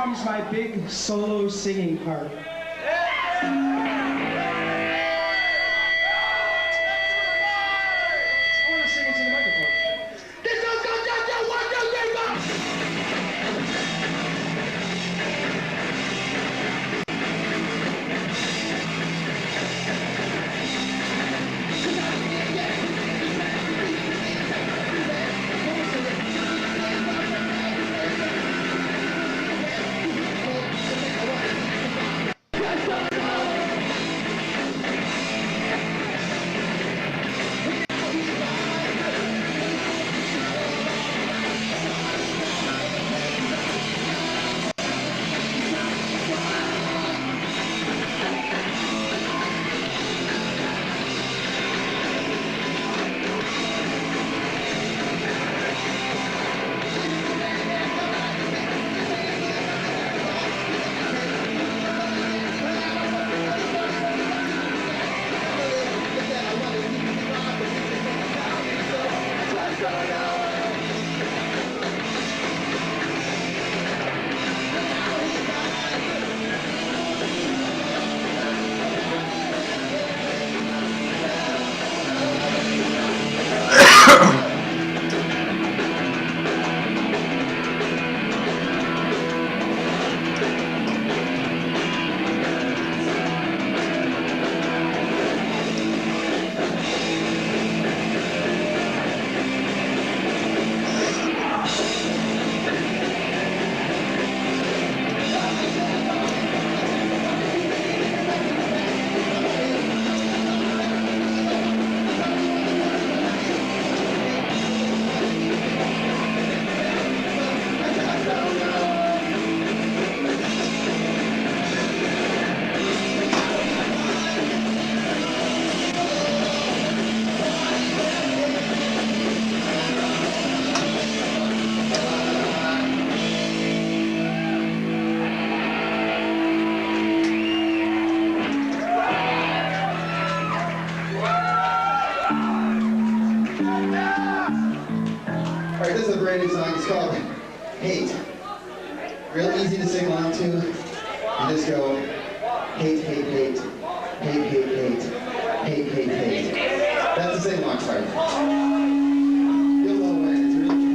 comes my big solo singing part. This is a brand new song. It's called Hate. Real easy to sing along to. You just go hate, hate, hate, hate, hate, hate, hate, hate, hate. That's the sing along part. You'll love it. It's really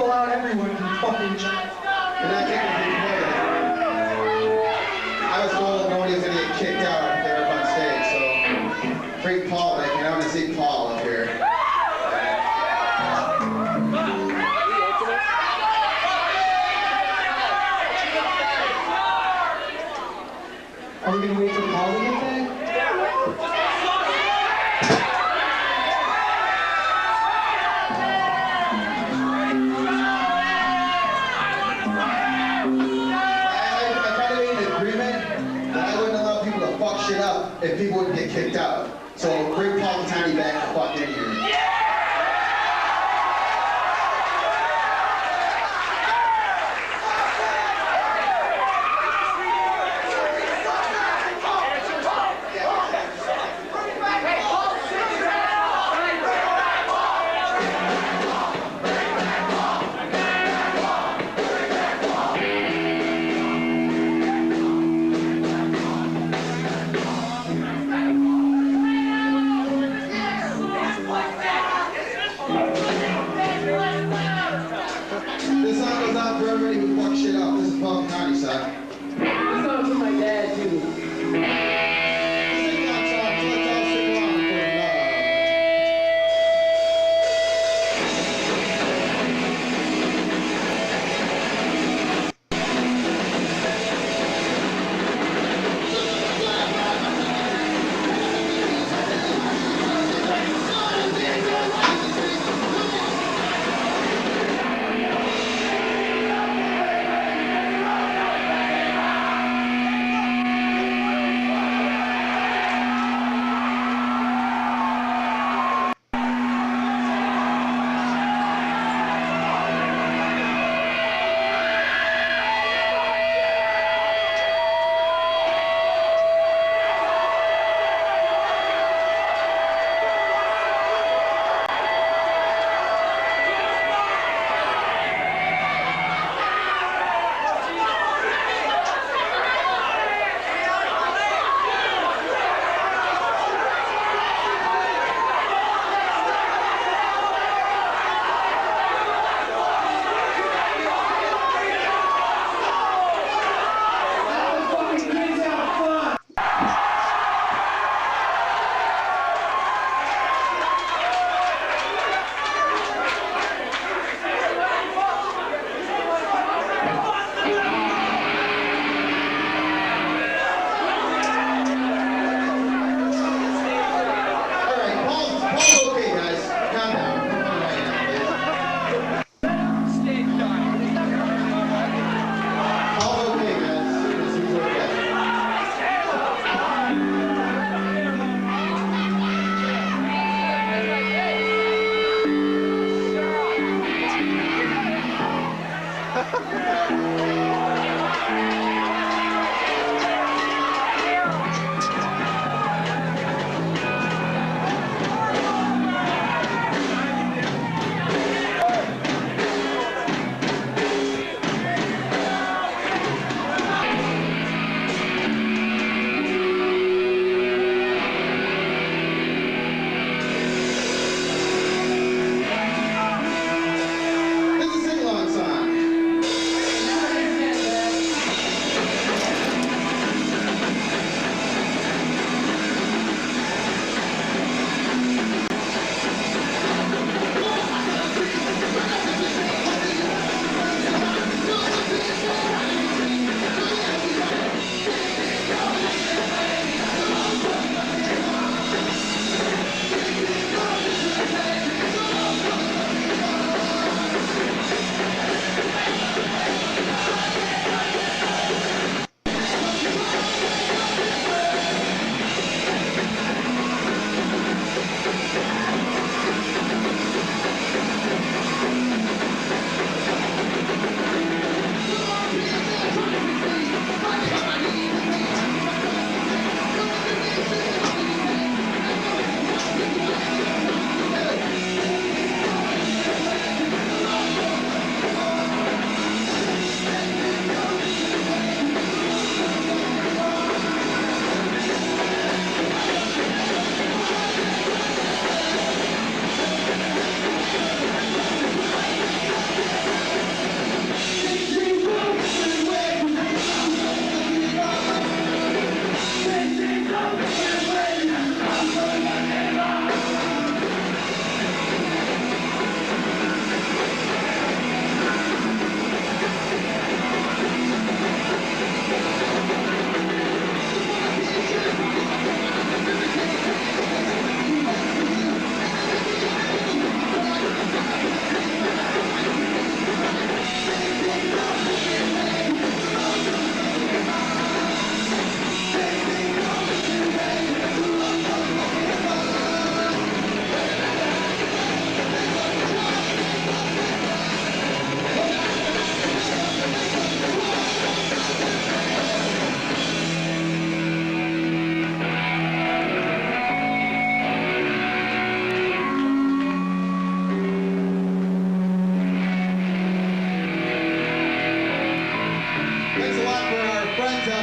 single out everyone, you fucking jerk. You're not getting anything better. I was told nobody was gonna get kicked out if they were up on stage, so freak Paul, like, I'm gonna see Paul up here. Are we gonna wait for Paul to get there? Shit up if people wouldn't get kicked out. So bring Paul and Tiny back the fuck in here. This song goes out for everybody who fucks shit up. This is Paul and Tiny, son. This song's for my dad, too. Sing along song, so let's all sing along for love.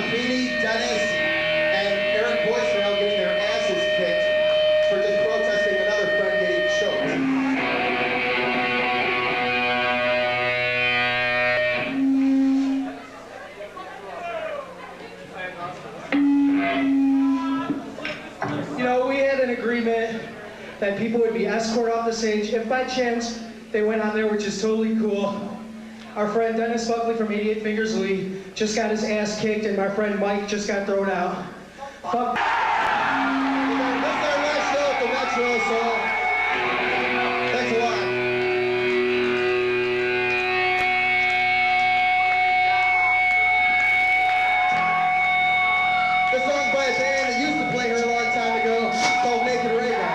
Dennis, and Eric Boyce getting their asses kicked for just protesting another friend getting choked. You know, we had an agreement that people would be escorted off the stage if by chance they went on there, which is totally cool. Our friend Dennis Buckley from 88 Fingers Lee just got his ass kicked, and my friend Mike just got thrown out. Fuck. This is our last show at the Metro, so thanks a lot. This song's by a band that used to play here a long time ago called Naked Raygun.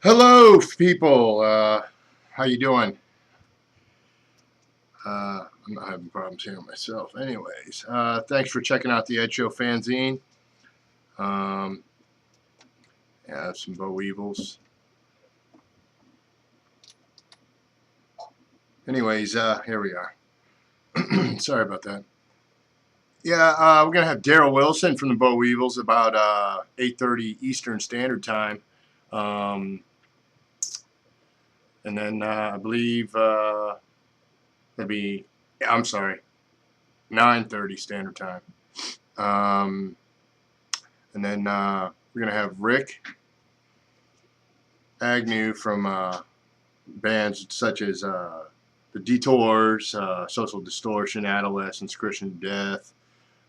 Hello, people. How you doing? I'm not having problems hearing myself. Anyways, thanks for checking out the e.d.show fanzine. Yeah, some Bollweevils. Anyways, here we are. Sorry about that. Yeah, we're gonna have Daryl Wilson from the Bollweevils about 8:30 Eastern Standard Time, and then I believe that'd be, I'm sorry, 9:30 Standard Time, and then we're gonna have Rikk Agnew from bands such as the Detours, Social Distortion, Adolescence, Christian Death.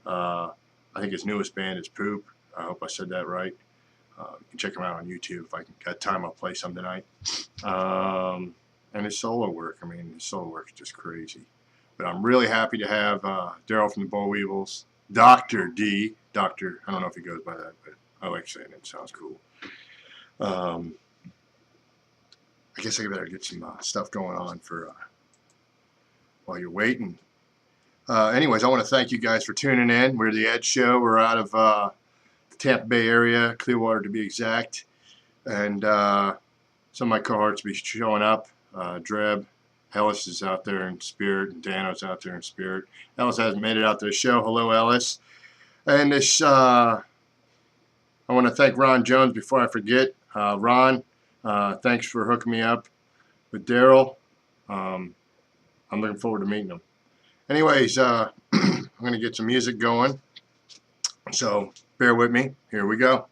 I think his newest band is Poop. I hope I said that right. You can check him out on YouTube. If I got time, I'll play some tonight. And his solo work, I mean, his solo work is just crazy. But I'm really happy to have Daryl from the Bollweevils, Dr. D. Doctor, I don't know if he goes by that, but I like saying it. It sounds cool. I guess I better get some stuff going on for while you're waiting. Anyways, I want to thank you guys for tuning in. We're the e.d.show. We're out of the Tampa Bay area, Clearwater to be exact. And some of my cohorts will be showing up. Dreb, Ellis is out there in spirit, and Dano's out there in spirit. Ellis hasn't made it out to the show. Hello, Ellis. And this, I want to thank Ron Jones before I forget. Ron, thanks for hooking me up with Daryl. I'm looking forward to meeting him. Anyways, I'm going to get some music going. So bear with me. Here we go.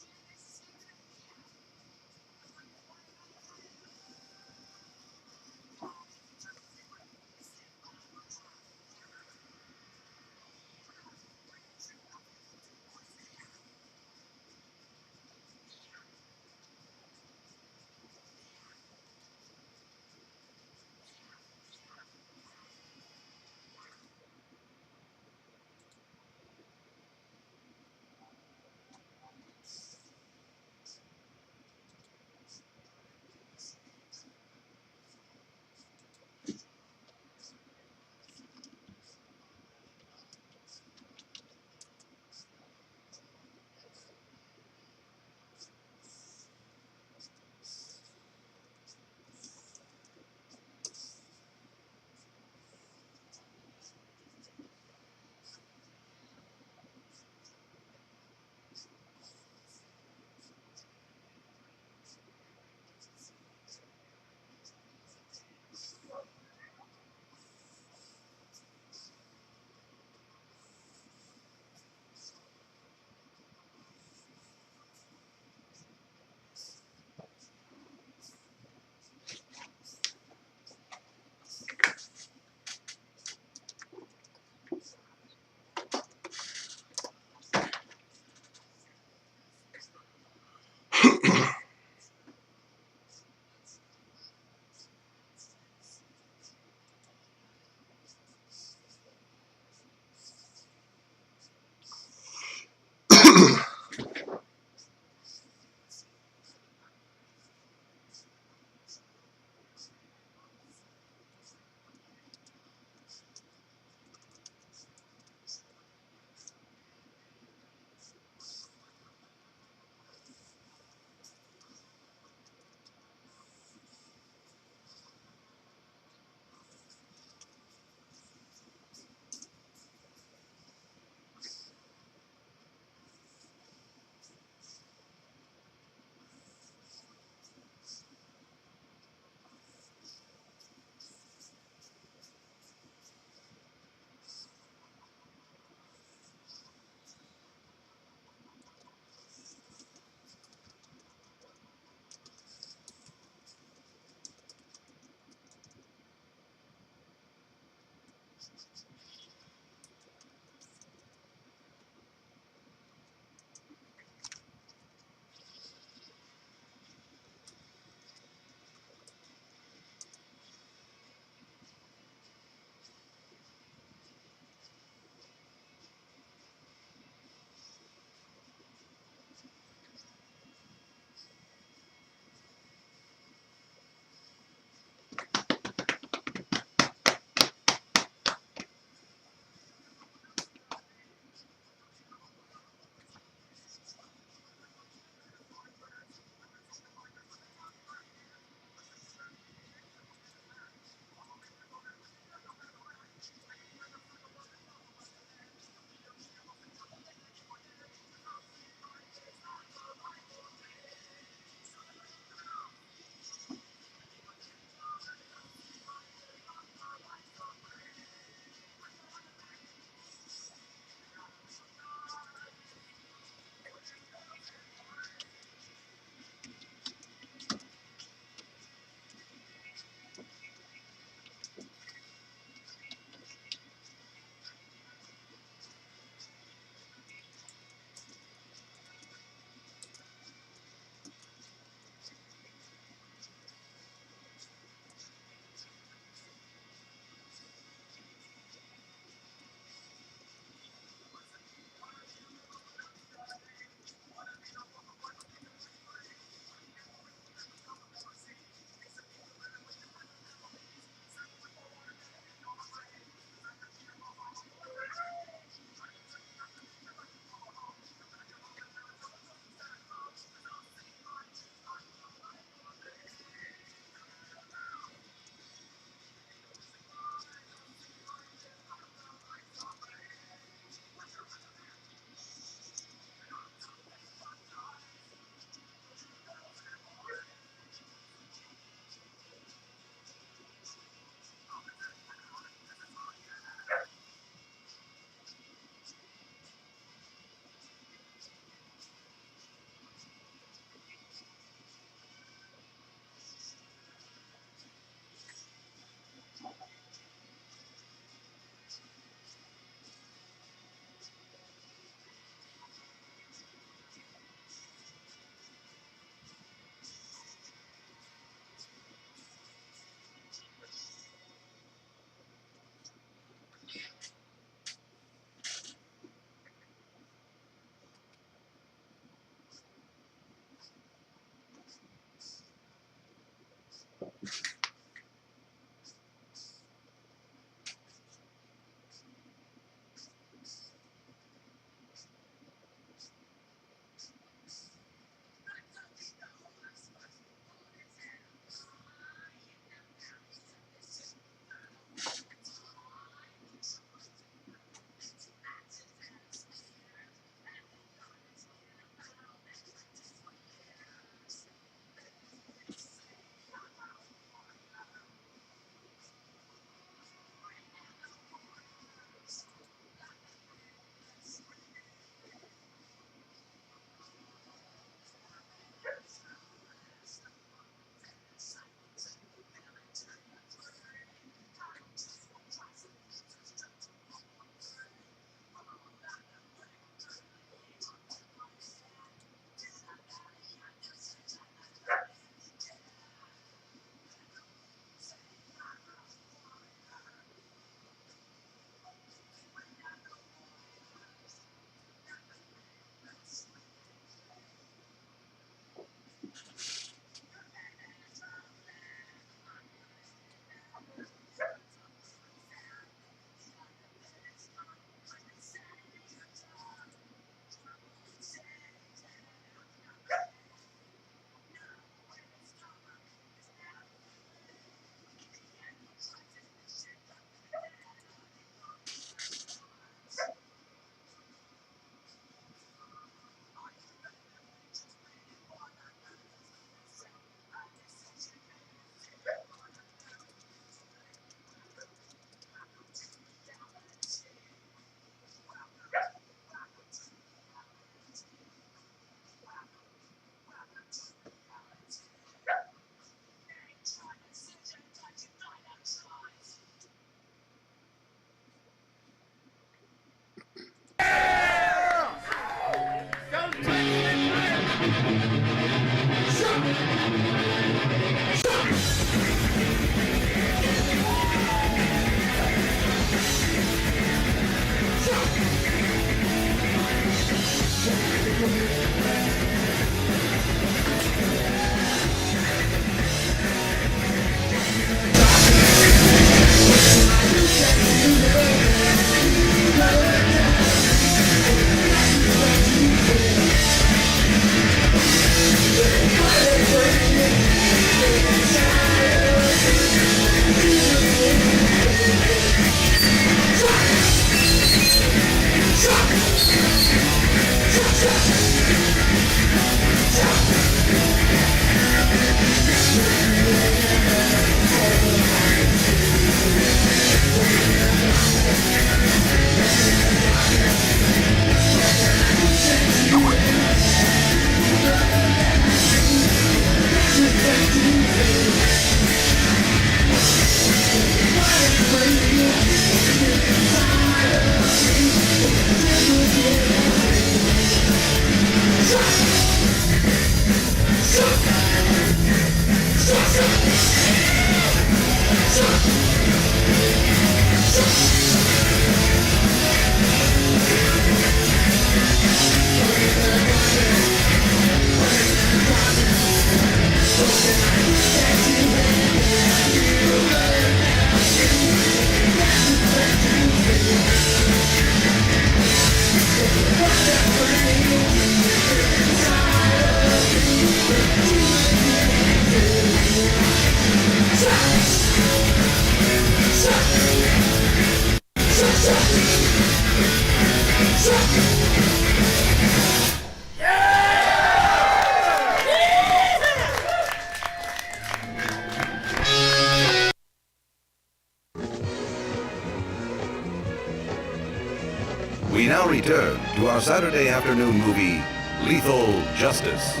We now return to our Saturday afternoon movie, Lethal Justice.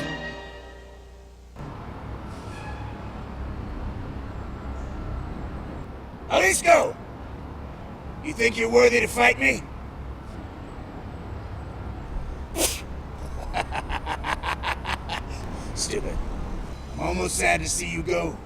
Jalisco! You think you're worthy to fight me? Stupid. I'm almost sad to see you go.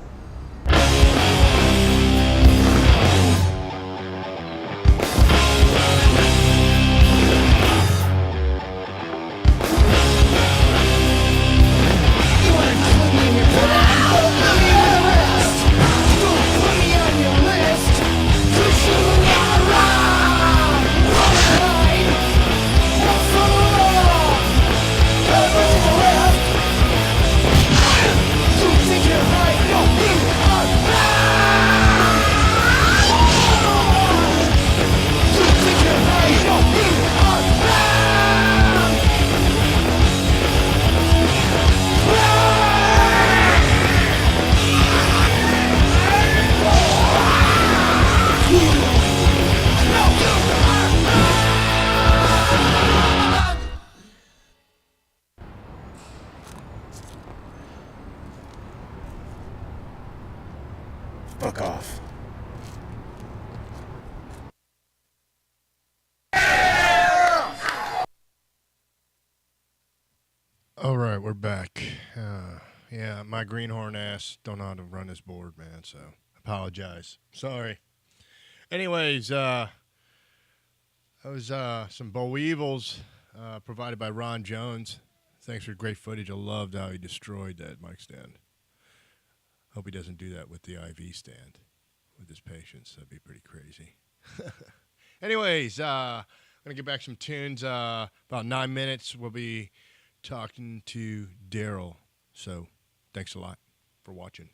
Fuck off. All right, we're back. Yeah, my greenhorn ass don't know how to run this board, man, so apologize. Sorry. Anyways, that was some Bollweevils provided by Ron Jones. Thanks for great footage. I loved how he destroyed that mic stand. Hope he doesn't do that with the IV stand with his patients. That'd be pretty crazy. Anyways, I'm going to get back some tunes. About 9 minutes, we'll be talking to Daryl. So thanks a lot for watching.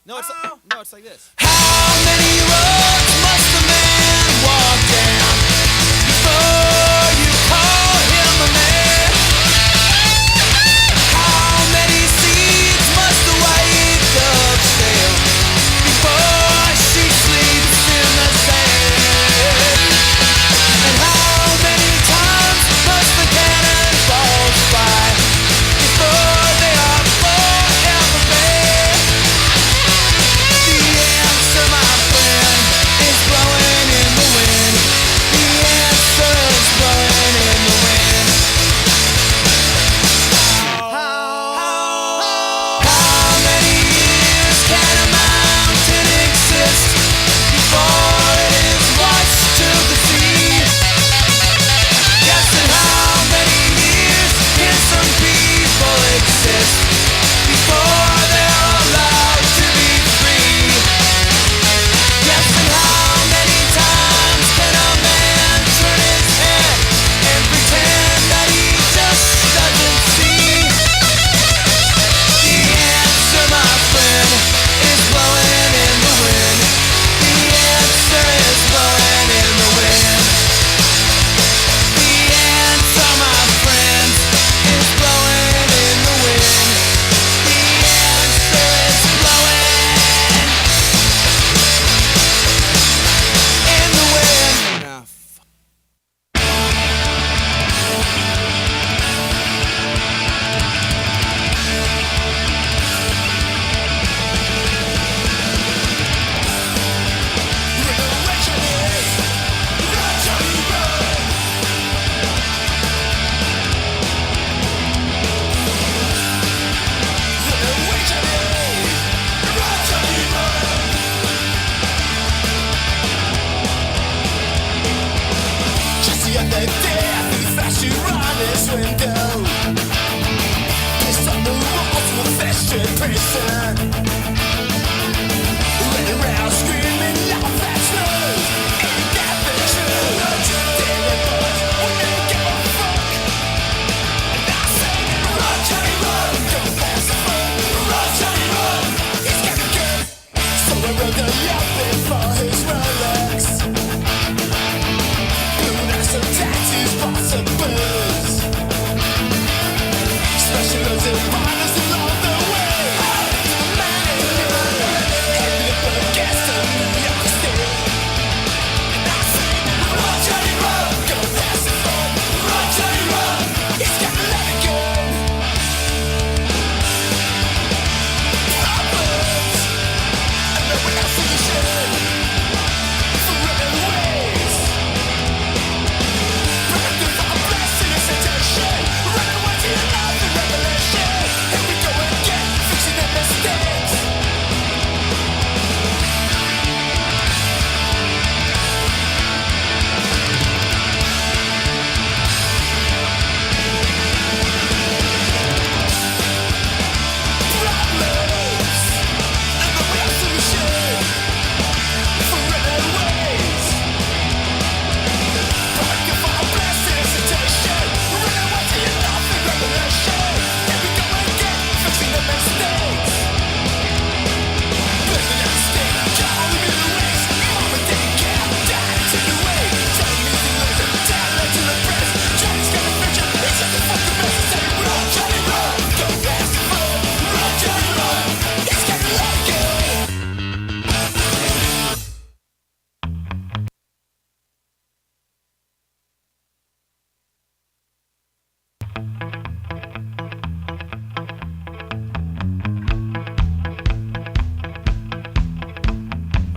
No, it's How? no, it's like this. How many roads must a man walk down before you call him a man? How many seeds must the white dove sail before she sleeps?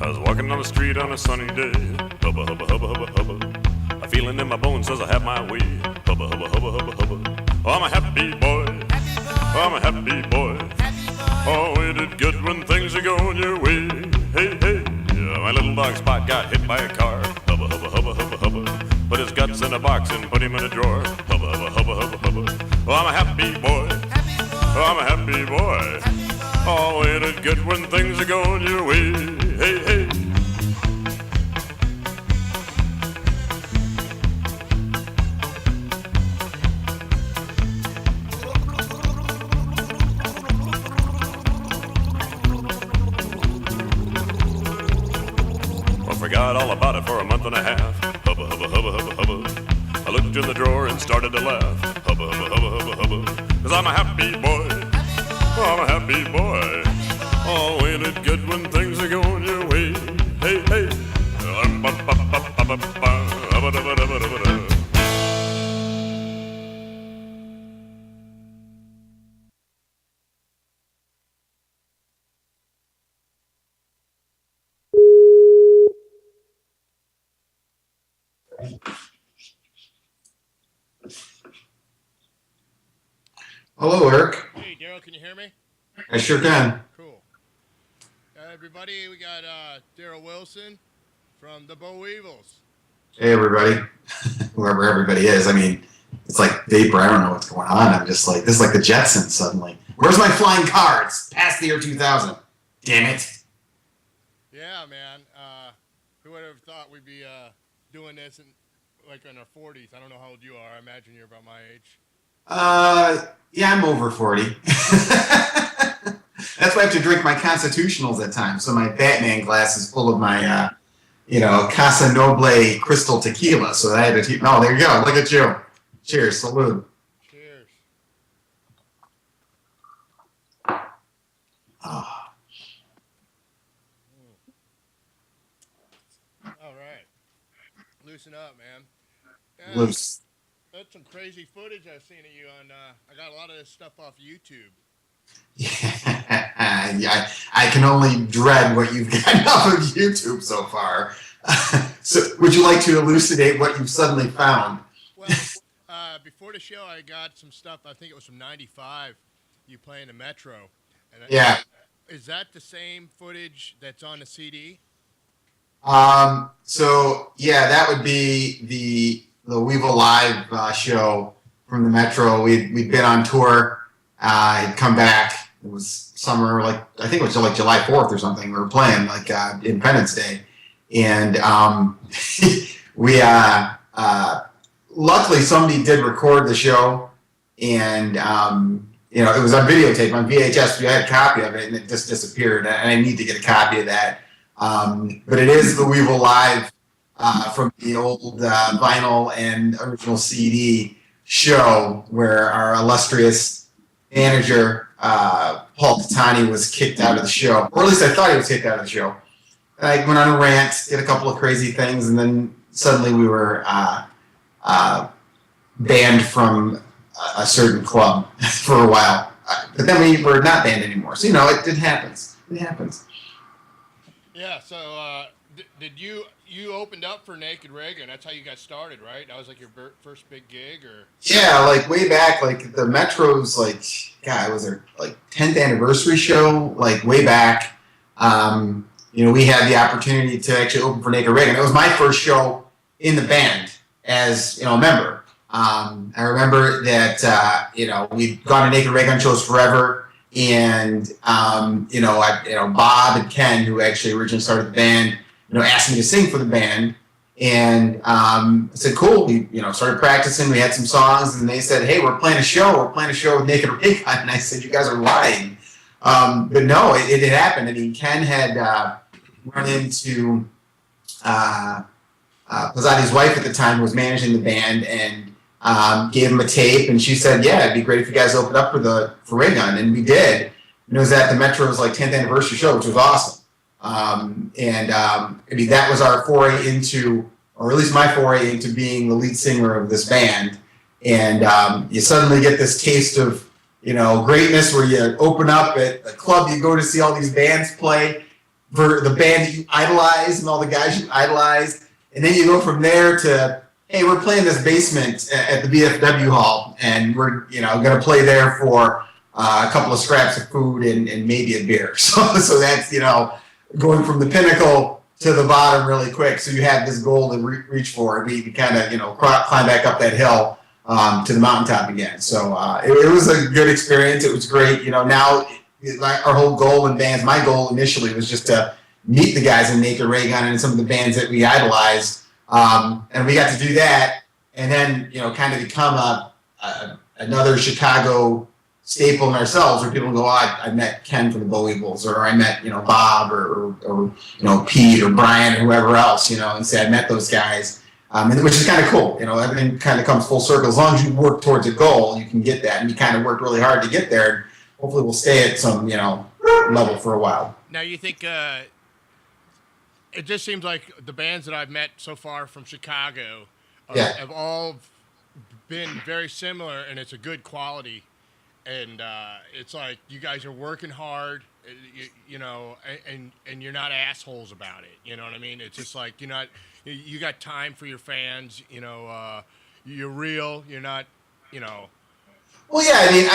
I was walking down the street on a sunny day. Hubba, hubba, hubba, hubba, hubba. A feeling in my bones says I have my way. Hubba, hubba, hubba, hubba, hubba. Oh, I'm a happy boy. Oh, I'm a happy boy. Oh, ain't it good when things are going your way? Hey, hey. Yeah, my little dog Spot got hit by a car. Hubba, hubba, hubba, hubba, hubba. Put his guts in a box and put him in a drawer. Hubba, hubba, hubba, hubba, hubba. Oh, I'm a happy boy. Oh, I'm a happy boy. Oh, ain't it good when things are going your way? Hey, hey. I forgot all about it for a month and a half. Hubba, hubba, hubba, hubba, hubba. I looked in the drawer and started to laugh. Hubba, hubba, hubba, hubba, hubba. 'Cause I'm a happy boy. Oh, I'm a happy boy. Oh, ain't it good when things are going your way? Hey, hey. Hello, Eric. Hey, Daryl, can you hear me? I sure can. Cool. Everybody, we got Daryl Wilson from the Bollweevils. Hey, everybody. Whoever everybody is. I mean, it's like vapor. I don't know what's going on. I'm just like, this is like the Jetsons suddenly. Where's my flying cards? Past the year 2000. Damn it. Yeah, man. Who would have thought we'd be doing this in our 40s? I don't know how old you are. I imagine you're about my age. Yeah, I'm over 40. That's why I have to drink my constitutionals at times. So my Batman glass is full of my, Casa Noble crystal tequila. So I had to, there you go. Look at you. Cheers. Salute. Cheers. Oh. All right. Loosen up, man. Yeah, Loose. that's some crazy footage I've seen of you on. I got a lot of this stuff off YouTube. Yeah, I can only dread what you've gotten off of YouTube so far. So, would you like to elucidate what you've suddenly found? Well, before the show, I got some stuff. I think it was from '95. You playing the Metro. And Yeah. Is that the same footage that's on the CD? So yeah, that would be the Weevil Live show from the Metro. We'd been on tour. I'd come back. It was summer, I think it was like July 4th or something. We were playing Independence Day, and we luckily somebody did record the show, and it was on videotape on VHS. We had a copy of it, and it just disappeared. And I need to get a copy of that. But it is the Weevil Live from the old vinyl and original CD show where our illustrious manager, Paul Titani, was kicked out of the show. Or at least I thought he was kicked out of the show. I went on a rant, did a couple of crazy things, and then suddenly we were banned from a certain club for a while. But then we were not banned anymore. So, it happens. It happens. Yeah, so did you opened up for Naked Rikk, and that's how you got started, right? That was like your first big gig, or? Yeah, way back, the Metro's, it was their 10th anniversary show, way back. We had the opportunity to actually open for Naked Rikk, and it was my first show in the band as a member. I remember that we'd gone to Naked Rikk on shows forever. And Bob and Ken, who actually originally started the band, asked me to sing for the band, and I said, "Cool." We started practicing. We had some songs, and they said, "Hey, we're playing a show. We're playing a show with Naked Rikk." And I said, "You guys are lying." But no, it had happened. I mean, Ken had run into Pizzotti's wife at the time, who was managing the band, and gave him a tape, and she said, "Yeah, it'd be great if you guys opened up for Raygun," and we did. And it was at the Metro's 10th anniversary show, which was awesome. That was our foray into, or at least my foray into, being the lead singer of this band. And you suddenly get this taste of greatness, where you open up at a club, you go to see all these bands play, for the band that you idolize and all the guys you idolize. And then you go from there to, hey, we're playing this basement at the BFW hall, and we're going to play there for a couple of scraps of food and maybe a beer. So that's going from the pinnacle to the bottom really quick. So you have this goal to reach for, and we kind of climb back up that hill to the mountaintop again. So it was a good experience. It was great. Now our whole goal in bands, my goal initially was just to meet the guys in Naked Raygun and some of the bands that we idolized. And we got to do that, and then kind of become another Chicago staple in ourselves, where people go, I met Ken from the Bollweevils, or I met Bob, or Pete or Brian or whoever else, and say I met those guys, which is kind of cool. Everything kind of comes full circle. As long as you work towards a goal, you can get that, and we kind of worked really hard to get there. Hopefully, we'll stay at some level for a while. Now, you think it just seems like the bands that I've met so far from Chicago have all been very similar, and it's a good quality. And it's like you guys are working hard, and you're not assholes about it. You know what I mean? It's just like you got time for your fans. You're real. You're not. Well, yeah. I mean,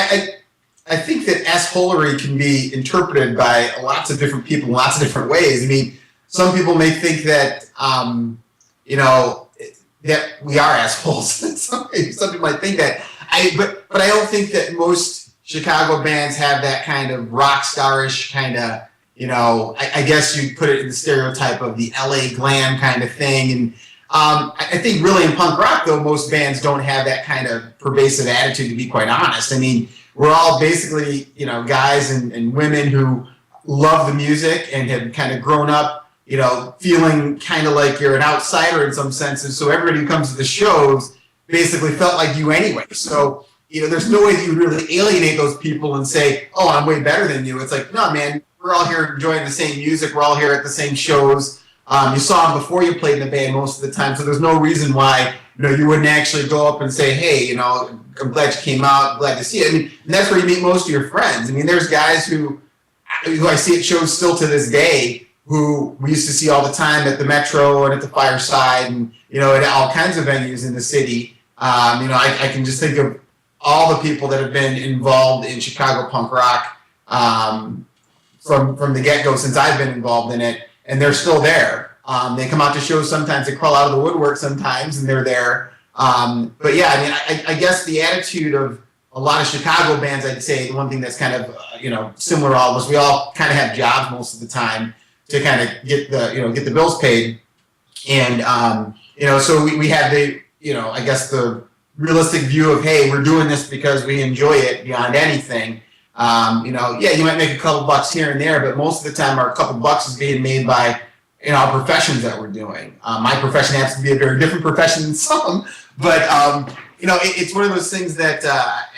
I think that assholery can be interpreted by lots of different people in lots of different ways. I mean, some people may think that that we are assholes. some people might think that. But I don't think that most Chicago bands have that kind of rock starish kind of, I guess you put it in the stereotype of the LA glam kind of thing. And I think really in punk rock, though, most bands don't have that kind of pervasive attitude, to be quite honest. I mean, we're all basically, guys and women who love the music and have kind of grown up, feeling kind of like you're an outsider in some senses. So everybody who comes to the shows basically felt like you anyway. So, there's no way that you really alienate those people and say, oh, I'm way better than you. It's like, no, man, we're all here enjoying the same music. We're all here at the same shows. You saw them before you played in the band most of the time. So there's no reason why, you wouldn't actually go up and say, hey, I'm glad you came out. I'm glad to see you. I mean, and that's where you meet most of your friends. I mean, there's guys who I see at shows still to this day who we used to see all the time at the Metro and at the Fireside and, at all kinds of venues in the city. I can just think of all the people that have been involved in Chicago punk rock from the get-go since I've been involved in it, and they're still there. They come out to shows sometimes, they crawl out of the woodwork sometimes, and they're there. But yeah, I mean, I guess the attitude of a lot of Chicago bands, I'd say the one thing that's kind of, similar to all of us, we all kind of have jobs most of the time to kind of get the bills paid. And, so we have the, I guess the realistic view of, hey, we're doing this because we enjoy it beyond anything. You might make a couple bucks here and there, but most of the time our couple bucks is being made by, our professions that we're doing. My profession happens to be a very different profession than some, but, it's one of those things that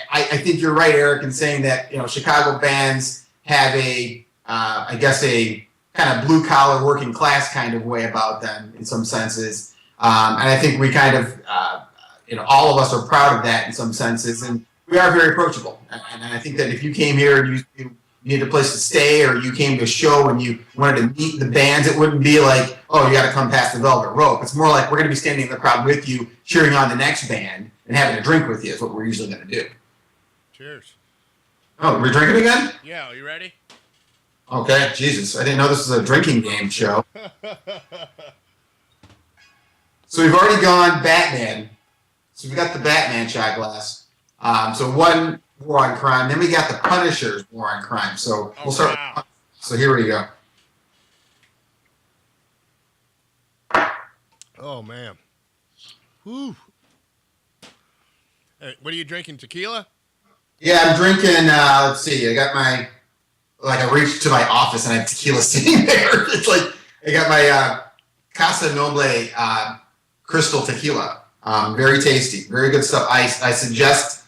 I think you're right, Eric, in saying that, Chicago bands have a kind of blue collar working class kind of way about them in some senses. And I think we kind of, all of us are proud of that in some senses, and we are very approachable. And I think that if you came here and you needed a place to stay, or you came to a show and you wanted to meet the bands, it wouldn't be like, oh, you got to come past the velvet rope. It's more like we're going to be standing in the crowd with you, cheering on the next band and having a drink with you is what we're usually going to do. Cheers. Oh, we're drinking again? Yeah, are you ready? Okay, Jesus. I didn't know this was a drinking game show. So we've already gone Batman. So we got the Batman shot glass. So one War on Crime. Then we got the Punisher's War on Crime. So we'll start. Wow. So here we go. Oh, man. Whew. Hey, what are you drinking, tequila? Yeah, I'm drinking, let's see, I reached to my office and I have tequila sitting there. It's like, I got my Casa Noble crystal tequila. Very tasty, very good stuff. I suggest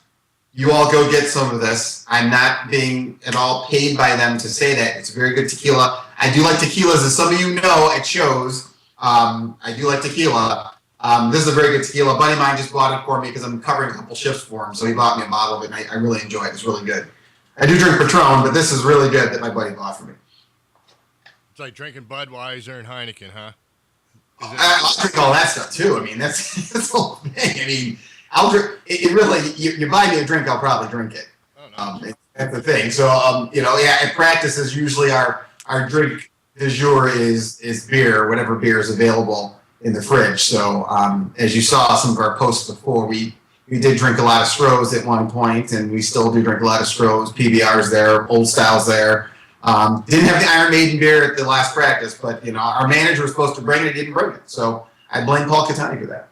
you all go get some of this. I'm not being at all paid by them to say that. It's a very good tequila. I do like tequilas, as some of you know at shows. I do like tequila. This is a very good tequila. A buddy of mine just bought it for me because I'm covering a couple shifts for him, so he bought me a bottle of it, and I really enjoy it. It's really good. I do drink Patron, but this is really good that my buddy bought for me. It's like drinking Budweiser and Heineken, huh? I'll drink all that stuff too. I mean, that's the whole thing. I mean, I'll drink. It really, you buy me a drink, I'll probably drink it. Oh, no. That's the thing. So, at practices, usually our drink du jour is beer, whatever beer is available in the fridge. So, as you saw some of our posts before, we did drink a lot of Strohs at one point, and we still do drink a lot of Strohs. PBR's there, Old Style's there. Didn't have the Iron Maiden beer at the last practice, but our manager was supposed to bring it, didn't bring it. So I blame Paul Catani for that.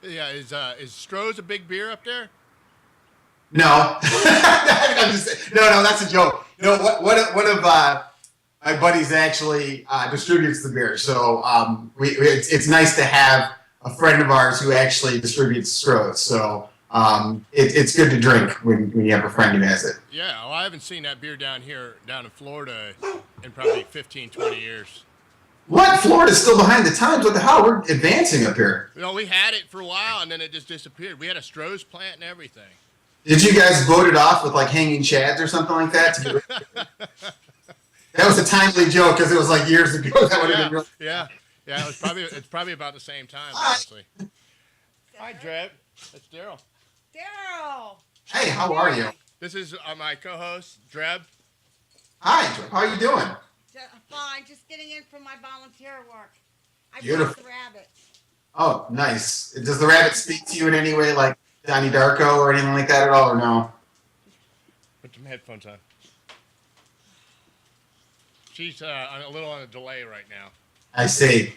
Yeah, is Stroh's a big beer up there? No, no, that's a joke. One of my buddies actually distributes the beer, so it's nice to have a friend of ours who actually distributes Stroh's. So it's good to drink when you have a friend who has it. Yeah, well, I haven't seen that beer down in Florida in probably 15, 20 years. What? Florida's still behind the times? What the hell? We're advancing up here. We had it for a while, and then it just disappeared. We had a Stroh's plant and everything. Did you guys vote it off with like hanging chads or something like that? That was a timely joke because it was like years ago. That would have been real. Yeah. It's probably about the same time, honestly. Hi, Dreb. That's Daryl. Daryl. Hey, how are you? This is my co-host, Dreb. Hi, Dreb. How are you doing? Fine. Just getting in from my volunteer work. I Beautiful. brought the rabbit. Oh, nice. Does the rabbit speak to you in any way, like Donnie Darko or anything like that at all, or no? Put some headphones on. She's a little on a delay right now. I see.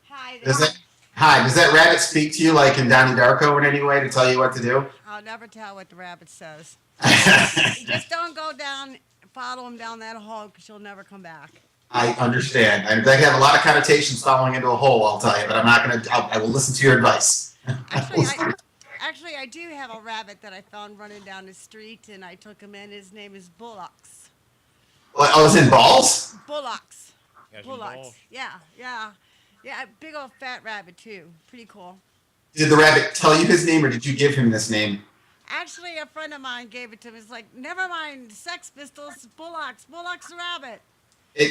Hi. Does that rabbit speak to you like in Donnie Darko in any way to tell you what to do? I'll never tell what the rabbit says. Just don't go down, follow him down that hole because you'll never come back. I understand. That can have a lot of connotations falling into a hole, I'll tell you, but I'm not going to, I will listen to your advice. Actually, I do have a rabbit that I found running down the street, and I took him in. His name is Bullocks. Oh, it's in balls? Bullocks. Yes, Bullocks. Yeah, big old fat rabbit, too. Pretty cool. Did the rabbit tell you his name, or did you give him this name? Actually, a friend of mine gave it to him. It's like, never mind, Sex Pistols, Bullocks the rabbit.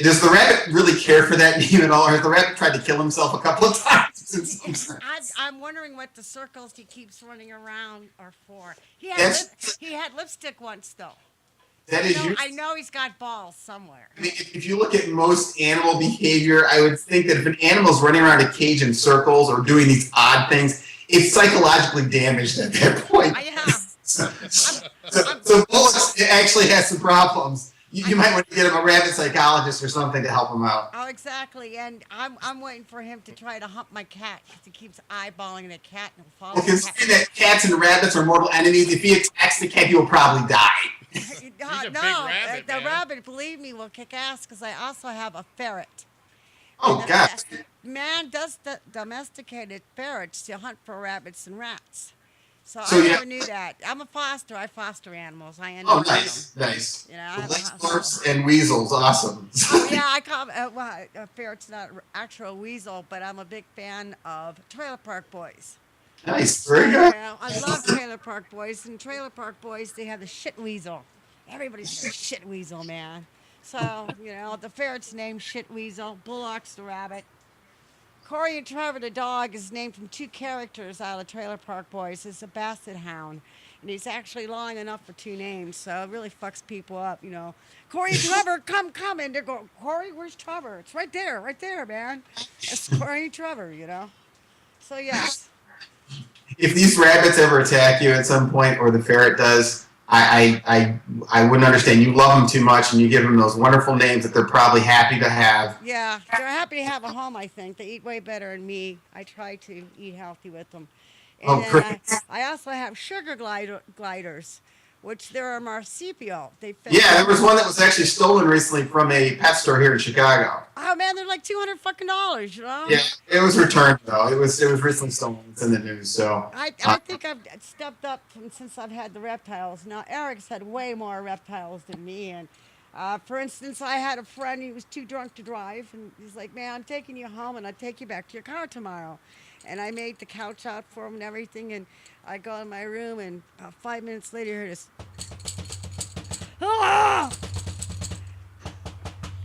Does the rabbit really care for that name at all, or has the rabbit tried to kill himself a couple of times? I'm wondering what the circles he keeps running around are for. He had lipstick once, though. I know he's got balls somewhere. I mean, if you look at most animal behavior, I would think that if an animal's running around a cage in circles or doing these odd things, it's psychologically damaged at that point. So Bullocks actually has some problems. You might want to get him a rabbit psychologist or something to help him out. Oh, exactly. And I'm waiting for him to try to hump my cat because he keeps eyeballing the cat and follows the cat. Considering that cats and rabbits are mortal enemies, if he attacks the cat, he will probably die. He's a big rabbit, the rabbit, believe me, will kick ass because I also have a ferret. Oh, God. Man does domesticated ferrets to hunt for rabbits and rats. So I never knew that. I'm a foster. I foster animals. Nice. Lizards and weasels, awesome. Yeah, I call a ferret's not an actual weasel, but I'm a big fan of Trailer Park Boys. Nice, very good. I love Trailer Park Boys, and Trailer Park Boys, they have the shit weasel. Everybody's a shit weasel, man. So, the ferret's named Shit Weasel, Bullocks the rabbit. Corey and Trevor the dog is named from two characters out of Trailer Park Boys. It's a basset hound, and he's actually long enough for two names, so it really fucks people up, Corey and Trevor, come, and they go, Corey, where's Trevor? It's right there, man. It's Corey and Trevor, So, yeah. If these rabbits ever attack you at some point, or the ferret does, I wouldn't understand. You love them too much, and you give them those wonderful names that they're probably happy to have. Yeah, they're happy to have a home, I think. They eat way better than me. I try to eat healthy with them. And great. I also have sugar gliders, which they're a marsupial. Yeah, there was one that was actually stolen recently from a pet store here in Chicago. Oh, man, they're like $200 Yeah, it was returned, though. It was recently stolen. It's in the news, so. I think I've stepped up since I've had the reptiles. Now, Eric's had way more reptiles than me, and for instance, I had a friend, he was too drunk to drive, and he's like, man, I'm taking you home, and I'll take you back to your car tomorrow. And I made the couch out for him and everything, and I go in my room, and about 5 minutes later, I hear this. Ah!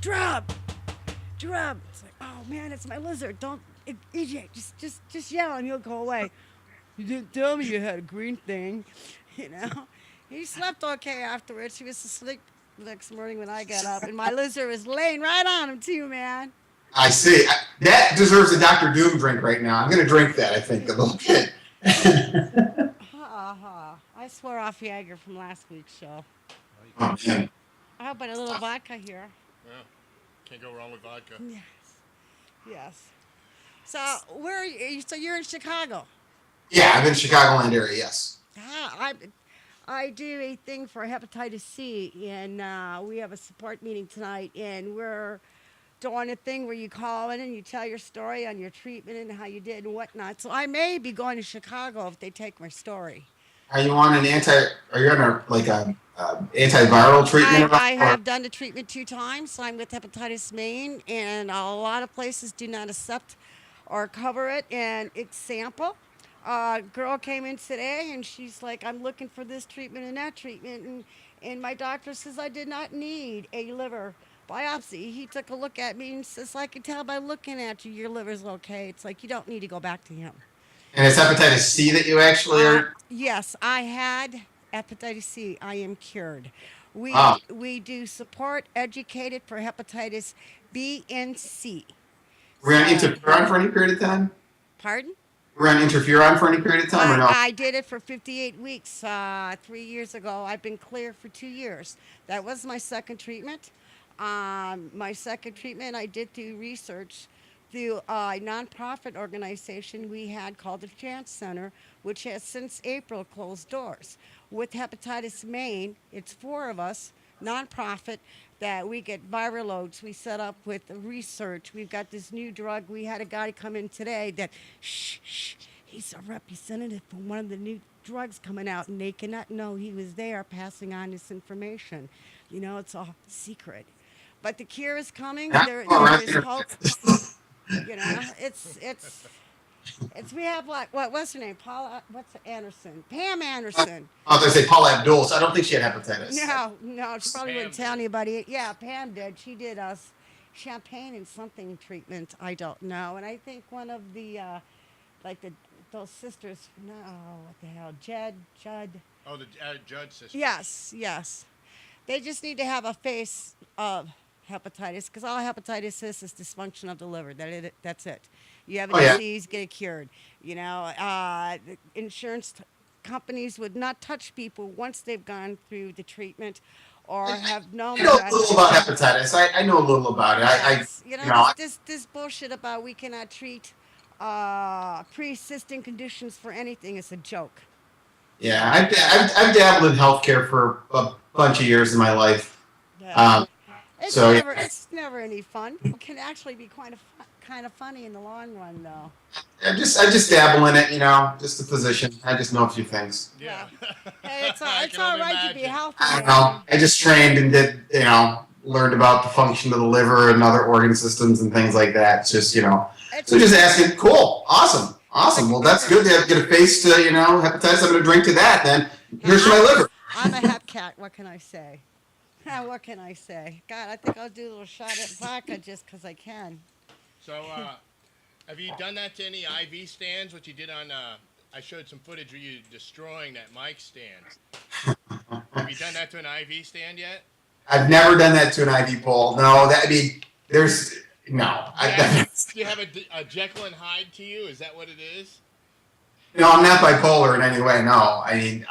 Drum. It's like, oh man, it's my lizard. Don't, EJ, just yell and he'll go away. You didn't tell me you had a green thing, you know. He slept okay afterwards. He was asleep the next morning when I got up, and my lizard was laying right on him too, man. I see. That deserves a Dr. Doom drink right now. I'm going to drink that, I think, a little bit. I swore off Jaeger from last week's show. Oh, man. How about a little vodka here? Yeah. Can't go wrong with vodka. Yes. So where are you? So you're in Chicago? Yeah, I'm in the Chicagoland area, yes. I do a thing for hepatitis C, and we have a support meeting tonight, and we're doing a thing where you call in and you tell your story on your treatment and how you did and whatnot. So I may be going to Chicago if they take my story. Are you on an antiviral treatment? I have done the treatment 2 times. I'm with Hepatitis Maine, and a lot of places do not accept or cover it, and it's sample. A girl came in today, and she's like, I'm looking for this treatment and that treatment, and my doctor says I did not need a liver biopsy. He took a look at me and says, I can tell by looking at you, your liver's okay. It's like, you don't need to go back to him. And it's hepatitis C that you actually are? Yes, I had hepatitis C. I am cured. We do support educated for hepatitis B and C. Were you on interferon for any period of time? Pardon? Were you on interferon for any period of time or no? I did it for 58 weeks 3 years ago. I've been clear for 2 years. That was my second treatment. My second treatment I did through research through a nonprofit organization we had called the Chance Center, which has since April closed doors. With Hepatitis Maine, it's 4 of us, nonprofit, that we get viral loads. We set up with research. We've got this new drug. We had a guy come in today that, he's a representative for one of the new drugs coming out, and they cannot know he was there passing on this information. You know, it's all secret. But the cure is coming. There is hope. You know, it's we have like what's her name? Paula, what's Anderson? Pam Anderson. I was going to say Paula Abdul, so I don't think she had hepatitis. No, she probably wouldn't tell anybody. Yeah, Pam did. She did us champagne and something treatment. I don't know. And I think one of the those sisters. No, what the hell? Judd. Oh, the Judd sister. Yes. They just need to have a face of hepatitis, because all hepatitis is dysfunction of the liver. That's it. You have a disease, get it cured. You know, the insurance companies would not touch people once they've gone through the treatment or have known. I know a little about hepatitis. I know a little about it. Yes. This bullshit about we cannot treat pre-existing conditions for anything is a joke. Yeah, I've dabbled in healthcare for a bunch of years in my life. Yeah. It's never any fun. It can actually be kind of funny in the long run, though. I just dabble in it, you know, just a physician. I just know a few things. Yeah. Hey, it's all right to be healthy. I don't know. I just trained and did, learned about the function of the liver and other organ systems and things like that. It's just, so just asking, cool, awesome. Well, that's good to get a face to, hepatitis. I'm going to drink to that then. Here's to my liver. I'm a hep cat. What can I say? What can I say? God, I think I'll do a little shot at vodka just because I can. So, have you done that to any IV stands? What you did on, I showed some footage of you destroying that mic stand. Have you done that to an IV stand yet? I've never done that to an IV pole. No, no. Do you have a Jekyll and Hyde to you? Is that what it is? No, I'm not bipolar in any way. No, I mean,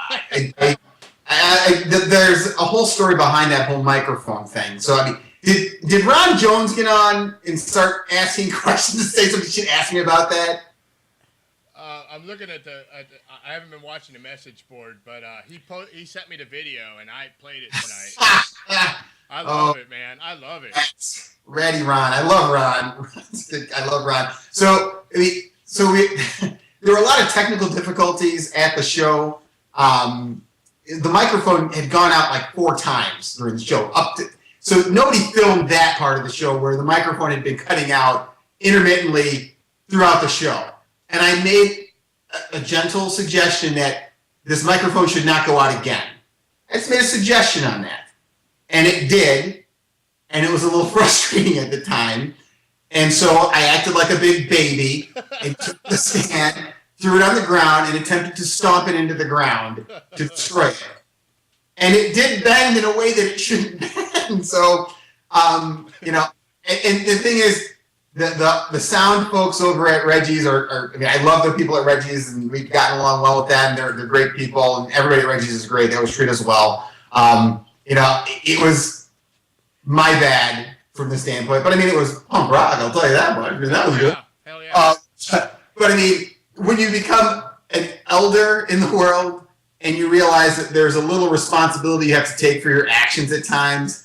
there's a whole story behind that whole microphone thing. So, I mean, did Ron Jones get on and start asking questions and say somebody should ask me about that? I'm looking at I haven't been watching the message board, but he sent me the video and I played it tonight. I love it, man. I love it. Ratty Ron. I love Ron. I love Ron. So, there were a lot of technical difficulties at the show. The microphone had gone out like 4 times during the show. So nobody filmed that part of the show where the microphone had been cutting out intermittently throughout the show. And I made a gentle suggestion that this microphone should not go out again. I just made a suggestion on that. And it did. and it was a little frustrating at the time. And so I acted like a big baby and took the stand, threw it on the ground, and attempted to stomp it into the ground to destroy it. And it did bend in a way that it shouldn't bend. So, you know, and the thing is, the sound folks over at Reggie's are I mean, I love the people at Reggie's, and we've gotten along well with them. They're great people, and everybody at Reggie's is great. They always treat us well. You know, it was my bad from the standpoint, but I mean, it was punk rock. I'll tell you that much. I mean, that was good. Hell yeah. But I mean, when you become an elder in the world and you realize that there's a little responsibility you have to take for your actions at times.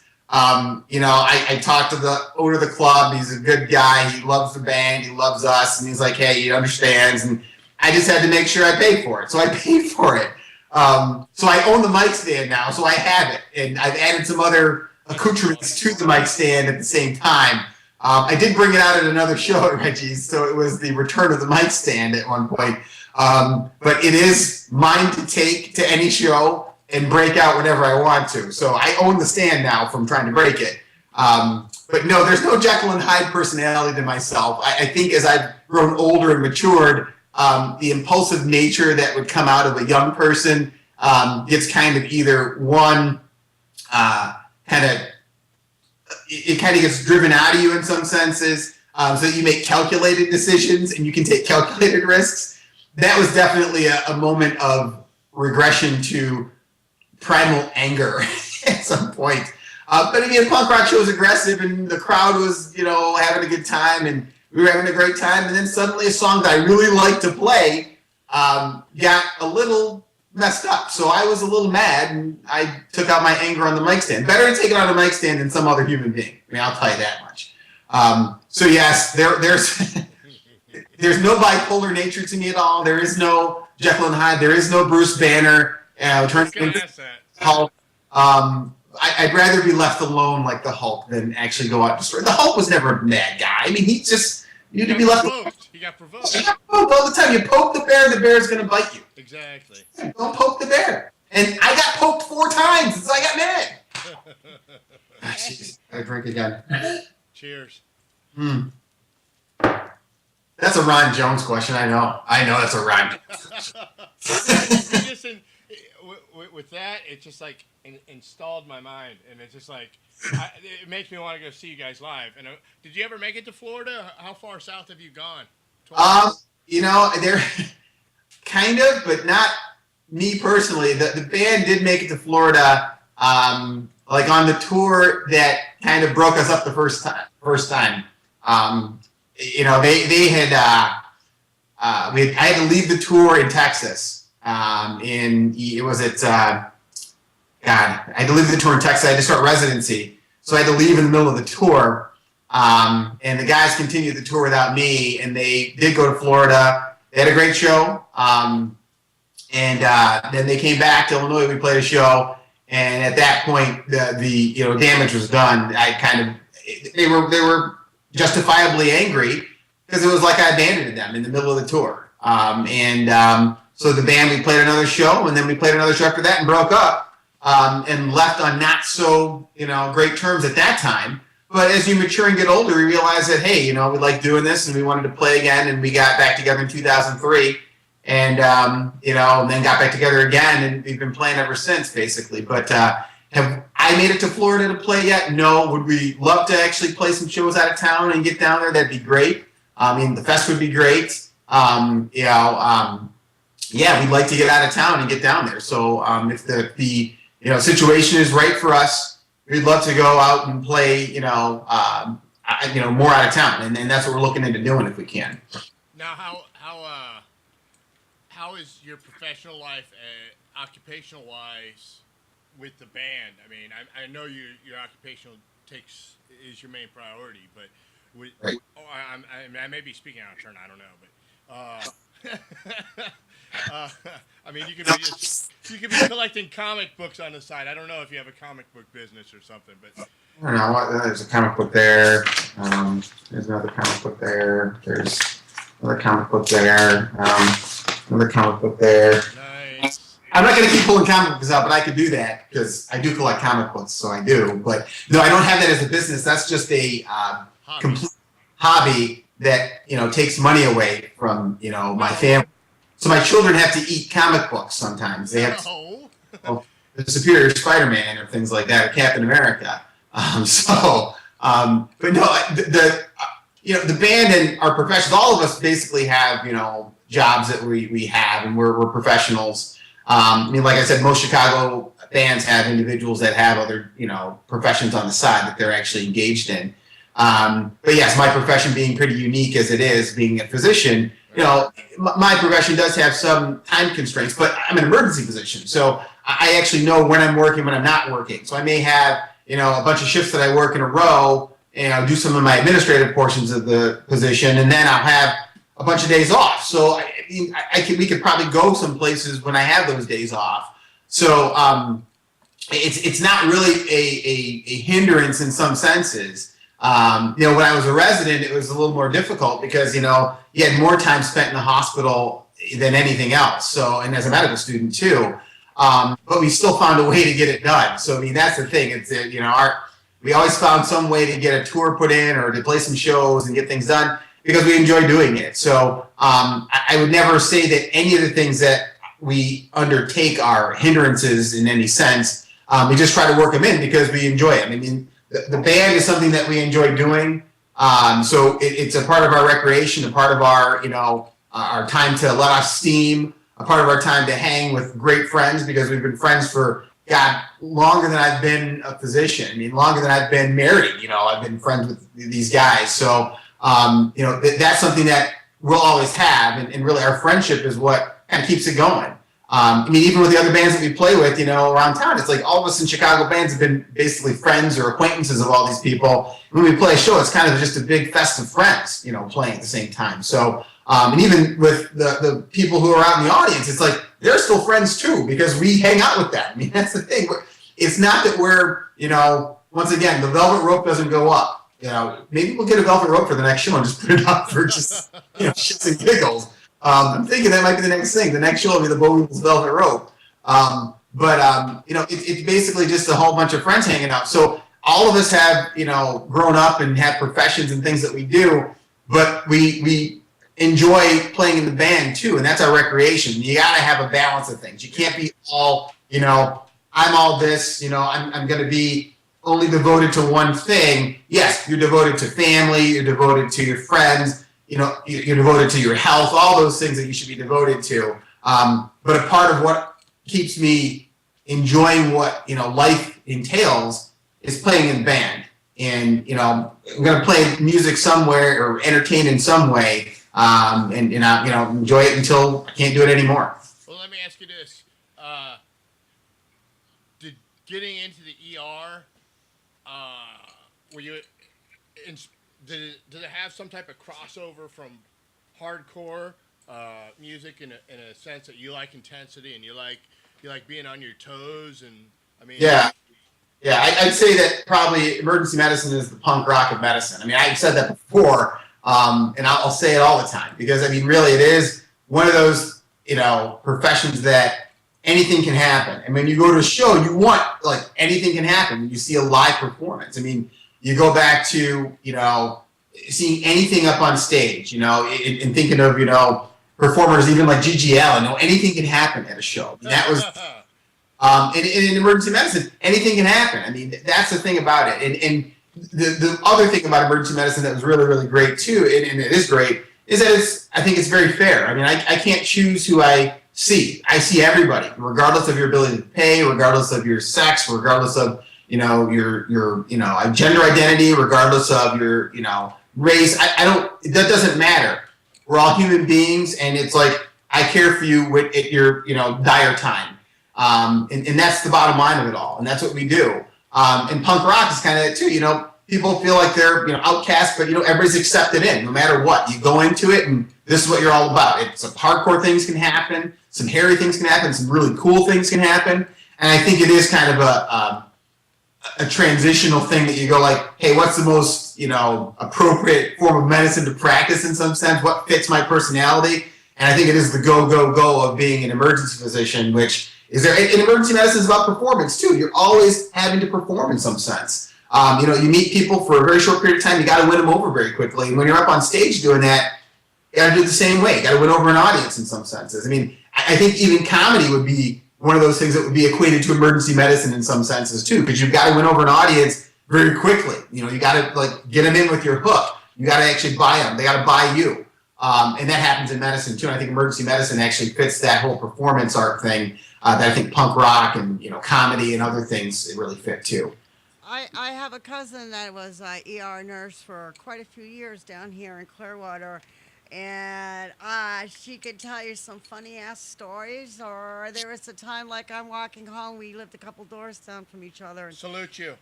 You know, I talked to the owner of the club. He's a good guy. He loves the band. He loves us. And he's like, hey, he understands. And I just had to make sure I paid for it. So I paid for it. So I own the mic stand now. So I have it. And I've added some other accoutrements to the mic stand at the same time. I did bring it out at another show at Reggie's. So it was the return of the mic stand at one point. But it is mine to take to any show and break out whenever I want to. So I own the stand now from trying to break it. But no, there's no Jekyll and Hyde personality to myself. I think as I've grown older and matured, the impulsive nature that would come out of a young person gets kind of either one, it kind of gets driven out of you in some senses, so that you make calculated decisions and you can take calculated risks. That was definitely a moment of regression to primal anger at some point. But I mean, punk rock show was aggressive and the crowd was, you know, having a good time and we were having a great time. And then suddenly a song that I really liked to play got a little messed up. So I was a little mad and I took out my anger on the mic stand. Better to take it on the mic stand than some other human being. I mean, I'll tell you that much. So yes, there's no bipolar nature to me at all. There is no Jekyll and Hyde. There is no Bruce Banner. Hulk. I'd rather be left alone like the Hulk than actually go out and destroy. The Hulk was never a mad guy. I mean, he just needed to be left alone. He got provoked. He got provoked all the time. You poke the bear's going to bite you. Exactly. Don't poke the bear. And I got poked 4 times since I got mad. I drink again. Cheers. That's a Ron Jones question. I know that's a Ron Jones question. With that, it just like installed my mind, and it's just like it makes me want to go see you guys live. And did you ever make it to Florida? How far south have you gone? You know, they're kind of, but not me personally. The band did make it to Florida, like on the tour that kind of broke us up the first time. You know, they had I had to leave the tour in Texas. I had to leave the tour in Texas. I had to start residency, so I had to leave in the middle of the tour. And the guys continued the tour without me, and they did go to Florida. They had a great show, and then they came back to Illinois. We played a show, and at that point, the damage was done. They were justifiably angry because it was like I abandoned them in the middle of the tour. So the band, we played another show, and then we played another show after that and broke up, and left on not so, great terms at that time. But as you mature and get older, you realize that, hey, we like doing this and we wanted to play again, and we got back together in 2003 and then got back together again, and we've been playing ever since, basically. But have I made it to Florida to play yet? No. Would we love to actually play some shows out of town and get down there? That'd be great. I mean, the fest would be great. Yeah, we'd like to get out of town and get down there. So if the situation is right for us, we'd love to go out and play, more out of town, and that's what we're looking into doing if we can. Now, how is your professional life, occupational wise, with the band? I mean, I know your occupational is your main priority, but right. I may be speaking out of turn. I don't know, but. I mean, you could be collecting comic books on the side. I don't know if you have a comic book business or something, but I don't know. There's a comic book there. There's another comic book there. There's another comic book there. Another comic book there. Nice. I'm not going to keep pulling comic books out, but I could do that because I do collect comic books, so I do. But no, I don't have that as a business. That's just a complete hobby that takes money away from my family. So my children have to eat comic books sometimes. They have the Superior Spider-Man or things like that, or Captain America. But no, the band and our professionals, all of us basically have jobs that we have, and we're professionals. Like I said, most Chicago bands have individuals that have other, professions on the side that they're actually engaged in. But yes, my profession being pretty unique as it is, being a physician, my profession does have some time constraints, but I'm an emergency physician. So I actually know when I'm working, when I'm not working. So I may have, a bunch of shifts that I work in a row, and I'll do some of my administrative portions of the position, and then I'll have a bunch of days off. So we could probably go some places when I have those days off. So it's not really a hindrance in some senses. When I was a resident, it was a little more difficult because you had more time spent in the hospital than anything else. So, and as a medical student too, but we still found a way to get it done. So that's the thing. It's we always found some way to get a tour put in or to play some shows and get things done, because we enjoy doing it. So I would never say that any of the things that we undertake are hindrances in any sense. We just try to work them in because we enjoy it. The band is something that we enjoy doing. So it's a part of our recreation, a part of our, our time to let off steam, a part of our time to hang with great friends, because we've been friends for, God, longer than I've been a physician. Longer than I've been married. I've been friends with these guys. So that's something that we'll always have, and really our friendship is what kind of keeps it going. Even with the other bands that we play with, around town, it's like all of us in Chicago bands have been basically friends or acquaintances of all these people. When we play a show, it's kind of just a big fest of friends, playing at the same time. So, and even with the people who are out in the audience, it's like they're still friends too, because we hang out with them. That's the thing. It's not that we're, once again, the velvet rope doesn't go up. Maybe we'll get a velvet rope for the next show and just put it up for just, shits and giggles. I'm thinking that might be the next thing. The next show will be the Bollweevils velvet rope. It's basically just a whole bunch of friends hanging out. So all of us have, grown up and have professions and things that we do, but we enjoy playing in the band too, and that's our recreation. You got to have a balance of things. You can't be all, I'm all this, I'm going to be only devoted to one thing. Yes, you're devoted to family, you're devoted to your friends, you're devoted to your health, all those things that you should be devoted to. But a part of what keeps me enjoying what, life entails is playing in band. And, I'm going to play music somewhere or entertain in some way, and enjoy it until I can't do it anymore. Well, let me ask you this. Did getting into the ER, were you... Did it have some type of crossover from hardcore music in a sense that you like intensity and you like being on your toes? And yeah, I'd say that probably emergency medicine is the punk rock of medicine. I've said that before, and I'll say it all the time, because really it is one of those professions that anything can happen. And when you go to a show, you want anything can happen when you see a live performance. You go back to, seeing anything up on stage, and thinking of, performers even like GGL, anything can happen at a show. That was, in emergency medicine, anything can happen. That's the thing about it. And the other thing about emergency medicine that was really, really great too, and it is great, is that I think it's very fair. I can't choose who I see. I see everybody, regardless of your ability to pay, regardless of your sex, regardless of, your gender identity, regardless of your, race. That doesn't matter. We're all human beings, and it's like, I care for you at your, dire time. And that's the bottom line of it all. And that's what we do. And punk rock is kind of it too. People feel like they're, outcasts, but, everybody's accepted in no matter what. You go into it, and this is what you're all about. It's some hardcore things can happen. Some hairy things can happen. Some really cool things can happen. And I think it is kind of a transitional thing that you go like, hey, what's the most, appropriate form of medicine to practice in some sense? What fits my personality? And I think it is the go of being an emergency physician, which In emergency medicine is about performance too. You're always having to perform in some sense. You meet people for a very short period of time. You got to win them over very quickly. And when you're up on stage doing that, you got to do it the same way. You got to win over an audience in some senses. I mean, I think even comedy would be one of those things that would be equated to emergency medicine in some senses too, because you've got to win over an audience very quickly. You got to get them in with your hook. You got to actually buy them. They got to buy you. And that happens in medicine too. And I think emergency medicine actually fits that whole performance art thing that I think punk rock and comedy and other things really fit too. I have a cousin that was an ER nurse for quite a few years down here in Clearwater, and she could tell you some funny ass stories. Or there was a time like I'm walking home, we lived a couple doors down from each other. And salute you.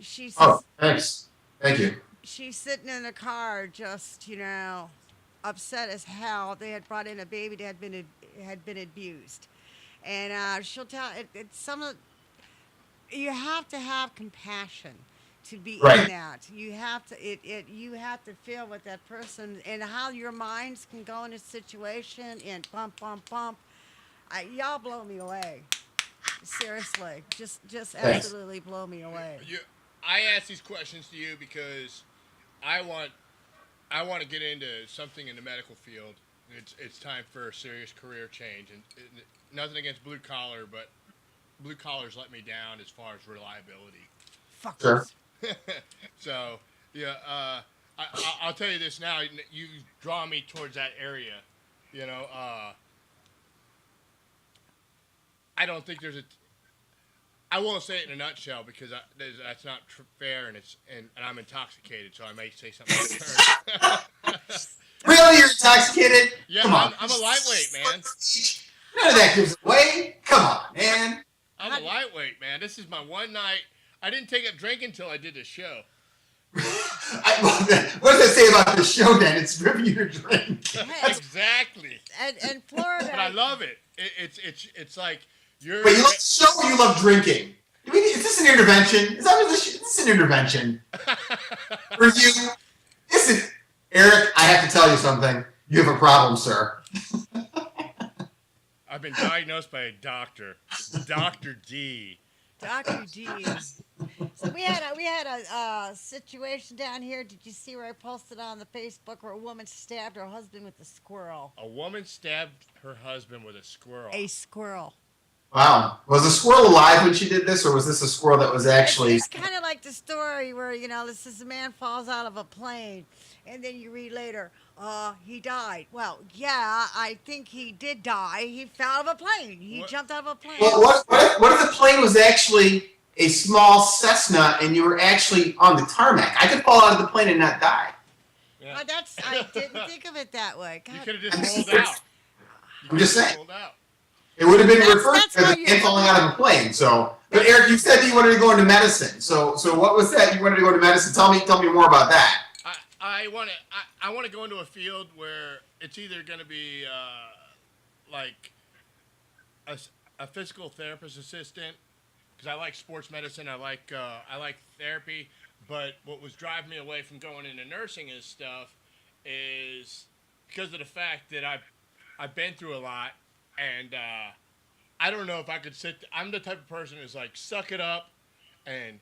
She's thanks. Thank you. She's sitting in the car, just upset as hell. They had brought in a baby that had been abused, and she'll tell you have to have compassion to be in that. You have to feel what that person and how your minds can go in a situation and bump. Y'all blow me away. Seriously, just absolutely blow me away. I ask these questions to you because I want to get into something in the medical field. It's time for a serious career change, and nothing against blue collar, but blue collars let me down as far as reliability. Fuck. Sure. So I'll tell you this now. You draw me towards that area. I don't think there's I won't say it in a nutshell because that's not fair, and I'm intoxicated, so I may say something. Really, you're intoxicated? Yeah, Come on. I'm a lightweight, man. None of that gives away. Come on, man. I'm a lightweight, man. This is my one night. I didn't take up drinking until I did the show. What does it say about the show, then? It's driven you to drink. Exactly. And Florida. But I love it. It's like you're. Wait, you love the show or you love drinking? I mean, is this an intervention? Is this an intervention? For you? Listen, Eric, I have to tell you something. You have a problem, sir. I've been diagnosed by a doctor, Dr. D. Dr. D. So we had a situation down here. Did you see where I posted on the Facebook where a woman stabbed her husband with a squirrel? A woman stabbed her husband with a squirrel. A squirrel. Wow. Was the squirrel alive when she did this, or was this a squirrel that was actually... It's kind of like the story where, this is a man falls out of a plane, and then you read later, he died. Well, yeah, I think he did die. He fell out of a plane. He jumped out of a plane. Well, what if the plane was actually a small Cessna and you were actually on the tarmac? I could fall out of the plane and not die. Yeah. I didn't think of it that way. God. You could have just rolled out. I'm just saying. It would have been referred to as a man falling out of a plane. So, but Eric, you said that you wanted to go into medicine. So what was that? You wanted to go into medicine. Tell me more about that. I want to go into a field where it's either going to be like a physical therapist assistant, because I like sports medicine. I like therapy. But what was driving me away from going into nursing and stuff is because of the fact that I've been through a lot. And I don't know if I could I'm the type of person who's like, suck it up and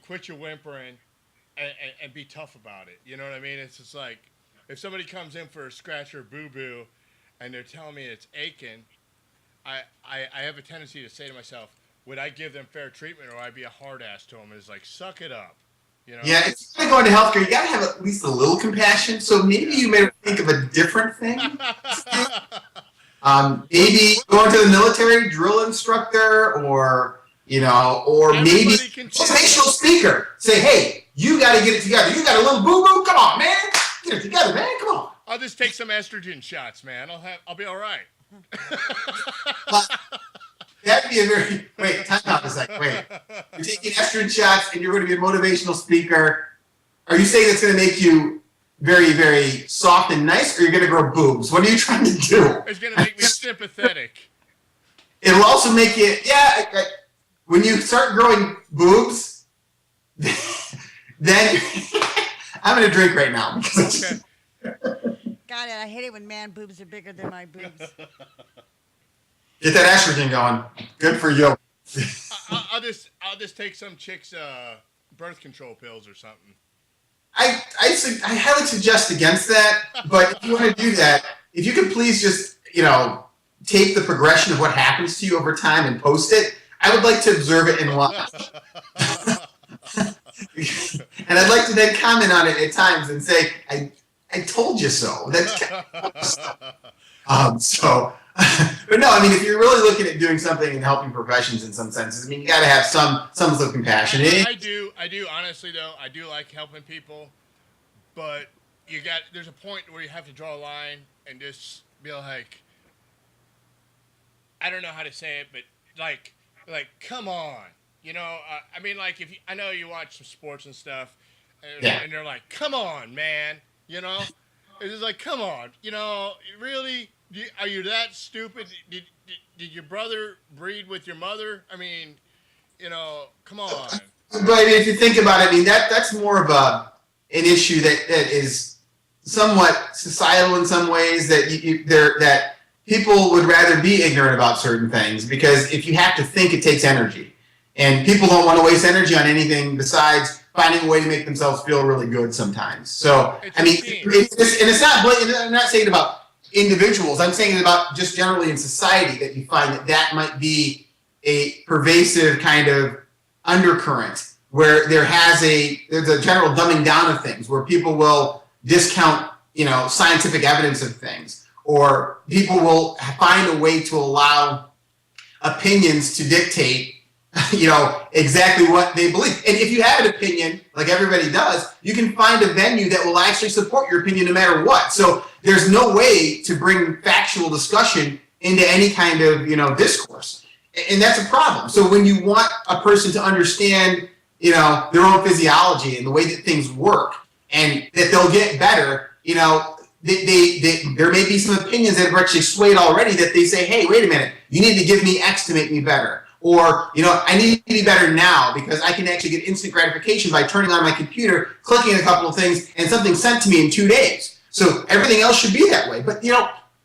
quit your whimpering and be tough about it. You know what I mean? It's just like, if somebody comes in for a scratch or boo-boo and they're telling me it's aching, I have a tendency to say to myself, would I give them fair treatment, or would I be a hard ass to them? It's like, suck it up. Yeah, if you're going to go into healthcare, you got to have at least a little compassion. So maybe you may think of a different thing. Maybe going to the military, drill instructor, or maybe motivational speaker. Say, hey, you got to get it together. You got a little boo-boo? Come on, man. Get it together, man. Come on. I'll just take some estrogen shots, man. I'll be all right. That'd be wait, time out a second. Wait. You're taking estrogen shots and you're going to be a motivational speaker. Are you saying it's going to make you very, very soft and nice, or you're going to grow boobs? What are you trying to do? It's going to make me sympathetic. It'll also make you, when you start growing boobs, then I'm going to drink right now. Okay. God, I hate it when man boobs are bigger than my boobs. Get that estrogen going. Good for you. I'll just take some chick's birth control pills or something. I highly suggest against that, but if you want to do that, if you could please just, tape the progression of what happens to you over time and post it, I would like to observe it and watch. And I'd like to then comment on it at times and say, I told you so. That's but no, I mean, if you're really looking at doing something and helping professions in some senses, I mean, you got to have some sort of compassion. I do honestly though. I do like helping people, but there's a point where you have to draw a line and just be like, I don't know how to say it, but like, come on, I mean, like I know you watch some sports and stuff, and they're like, come on, man, it's just like, come on, really. Are you that stupid? Did your brother breed with your mother? I mean, come on. But if you think about it, I mean, that's more of an issue that is somewhat societal in some ways, that people would rather be ignorant about certain things, because if you have to think, it takes energy. And people don't want to waste energy on anything besides finding a way to make themselves feel really good sometimes. So, it's not blatant. I'm not saying about individuals. I'm saying about just generally in society that you find that might be a pervasive kind of undercurrent where there's a general dumbing down of things, where people will discount, scientific evidence of things, or people will find a way to allow opinions to dictate, exactly what they believe. And if you have an opinion, like everybody does, you can find a venue that will actually support your opinion no matter what. So there's no way to bring factual discussion into any kind of, discourse. And that's a problem. So when you want a person to understand, their own physiology and the way that things work, and that they'll get better, there may be some opinions that have actually swayed already, that they say, hey, wait a minute, you need to give me X to make me better. Or, I need to be better now because I can actually get instant gratification by turning on my computer, clicking a couple of things, and something sent to me in 2 days. So everything else should be that way. But,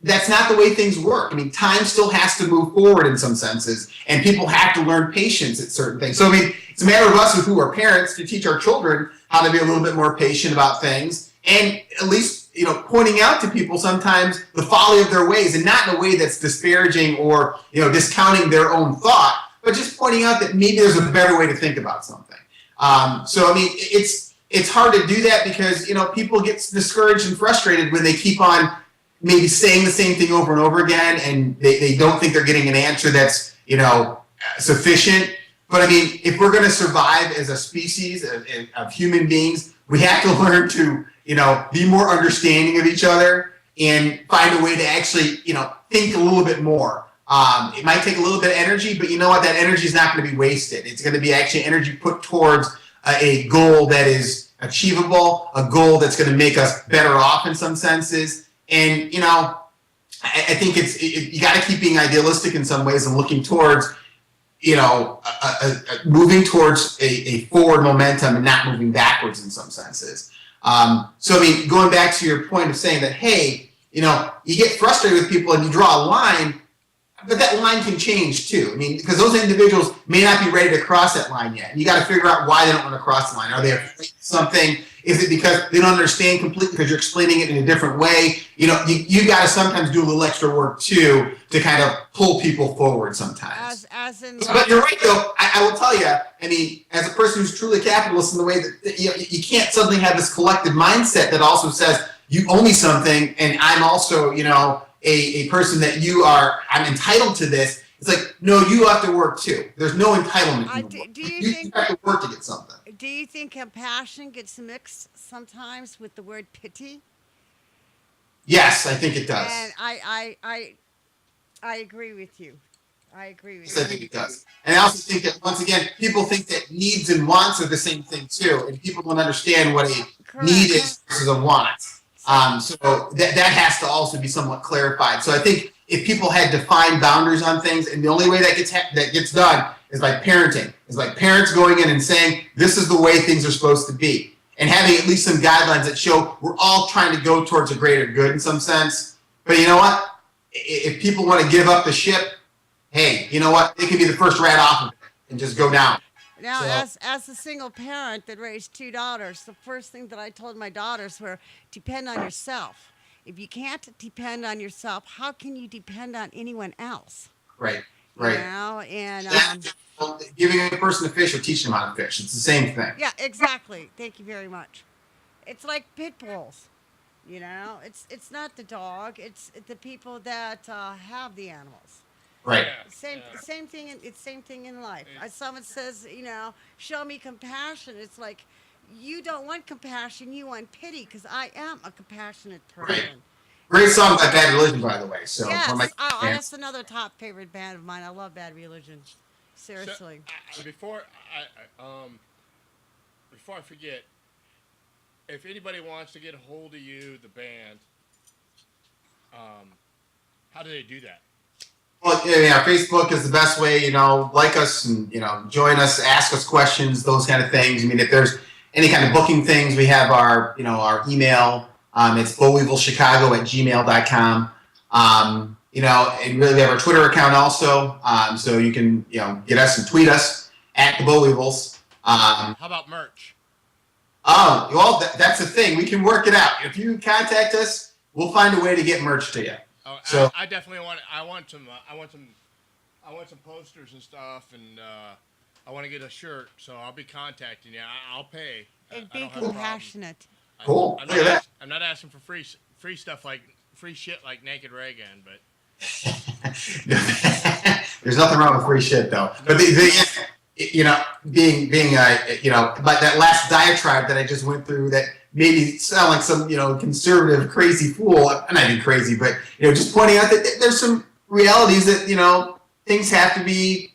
that's not the way things work. I mean, time still has to move forward in some senses, and people have to learn patience at certain things. So, I mean, it's a matter of us who are parents to teach our children how to be a little bit more patient about things, and at least, pointing out to people sometimes the folly of their ways, and not in a way that's disparaging or, discounting their own thought, but just pointing out that maybe there's a better way to think about something. So, I mean, it's hard to do that because, people get discouraged and frustrated when they keep on maybe saying the same thing over and over again, and they don't think they're getting an answer that's, sufficient. But I mean, if we're going to survive as a species of human beings, we have to learn to, be more understanding of each other and find a way to actually, think a little bit more. It might take a little bit of energy, but you know what? That energy is not going to be wasted. It's going to be actually energy put towards a goal that is achievable, a goal that's going to make us better off in some senses. And, I think you got to keep being idealistic in some ways and looking towards, moving towards a forward momentum and not moving backwards in some senses. So, I mean, going back to your point of saying that, hey, you get frustrated with people and you draw a line, but that line can change too. I mean, because those individuals may not be ready to cross that line yet. And you got to figure out why they don't want to cross the line. Are they afraid of something? Is it because they don't understand completely because you're explaining it in a different way? You got to sometimes do a little extra work too to kind of pull people forward sometimes. But you're right though. I will tell you, I mean, as a person who's truly capitalist in the way that you can't suddenly have this collective mindset that also says you owe me something and I'm also, a person that I'm entitled to this. It's like, no, you have to work too. There's no entitlement. You have to work to get something. Do you think compassion gets mixed sometimes with the word pity? Yes, I think it does. And I agree with you. I think it does. And I also think that, once again, people think that needs and wants are the same thing too. And people don't understand what a need is versus a want. So that has to also be somewhat clarified. So I think if people had defined boundaries on things, and the only way that gets done is by parenting, is by parents going in and saying, this is the way things are supposed to be. And having at least some guidelines that show we're all trying to go towards a greater good in some sense. But you know what? If people want to give up the ship, hey, you know what? They can be the first rat off of it and just go down. Now, So, as a single parent that raised 2 daughters, the first thing that I told my daughters were depend on yourself. If you can't depend on yourself, how can you depend on anyone else? right, You right. know, and Giving a person a fish or teaching them how to fish. It's the same thing. yeah, exactly. Thank you very much. It's like pit bulls. You know, it's not the dog. It's the people that have the animals. Right. Same thing. It's same thing in life. Someone says, show me compassion. It's like you don't want compassion. You want pity because I am a compassionate person. Right. Great song by Bad Religion, by the way. So Yes. one of my Oh, fans. that's another top favorite band of mine. I love Bad Religion. Seriously. So, before I forget, if anybody wants to get a hold of you, the band, how do they do that? Well, yeah, Facebook is the best way. Like us and join us, ask us questions, those kind of things. I mean, if there's any kind of booking things, we have our email. It's bollweevillschicago@gmail.com. And really we have our Twitter account also. So you can get us and tweet us at the Bollweevils. How about merch? Oh, well, that's the thing. We can work it out. If you contact us, we'll find a way to get merch to you. Oh, so I definitely want. I want some posters and stuff, and I want to get a shirt. So I'll be contacting you. I'll pay. And be compassionate. Cool. Look at that. I'm not asking for free stuff like free shit like Naked Reagan, but there's nothing wrong with free shit though. But being but that last diatribe that I just went through that made me sound like some conservative crazy fool. I'm not even crazy, but just pointing out that there's some realities that things have to be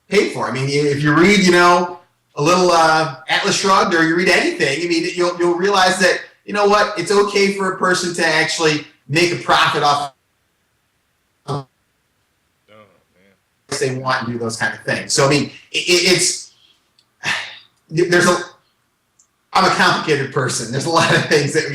paid for. I mean, if you read a little Atlas Shrugged or you read anything, I mean, you'll realize that what, it's okay for a person to actually make a profit off they want and do those kind of things. So I mean, I'm a complicated person. There's a lot of things that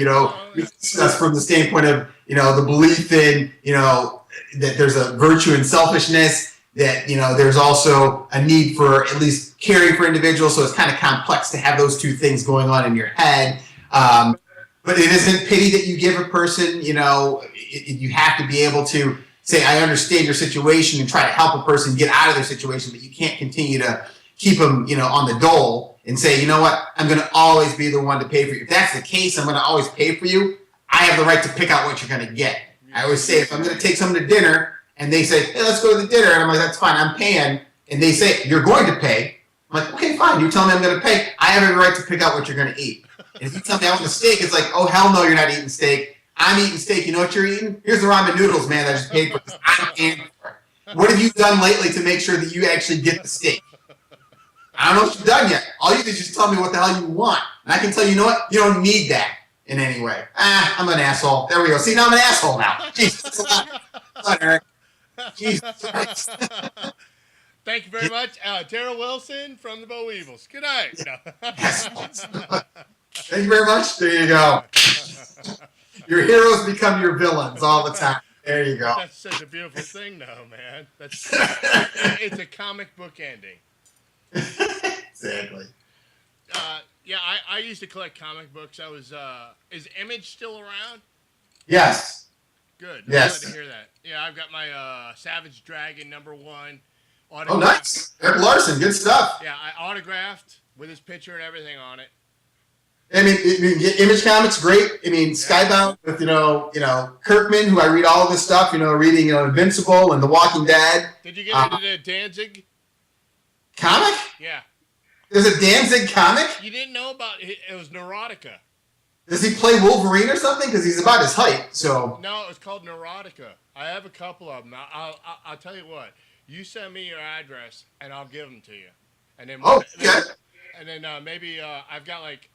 we discuss from the standpoint of the belief in that there's a virtue in selfishness, that there's also a need for at least caring for individuals. So it's kind of complex to have those two things going on in your head. But it isn't pity that you give a person. You have to be able to say, I understand your situation and try to help a person get out of their situation, but you can't continue to keep them, on the dole and say, you know what, I'm going to always be the one to pay for you. If that's the case, I'm going to always pay for you. I have the right to pick out what you're going to get. I always say, if I'm going to take someone to dinner and they say, hey, let's go to the dinner, and I'm like, that's fine, I'm paying, and they say, you're going to pay, I'm like, okay, fine, you tell me I'm going to pay. I have every right to pick out what you're going to eat. And if you tell me I want a steak, it's like, oh, hell no, you're not eating steak. I'm eating steak. You know what you're eating? Here's the ramen noodles, man, that I just paid for. I'm paying for it. What have you done lately to make sure that you actually get the steak? I don't know what you've done yet. All you do is just tell me what the hell you want. And I can tell you know what? You don't need that in any way. I'm an asshole. There we go. See, now I'm an asshole now. Jesus. Eric. Jesus Christ. Thank you very much. Daryl Wilson from the Bollweevils. Good night. No. Thank you very much. There you go. Your heroes become your villains all the time. There you go. That's such a beautiful thing, though, man. It's a comic book ending. Exactly. Yeah, I used to collect comic books. Is Image still around? Yes. Good. Yes. I'm glad to hear that. Yeah, I've got my Savage Dragon #1 autographed. Oh, nice. Eric Larson, good stuff. Yeah, I autographed with his picture and everything on it. I mean, Image Comics, great. I mean, Skybound with Kirkman, who I read all of his stuff. Reading Invincible and The Walking Dead. Did you get into the Danzig comic? Yeah. There's a Danzig comic. You didn't know about it? It was Neurotica. Does he play Wolverine or something? Because he's about his height. So no, it's called Neurotica. I have a couple of them. I'll tell you what. You send me your address and I'll give them to you. And then and then maybe I've got like.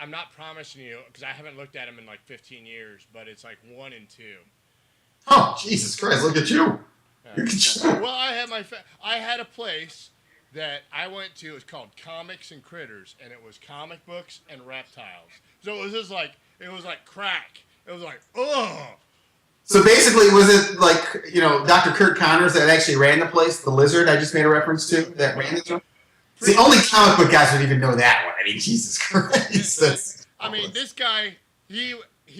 I'm not promising you because I haven't looked at them in like 15 years, but it's like 1 and 2. Oh, Jesus Christ! Look at you. Well, I had a place that I went to. It was called Comics and Critters, and it was comic books and reptiles. So it was just like it was like crack. It was like So basically, was it like, Dr. Kurt Connors that actually ran the place, the lizard I just made a reference to, that ran the joint? It's the only comic book guys would even know that one. I mean, Jesus Christ. This guy, he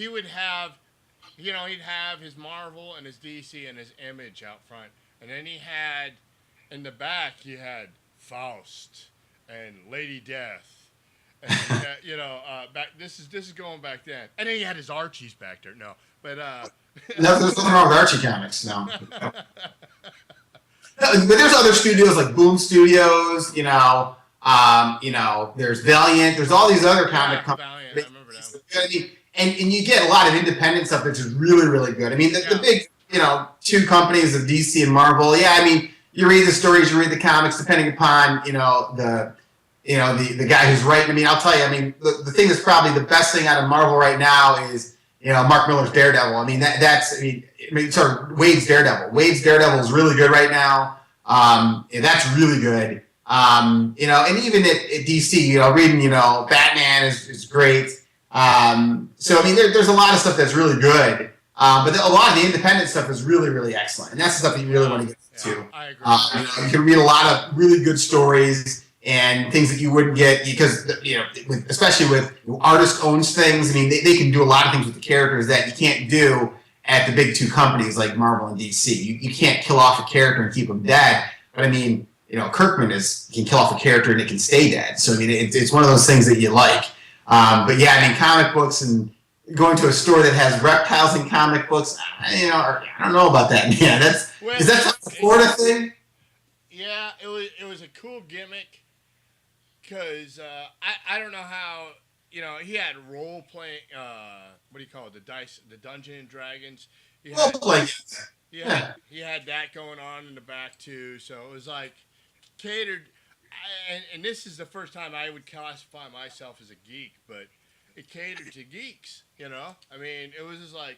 would have, he'd have his Marvel and his DC and his Image out front. And then he had, in the back, he had Faust and Lady Death. And he had, this is going back then. And then he had his Archies back there. No, but no, there's nothing wrong with Archie comics. No. But there's other studios like Boom Studios. There's Valiant. There's all these other comic companies. Valiant, I remember that. And you get a lot of independent stuff that's just really, really good. I mean, the big, two companies of DC and Marvel. Yeah, I mean, you read the stories, you read the comics, depending upon, the guy who's writing. I mean, I'll tell you, the thing that's probably the best thing out of Marvel right now is, Mark Miller's Daredevil. I mean, Wade's Daredevil. Wade's Daredevil is really good right now. That's really good. And even at DC, reading, Batman is great. So, there's a lot of stuff that's really good. But a lot of the independent stuff is really, really excellent. And that's the stuff that you really want to get to. I agree. You can read a lot of really good stories and things that you wouldn't get because, especially with artist owns things. They can do a lot of things with the characters that you can't do at the big two companies like Marvel and DC. You can't kill off a character and keep them dead. But Kirkman can kill off a character and it can stay dead. So it's one of those things that you like. But yeah, comic books and going to a store that has reptiles and comic books, I don't know about that. Yeah, is that a Florida thing? Yeah, it was a cool gimmick because I don't know how he had role playing. What do you call it? The Dungeons and Dragons. He had that going on in the back too. So it was like catered. And this is the first time I would classify myself as a geek, but it catered to geeks. It was just like.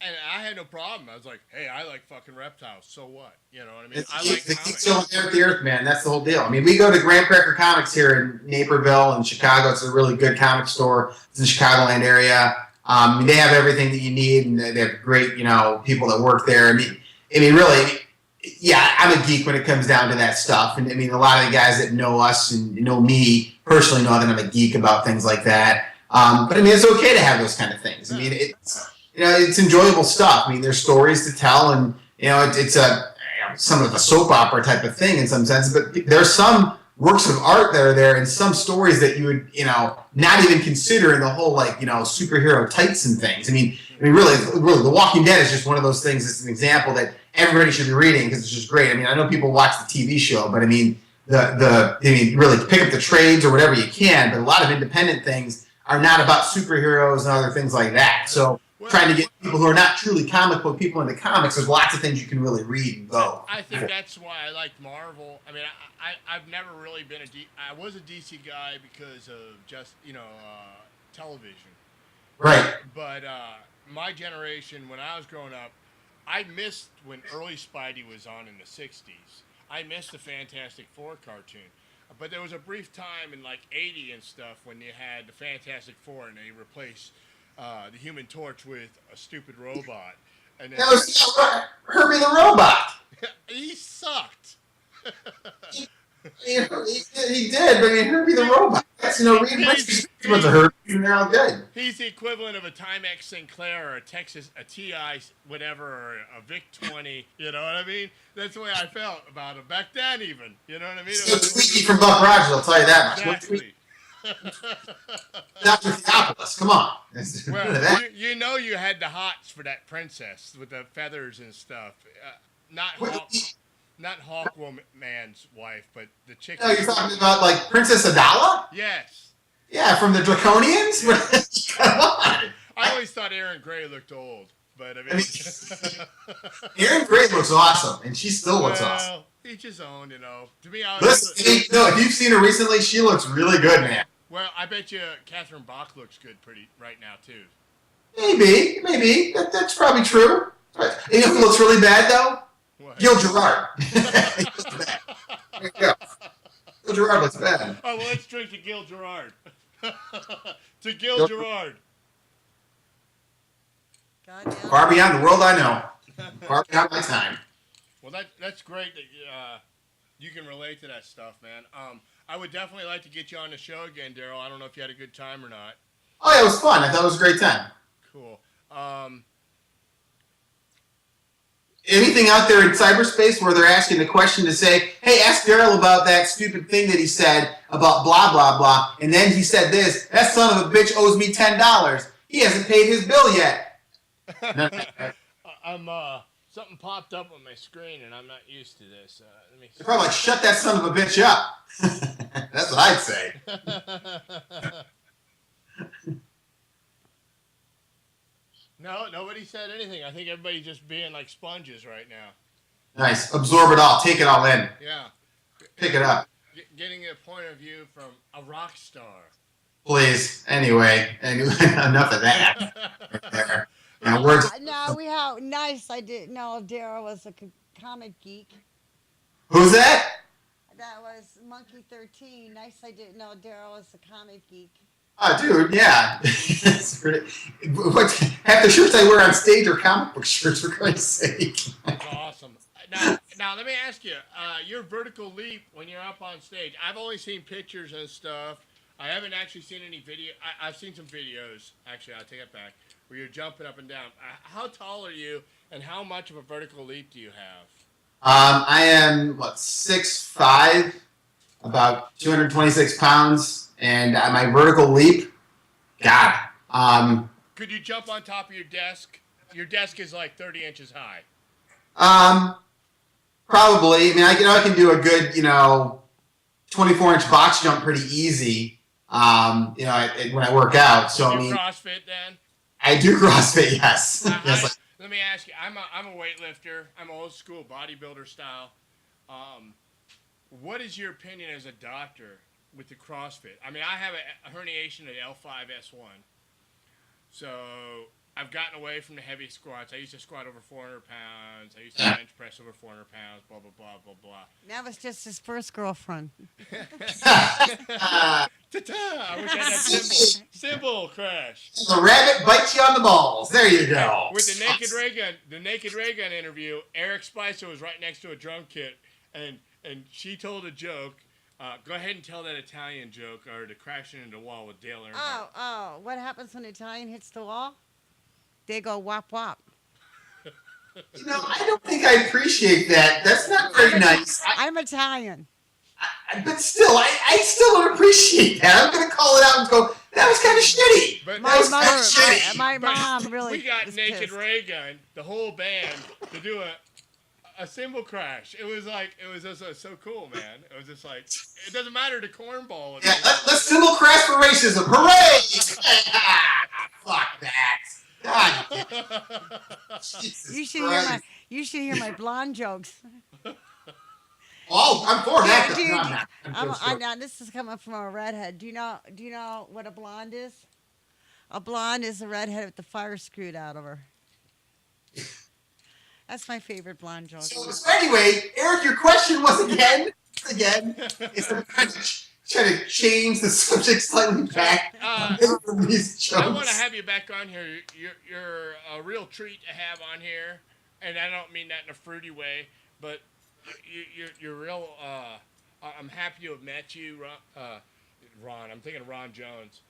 And I had no problem. I was like, hey, I like fucking reptiles. So what? You know what I mean? I like the geeks don't inherit the earth, man. That's the whole deal. We go to Graham Cracker Comics here in Naperville and Chicago. It's a really good comic store. It's in the Chicagoland area. They have everything that you need, and they have great, people that work there. Really, yeah, I'm a geek when it comes down to that stuff. And a lot of the guys that know us and know me personally know that I'm a geek about things like that. But it's okay to have those kind of things. It's enjoyable stuff. There's stories to tell, and it's some of a soap opera type of thing in some sense. But there's some works of art that are there, and some stories that you would not even consider in the whole superhero tights and things. Really, The Walking Dead is just one of those things. It's an example that everybody should be reading because it's just great. I know people watch the TV show, but really pick up the trades or whatever you can. But a lot of independent things are not about superheroes and other things like that. So. Trying to get people who are not truly comic book people into comics, there's lots of things you can really read and go. I think that's why I liked Marvel. I've never really been I was a DC guy because of just, television. Right. But my generation, when I was growing up, I missed when early Spidey was on in the 60s. I missed the Fantastic Four cartoon. But there was a brief time in 80 and stuff when you had the Fantastic Four and they replaced the Human Torch with a stupid robot. And then, that was Herbie the Robot. He sucked. he did, but Herbie the Robot. That's Reed Richards was a Herbie, and they're all good. He's the equivalent of a Timex Sinclair or a Texas, a TI, whatever, or a Vic 20. You know what I mean? That's the way I felt about him back then, even. You know what I mean? Still tweaky from Buck Rogers, I'll tell you that much. Exactly. Dr. Theopolis, come on. Well, you had the hots for that princess with the feathers and stuff. Not Hawkwoman's wife, but the chick. No, you're talking about Princess Adala? Yes. Yeah, from the Draconians? Come on. I always thought Aaron Gray looked old, but Aaron Gray looks awesome, and she still looks awesome. Each his own, To me, if you've seen her recently, she looks really good, man. Well, I bet you Catherine Bach looks good right now, too. Maybe. That's probably true. You know who looks really bad, though? What? Gil Gerard. There you go. Gil Gerard looks bad. Oh, well, let's drink to Gil Gerard. To Gil Gerard. Far beyond the world I know. Far beyond my time. Well, that's great that you can relate to that stuff, man. I would definitely like to get you on the show again, Daryl. I don't know if you had a good time or not. Oh, yeah, it was fun. I thought it was a great time. Cool. Anything out there in cyberspace where they're asking the question to say, hey, ask Daryl about that stupid thing that he said about blah, blah, blah, and then he said this, that son of a bitch owes me $10. He hasn't paid his bill yet. Something popped up on my screen, and I'm not used to this. Let me see. They're probably like, shut that son of a bitch up. That's what I'd say. No, nobody said anything. I think everybody's just being like sponges right now. Nice. Absorb it all. Take it all in. Yeah. Pick it up. Getting a point of view from a rock star. Please. Anyway, enough of that. Now, No, we have nice. I didn't know Daryl was a comic geek. Who's that? That was Monkey 13. Nice. I didn't know Daryl was a comic geek. Oh, dude, yeah. Half the shirts I wear on stage are comic book shirts, for Christ's sake. That's awesome. Now, let me ask you, your vertical leap when you're up on stage, I've only seen pictures and stuff. I haven't actually seen any video. I've seen some videos. Actually, I'll take it back. Where you're jumping up and down. How tall are you, and how much of a vertical leap do you have? I am, 6'5", about 226 pounds. And my vertical leap, God. Could you jump on top of your desk? Your desk is like 30 inches high. Probably. I mean, I can do a good, 24-inch box jump pretty easy, when I work out. So, CrossFit then? I do CrossFit, yes. Yes. Let me ask you, I'm a weightlifter. I'm old school bodybuilder style. What is your opinion as a doctor with the CrossFit? I mean, I have a herniation at L5-S1. So I've gotten away from the heavy squats. I used to squat over 400 pounds. I used to bench press over 400 pounds, blah, blah, blah, blah, blah. That was just his first girlfriend. Ta-ta! I wish I had that symbol crash. The rabbit bites you on the balls. There you go. With the Naked Ray Gun interview, Eric Spicer was right next to a drum kit, and she told a joke. Go ahead and tell that Italian joke, or the crashing into the wall with Dale Earnhardt. Oh, what happens when an Italian hits the wall? They go wop wop. I don't think I appreciate that. That's not very nice. I'm Italian. But still, I still don't appreciate that. I'm going to call it out and go, that was kind of shitty. But my mom really. We got Naked pissed. Ray Gun, the whole band, to do a cymbal crash. It was just so cool, man. It was just like, it doesn't matter the cornball. Yeah, let's cymbal crash for racism. Hooray! Fuck that. God. You should hear my blonde jokes. Oh, I'm for that. Dude, this is coming from a redhead. Do you know what a blonde is? A blonde is a redhead with the fire screwed out of her. That's my favorite blonde joke. So anyway, Eric, your question was again, it's trying to change the subject slightly back. I want to have you back on here. You're a real treat to have on here, and I don't mean that in a fruity way, but you're real. I'm happy to have met you, Ron. I'm thinking of Ron Jones.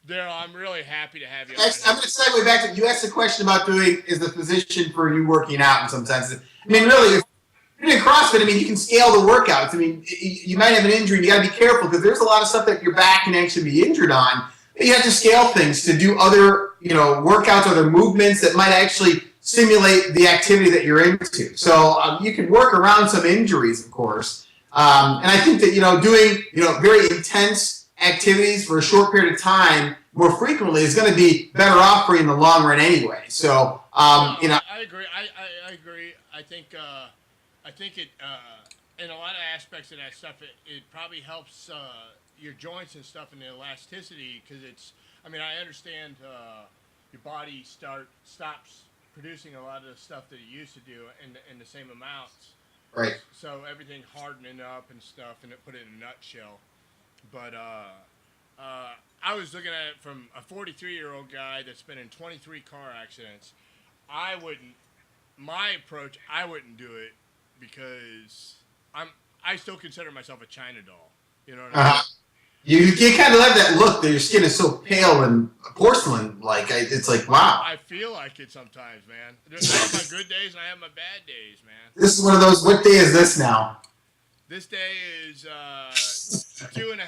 Daryl, I'm really happy to have you. I'm going to segue back to you asked a question about is the position for you working out in some senses. I mean, really, if you're doing CrossFit, I mean, you can scale the workouts. I mean, you might have an injury, and you got to be careful because there's a lot of stuff that your back can actually be injured on. But you have to scale things to do other, workouts, other movements that might actually stimulate the activity that you're into. So you can work around some injuries, of course. And I think that, doing, very intense activities for a short period of time more frequently is going to be better off for you in the long run anyway. So, I agree. I agree. I think it, in a lot of aspects of that stuff, it probably helps your joints and stuff and the elasticity because I understand your body stops producing a lot of the stuff that it used to do in the same amounts. Right. So everything hardening up and stuff, and it put it in a nutshell. But I I was looking at it from a 43-year-old guy that's been in 23 car accidents. My approach, I wouldn't do it because I still consider myself a China doll. You know what I mean? You kind of have that look that your skin is so pale and porcelain. Like it's like, wow. I feel like it sometimes, man. I have my good days and I have my bad days, man. This is one of those. What day is this now? This day is 2.5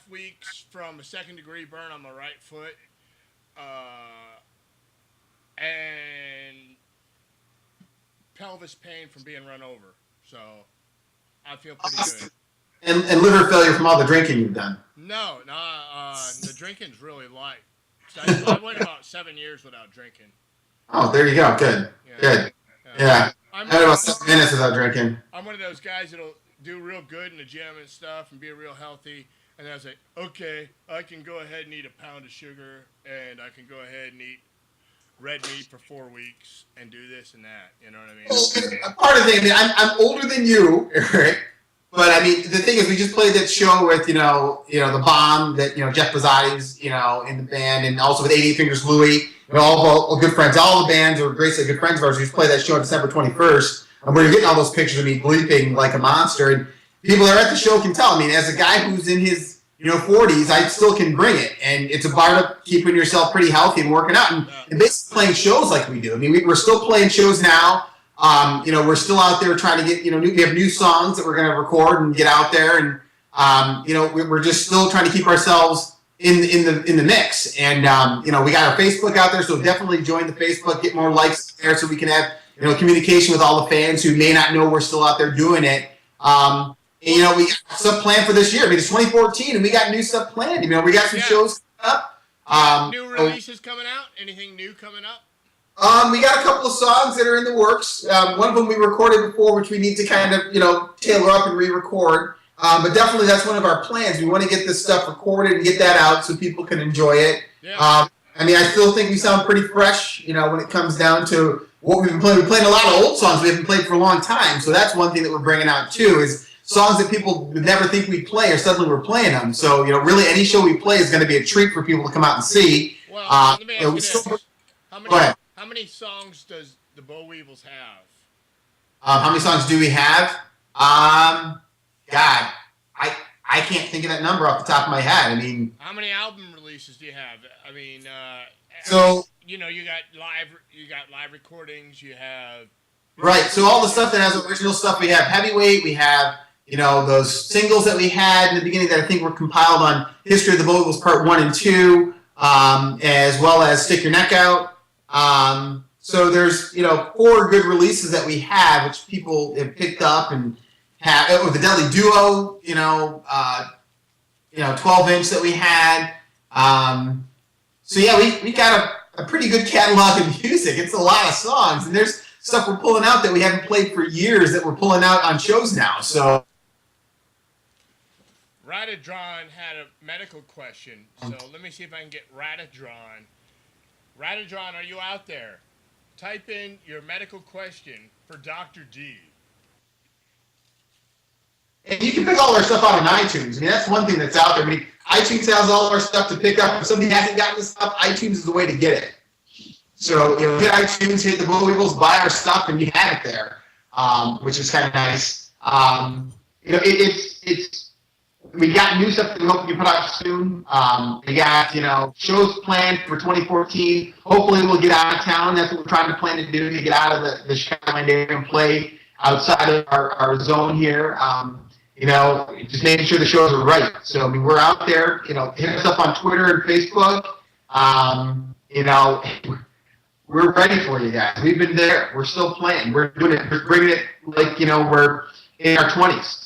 weeks from a second-degree burn on my right foot, and pelvis pain from being run over. So I feel pretty good. And liver failure from all the drinking you've done. No, the drinking's really light. I went about 7 years without drinking. Oh, there you go. Good. Yeah. Good. Yeah. I had about 7 minutes without drinking. I'm one of those guys that'll do real good in the gym and stuff and be real healthy. And then I was like, okay, I can go ahead and eat a pound of sugar and I can go ahead and eat red meat for 4 weeks and do this and that. You know what I mean? Well, part of the thing, I mean, I'm older than you, Eric. But I mean, the thing is, we just played that show with, the Bomb that, Jeff Bazzotti in the band, and also with 88 Fingers Louie, and all good friends. All the bands are basically good friends of ours. We just played that show on December 21st, and we're getting all those pictures of me bleeping like a monster. And people that are at the show can tell. I mean, as a guy who's in his 40s, I still can bring it, and it's about keeping yourself pretty healthy and working out, and basically playing shows like we do. I mean, we're still playing shows now. We're still out there trying to get, we have new songs that we're going to record and get out there. And, we're just still trying to keep ourselves in the mix. And, we got our Facebook out there. So definitely join the Facebook, get more likes there so we can have, communication with all the fans who may not know we're still out there doing it. And, we got stuff planned for this year. I mean, it's 2014 and we got new stuff planned. We got some shows up. New releases coming out? Anything new coming up? We got a couple of songs that are in the works. One of them we recorded before, which we need to kind of, tailor up and re-record. But definitely that's one of our plans. We want to get this stuff recorded and get that out so people can enjoy it. Yeah. I still think we sound pretty fresh, when it comes down to what we've been playing. We're playing a lot of old songs we haven't played for a long time. So that's one thing that we're bringing out too, is songs that people would never think we'd play, or suddenly we're playing them. So, really any show we play is going to be a treat for people to come out and see. Well, let me ask you this. Go ahead. How many songs does the Bollweevils have? How many songs do we have? God, I can't think of that number off the top of my head. I mean, how many album releases do you have? I mean, so you got live recordings. You have right. So all the stuff that has original stuff, we have Heavyweight. We have those singles that we had in the beginning that I think were compiled on History of the Bollweevils Part 1 and 2, as well as Stick Your Neck Out. So there's, 4 good releases that we have, which people have picked up and have, with the Deadly Duo, 12-inch that we had. So yeah, we got a pretty good catalog of music. It's a lot of songs, and there's stuff we're pulling out that we haven't played for years that we're pulling out on shows now. So Radadron had a medical question, so let me see if I can get Radadron. Radadron, are you out there? Type in your medical question for Dr. D. And you can pick all our stuff out on iTunes. I mean, that's one thing that's out there. I mean, iTunes has all our stuff to pick up. If somebody hasn't gotten this stuff, iTunes is the way to get it. So, hit iTunes, hit the Bollweevils, buy our stuff, and you have it there, which is kind of nice. We got new stuff that we hope we can put out soon. We got, shows planned for 2014. Hopefully we'll get out of town. That's what we're trying to plan to do, to get out of the Chicagoland area and play outside of our zone here. Just making sure the shows are right. So, we're out there, hit us up on Twitter and Facebook. We're ready for you guys. We've been there. We're still playing. We're doing it. We're bringing it like, we're in our 20s.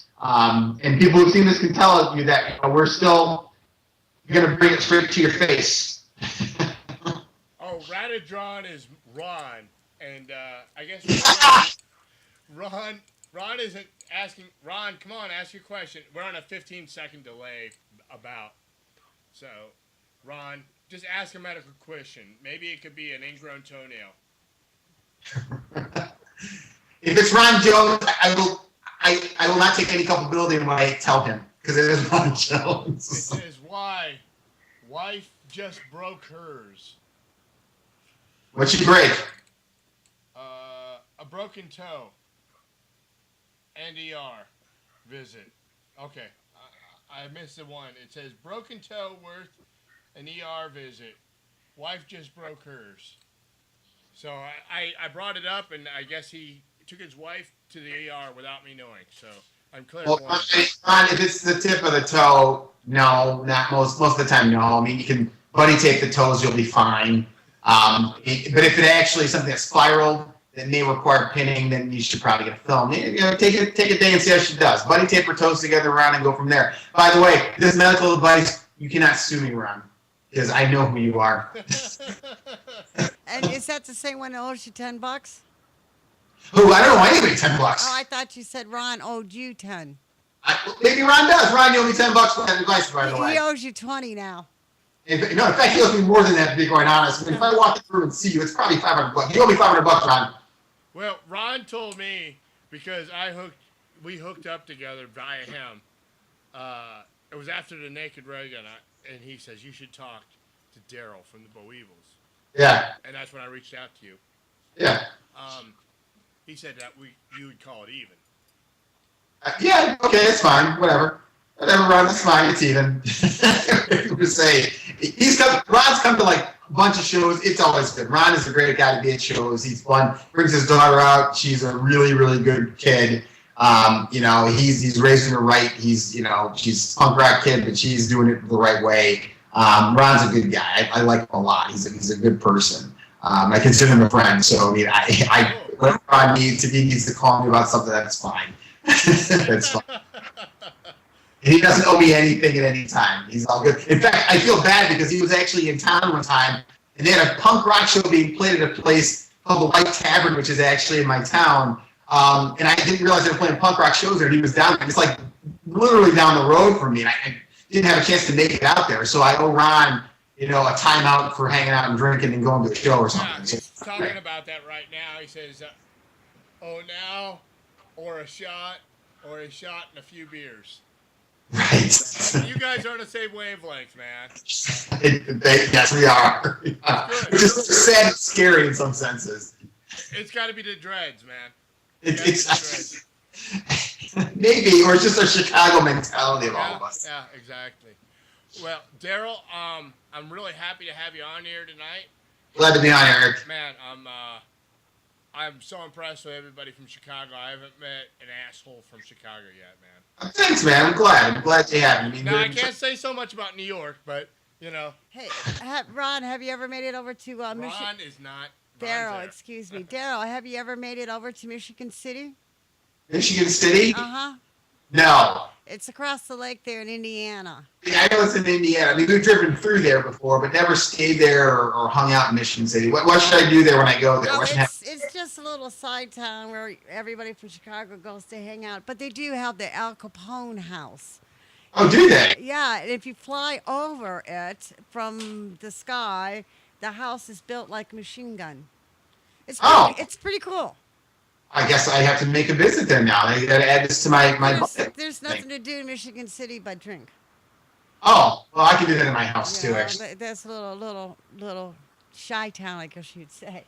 And people who've seen this can tell you that we're still going to bring it straight to your face. Oh, Radadron is Ron. And I guess Ron isn't asking. Ron, come on, ask your question. We're on a 15-second delay about. So, Ron, just ask a medical question. Maybe it could be an ingrown toenail. If it's Ron Jones, I will not take any culpability in what I tell him, because it is Ron Jones. It says, why Wife just broke hers. What'd she break? A broken toe. And ER visit. Okay, I missed the one. It says broken toe worth an ER visit. Wife just broke hers. So I brought it up, and I guess he took his wife to the ER without me knowing. So I'm clear. Well, if it's the tip of the toe, no, not most of the time, no. I mean, you can buddy tape the toes, you'll be fine. But if it actually is something that spiraled that may require pinning, then you should probably get a film. You know, take a day and see how she does. Buddy tape her toes together around and go from there. By the way, this medical advice, you cannot sue me, Ron, because I know who you are. And is that the same one that owes you $10? Who? I don't know anybody $10. Oh, I thought you said Ron owed you 10. Maybe Ron does. Ron, you owe me $10 for that advice, by the way. He owes you 20 now. In fact, he owes me more than that, to be quite honest. I mean, if I walk through and see you, it's probably $500. You owe me $500, Ron. Well, Ron told me because we hooked up together via him. It was after the Naked Reagan, and he says you should talk to Daryl from the Bollweevils. Yeah. And that's when I reached out to you. Yeah. He said that you would call it even. Yeah. Okay, it's fine. Whatever, Ron. That's fine. It's even. Say Ron's come to like a bunch of shows. It's always good. Ron is a great guy to be at shows. He's fun. Brings his daughter out. She's a really, really good kid. He's raising her right. She's a punk rock kid, but she's doing it the right way. Ron's a good guy. I like him a lot. He's a good person. I consider him a friend. So I mean, whatever Ron needs, if he needs to call me about something, that's fine. That's fine. And he doesn't owe me anything at any time. He's all good. In fact, I feel bad because he was actually in town one time, and they had a punk rock show being played at a place called the White Tavern, which is actually in my town. And I didn't realize they were playing punk rock shows there. And he was down there. It's like literally down the road from me. And I didn't have a chance to make it out there. So I owe Ron, a timeout for hanging out and drinking and going to a show or something. Yeah, he's talking about that right now. He says, now, or a shot and a few beers. Right. You guys are on the same wavelength, man. Yes, we are. Which is sad and scary in some senses. It's got to be the dreads, man. It's maybe, or it's just a Chicago mentality of all of us. Yeah, exactly. Well, Daryl, I'm really happy to have you on here tonight. Glad to be on, Eric. Man, I'm so impressed with everybody from Chicago. I haven't met an asshole from Chicago yet, man. Thanks, man. I'm glad you have me. Now, I can't say so much about New York, but, Hey, Ron, have you ever made it over to Michigan? Ron is not. Daryl, excuse me. Daryl, have you ever made it over to Michigan City? Michigan City? Uh-huh. No. It's across the lake there in Indiana. Yeah, I know it's in Indiana. I mean, we've driven through there before, but never stayed there or hung out in Michigan City. What should I do there when I go there? No, it's just a little side town where everybody from Chicago goes to hang out. But they do have the Al Capone house. Oh, do they? Yeah, and if you fly over it from the sky, the house is built like a machine gun. It's pretty cool. I guess I have to make a visit there now. I got to add this to my bucket. There's nothing to do in Michigan City but drink. Oh, well, I can do that in my house too, actually. That's a little shy town, I guess you'd say.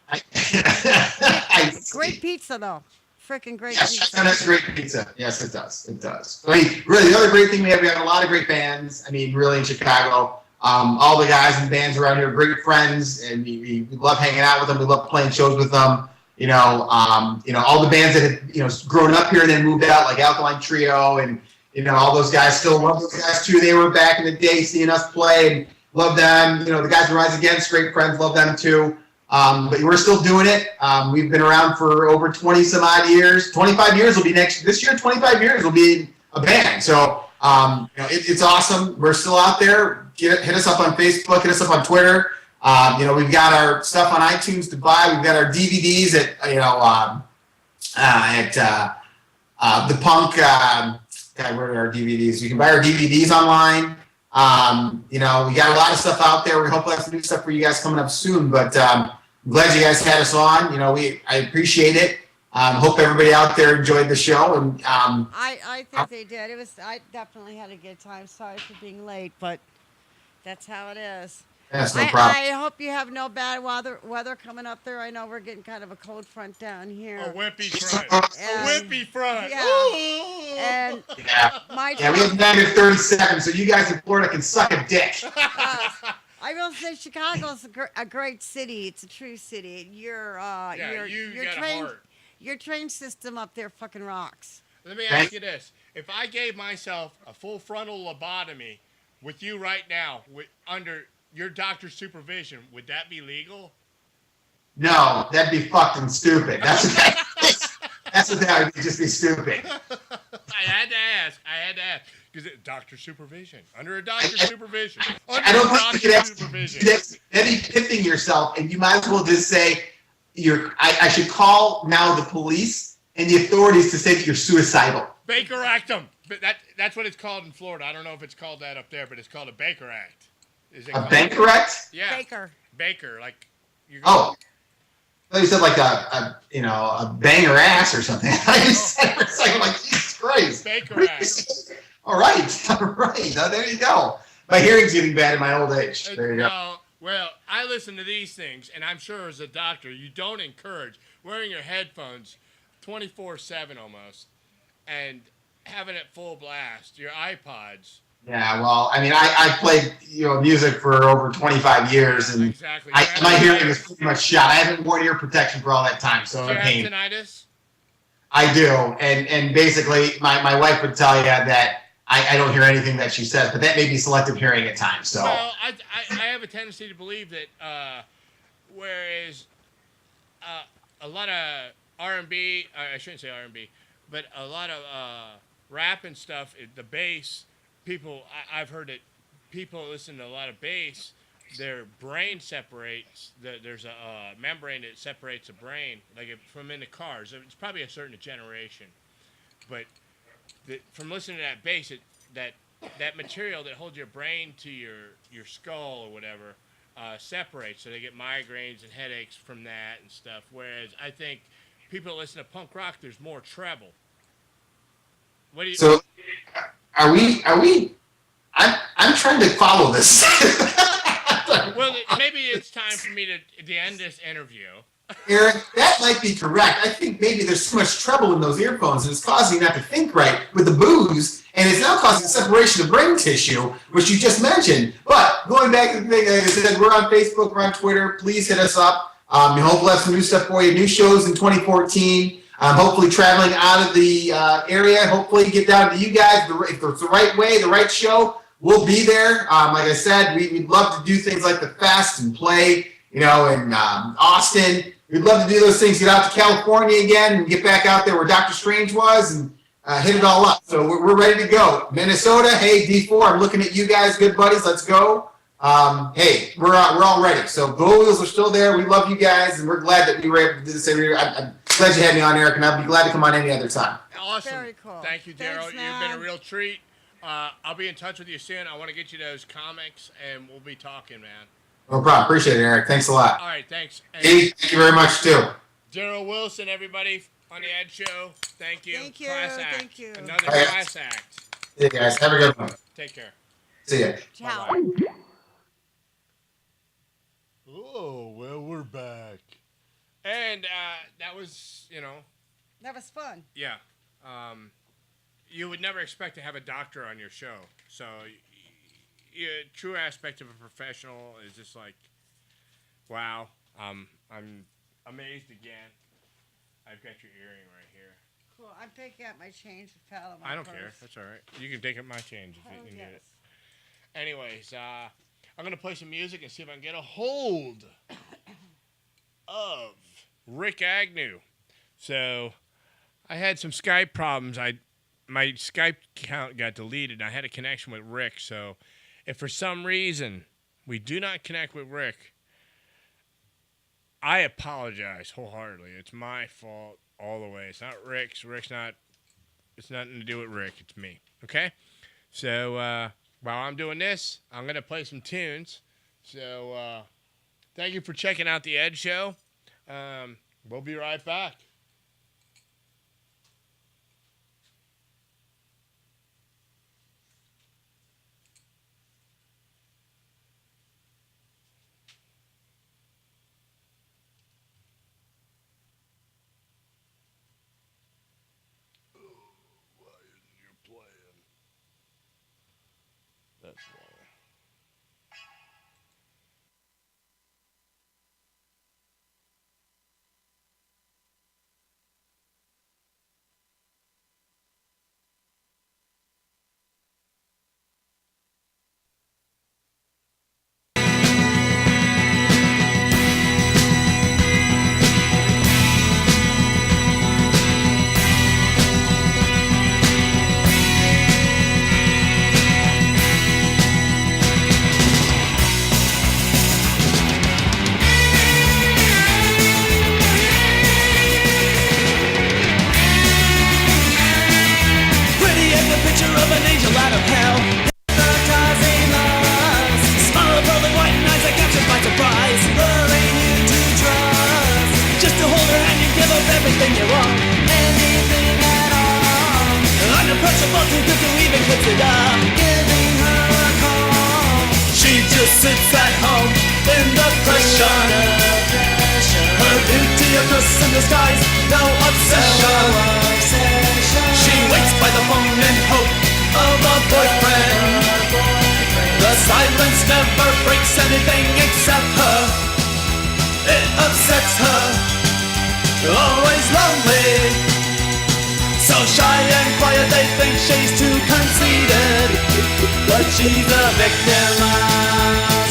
Great pizza, though. Freaking great pizza. Yes, that's great pizza. Yes, it does. It does. I mean, really, the other great thing we have a lot of great bands. I mean, really in Chicago. All the guys in bands around here are great friends, and we love hanging out with them. We love playing shows with them. All the bands that had, grown up here and then moved out, like Alkaline Trio, and, all those guys, still love those guys too. They were back in the day seeing us play and love them. The guys from Rise Against, great friends, love them too. But we're still doing it. We've been around for over 20 some odd years. 25 years will be this year, 25 years will be a band. So, it's awesome. We're still out there. Hit us up on Facebook, hit us up on Twitter. We've got our stuff on iTunes to buy. We've got our DVDs at the Punk. Where are our DVDs? You can buy our DVDs online. We got a lot of stuff out there. We hope we'll have some new stuff for you guys coming up soon. But I'm glad you guys had us on. I appreciate it. Hope everybody out there enjoyed the show. And I think they did. I definitely had a good time. Sorry for being late, but That's how it is. That's no problem. I hope you have no bad weather coming up there. I know we're getting kind of a cold front down here. A whippy front. And- A whippy front. Yeah. Ooh. And Yeah. my Yeah, we have negative 37, so you guys in Florida can suck a dick. I will say Chicago's a great city. It's a true city. You Your got a train heart. your train system up there fucking rocks. Let me ask you this. If I gave myself a full frontal lobotomy with you right now, under your doctor's supervision, would that be legal? No, that'd be fucking stupid. That's what that would be, just be stupid. I had to ask. Because doctor's supervision. Under a doctor's supervision. I don't think you could be pimping yourself, and you might as well just say, I should call now the police and the authorities to say that you're suicidal. Baker Act 'em. But that's what it's called in Florida. I don't know if it's called that up there, but it's called a Baker Act. Is it A Baker Act? Yeah. Baker, like. Oh. I thought you said like a banger ass or something. I just said for a second, like, Jesus Christ. Baker Act. All right. Now, there you go. My hearing's getting bad in my old age. There you go. Well, I listen to these things, and I'm sure as a doctor, you don't encourage wearing your headphones 24/7 almost, and having it full blast, your iPods. Yeah, well, I mean, I played music for over 25 years, and exactly. My hearing is pretty much shot. I haven't worn ear protection for all that time, so do you pain. have tinnitus? I do, and basically, my wife would tell you that I don't hear anything that she says, but that may be selective hearing at times. So. Well, I have a tendency to believe that whereas a lot of R&B, I shouldn't say R&B, but a lot of rap and stuff, the bass. I've heard that people listen to a lot of bass, their brain separates. There's a membrane that separates the brain, like from in the cars. It's probably a certain generation, but from listening to that bass, that material that holds your brain to your skull or whatever separates, so they get migraines and headaches from that and stuff. Whereas I think people that listen to punk rock, there's more treble. What do you? So, are we? I'm trying to follow this. Well, maybe it's time for me to end this interview. Eric, that might be correct. I think maybe there's so much trouble in those earphones, and it's causing you not to think right with the booze, and it's now causing separation of brain tissue, which you just mentioned. But going back to the thing, like I said, we're on Facebook, we're on Twitter. Please hit us up. Hopefully we'll have some new stuff for you, new shows in 2014. Hopefully traveling out of the area. Hopefully get down to you guys. If it's the right way, the right show, we'll be there. Like I said, we'd love to do things like the Fest and play, in Austin. We'd love to do those things, get out to California again and get back out there where Dr. Strange was and hit it all up. So we're ready to go. Minnesota, hey, D4, I'm looking at you guys, good buddies. Let's go. Hey, we're all ready. So Bollweevils are still there. We love you guys, and we're glad that we were able to do this every year. I'm glad you had me on, Eric, and I'll be glad to come on any other time. Awesome. Very cool. Thank you, Daryl. Thanks, You've been a man. real treat. I'll be in touch with you soon. I want to get you those comics, and we'll be talking, man. No problem. Appreciate it, Eric. Thanks a lot. All right, thanks. And Hey, thank you very much, too. Daryl Wilson, everybody on the e.d.show. Thank you. Thank you, Class act. thank you. Another All right. class act. See you guys. Have a good one. Take care. See ya. Ciao. Oh, well, we're back. And that was, That was fun. yeah. You would never expect to have a doctor on your show. So, true aspect of a professional is just like, wow. I'm amazed again. I've got your earring right here. Cool. I'm picking up my change and fell in my I don't purse. care. That's all right. You can take up my change if Oh, you need yes. it. Anyways, I'm going to play some music and see if I can get a hold of Rikk Agnew. So, I had some Skype problems. My Skype account got deleted, and I had a connection with Rick. So, if for some reason we do not connect with Rick, I apologize wholeheartedly. It's my fault all the way. It's not Rick's. It's nothing to do with Rick. It's me. Okay? So, while I'm doing this, I'm going to play some tunes. So, thank you for checking out the e.d.show. We'll be right back. consider giving her a call. She just sits at home in depression. Her beauty a curse in disguise, no obsession. She waits by the phone in hope of a boyfriend. The silence never breaks anything except her. It upsets her, always lonely. So shy and quiet, they think she's too conceited. But she's a victim,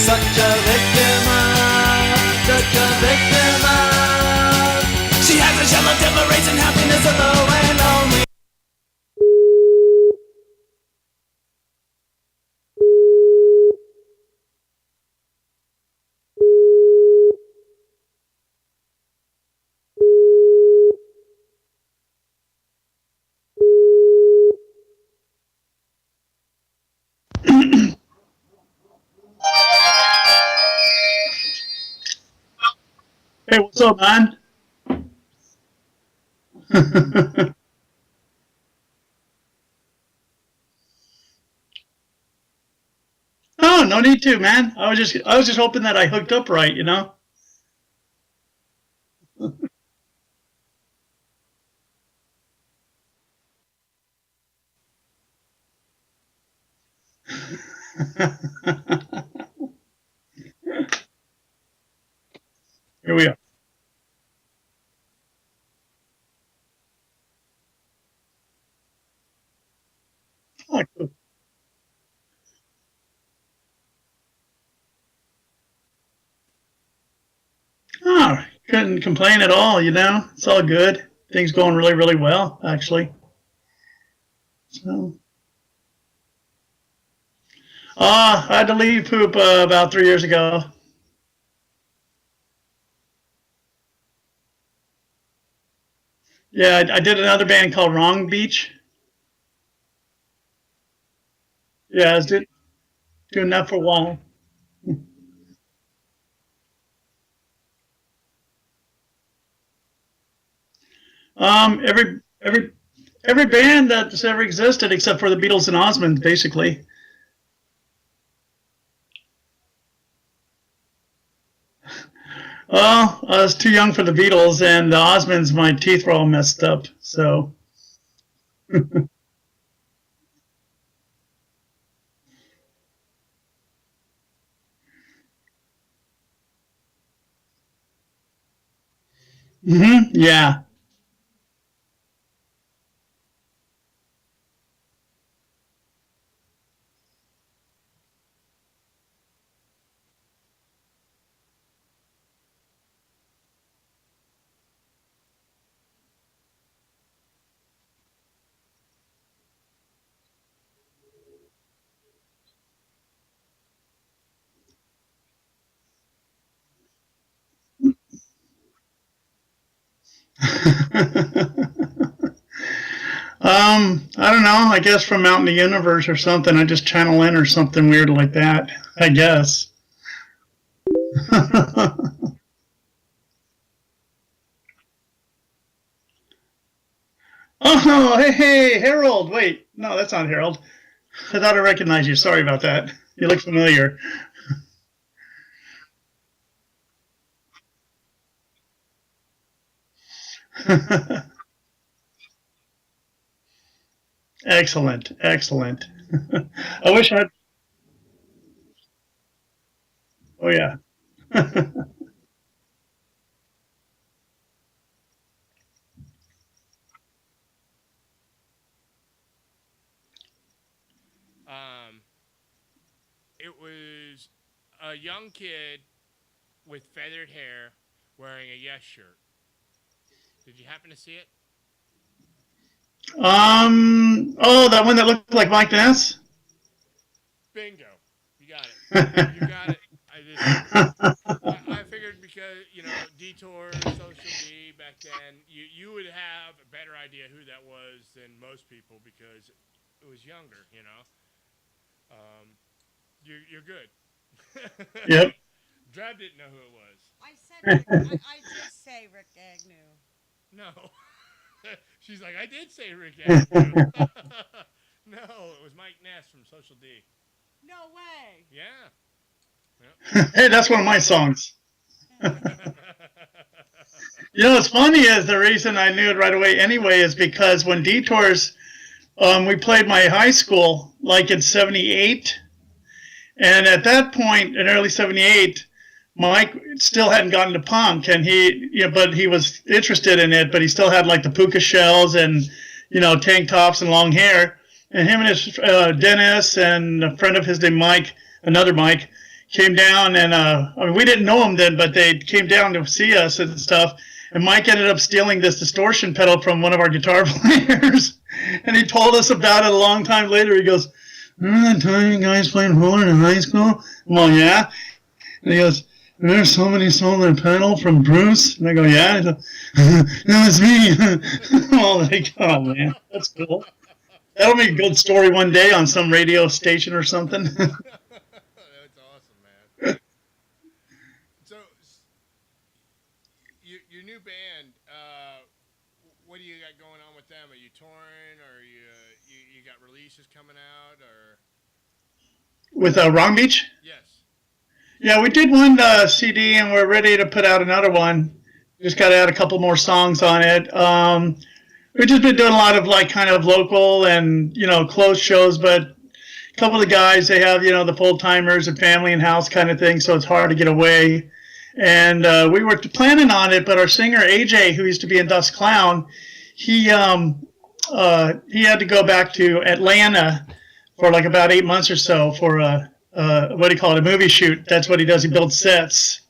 such a victim, such a victim. She has a shell of devil raising happiness alone and lonely. Hey, what's up, man? Oh, no need to, man. I was just hoping that I hooked up right, you know? Here we are. Oh, cool. Oh, couldn't complain at all, you know? It's all good. Things going really, really well, actually. So, I had to leave poop about 3 years ago. Yeah, I did another band called Wrong Beach. Yeah, I was doing that for a while. Every band that's ever existed except for the Beatles and Osmonds, basically. Well, I was too young for the Beatles, and the Osmonds, my teeth were all messed up. So, yeah. I don't know. I guess from out in the universe or something. I just channel in or something weird like that. I guess. Oh, hey, Harold. Wait, no, that's not Harold. I thought I recognized you. Sorry about that. You look familiar. Excellent, excellent. I wish I'd. Oh yeah. It was a young kid with feathered hair wearing a Yes shirt. Did you happen to see it? Oh, that one that looked like Mike Ness. Bingo. You got it. You got it. I figured because, Detour, Social D back then, you would have a better idea who that was than most people because it was younger, You're good. Yep. Drab didn't know who it was. I said, I did say Rikk Agnew. No. She's like, I did say Rikk Agnew. No, it was Mike Ness from Social D. No way. Yeah. Hey, that's one of my songs. You know, what's funny is the reason I knew it right away anyway is because when Detours, we played my high school, like in 78. And at that point, in early 78, Mike still hadn't gotten to punk, and but he was interested in it, but he still had like the puka shells and, tank tops and long hair. And him and his Dennis and a friend of his named Mike, another Mike, came down, and I mean, we didn't know him then, but they came down to see us and stuff. And Mike ended up stealing this distortion pedal from one of our guitar players, and he told us about it a long time later. He goes, "Remember that time you guys played roller in high school?" Well, yeah. And he goes, "There's somebody stole their pedal from Bruce." And I go, "Yeah." And he goes, "That was me." Well, like, oh man, that's cool. That'll be a good story one day on some radio station or something. That's awesome, man. So, your new band, what do you got going on with them? Are you touring, or you got releases coming out, or? With Wrong Beach? Yes. Yeah, we did one CD, and we're ready to put out another one. Just got to add a couple more songs on it. We've just been doing a lot of like kind of local and closed shows, but a couple of the guys, they have the full timers and family and house kind of thing, so it's hard to get away. And we were planning on it, but our singer AJ, who used to be in Dust Clown, he had to go back to Atlanta for like about 8 months or so for a movie shoot. That's what he does. He builds sets.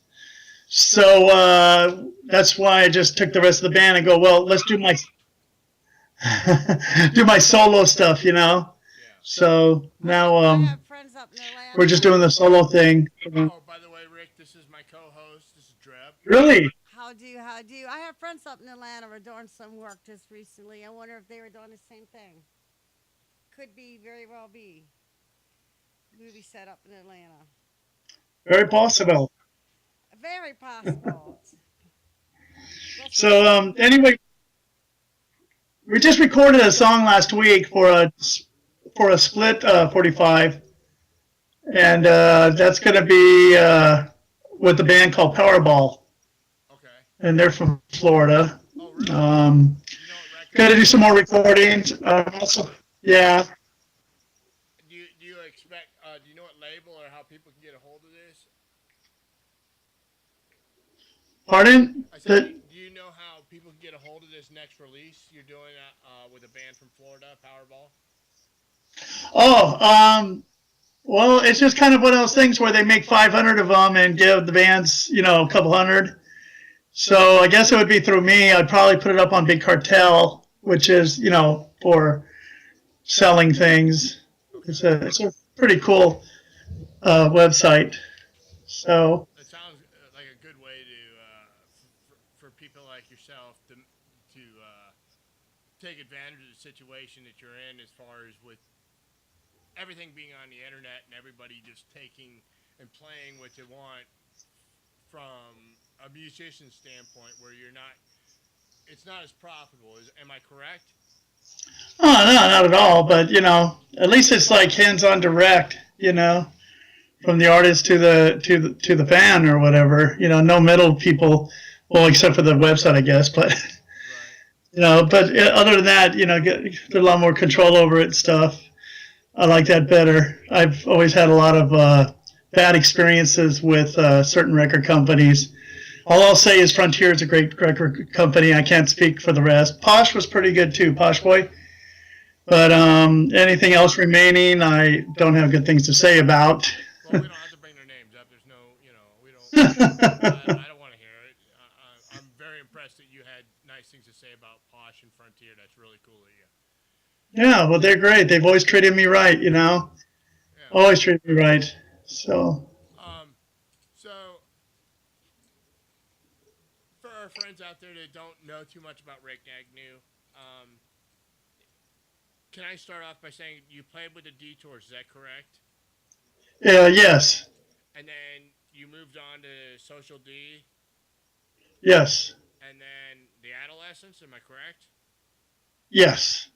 So that's why I just took the rest of the band and go, well, let's do my solo stuff, Yeah. So now we're just doing the solo thing. Oh, by the way, Rick, this is my co-host. This is Dreb. Really? How do you? I have friends up in Atlanta who are doing some work just recently. I wonder if they were doing the same thing. Could be, very well be. Movie set up in Atlanta. Very possible. Very possible. So anyway, we just recorded a song last week for a split 45, and that's going to be with a band called Powerball. Okay. And they're from Florida. Oh, really? Got to do some more recordings. Yeah. Do you expect? Do you know what label or how people can get a hold of this? Pardon? I said, do you know how people can get a hold of this next release you're doing with a band from Florida, Powerball? Oh, well, it's just kind of one of those things where they make 500 of them and give the bands, a couple hundred. So I guess it would be through me. I'd probably put it up on Big Cartel, which is, for selling things. It's a pretty cool website. So. It sounds like a good way to for people like yourself to take advantage of the situation that you're in, as far as with everything being on the internet and everybody just taking and playing what they want from a musician standpoint, where it's not as profitable. Am I correct? Oh, no, not at all. But, at least it's like hands-on direct, from the artist to the fan or whatever. No middle people, well, except for the website, I guess. But, but other than that, get a lot more control over it and stuff. I like that better. I've always had a lot of bad experiences with certain record companies. All I'll say is Frontier is a great record company. I can't speak for the rest. Posh was pretty good too, Posh Boy. But anything else remaining, I don't have good things to say about. Well, we don't have to bring their names up. There's no, we don't. I don't want to hear it. I'm very impressed that you had nice things to say about Posh and Frontier. That's really cool of you. Yeah, well, they're great. They've always treated me right, Yeah. Always treated me right. So. So, for our friends out there that don't know too much about Rikk Agnew, can I start off by saying you played with the Detours? Is that correct? Yes. And then you moved on to Social D? Yes. And then the Adolescents, am I correct? Yes.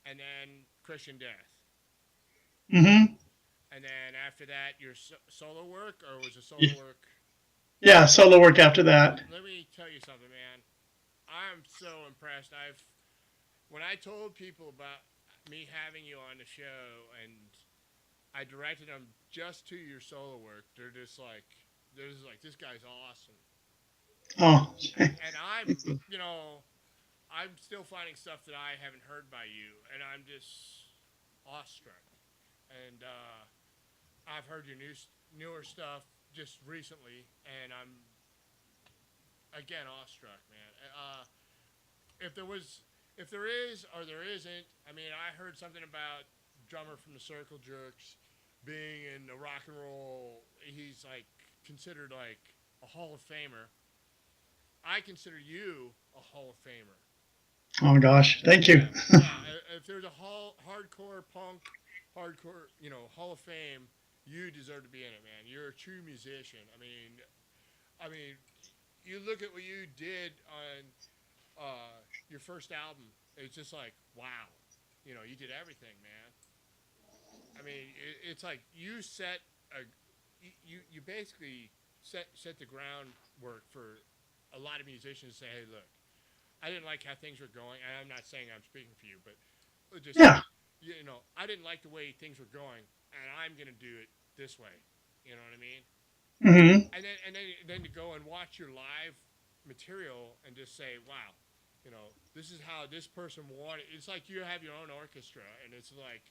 And then Christian Death? Mm-hmm. And then after that, your solo work, or was it solo work? Yeah, solo work after that. Let me tell you something, man. I'm so impressed. When I told people about me having you on the show, and I directed them just to your solo work, they're just like, this guy's awesome. Oh. And I'm, I'm still finding stuff that I haven't heard by you, and I'm just awestruck. And I've heard your newer stuff just recently, and I'm again awestruck, man. If there is or there isn't, I mean, I heard something about drummer from the Circle Jerks being in the rock and roll. He's like considered like a Hall of Famer. I consider you a Hall of Famer. Oh gosh, thank you. If there's a hardcore punk, hardcore, Hall of Fame, you deserve to be in it, man. You're a true musician. I mean, you look at what you did on your first album. It's just like, wow, you did everything, man. I mean, it's like you you basically set the groundwork for a lot of musicians to say, hey, look, I didn't like how things were going, and I'm not saying I'm speaking for you, but just, I didn't like the way things were going, and I'm going to do it this way. You know what I mean? Mm-hmm. And then to go and watch your live material and just say, wow, this is how this person wanted. It's like you have your own orchestra, and it's like,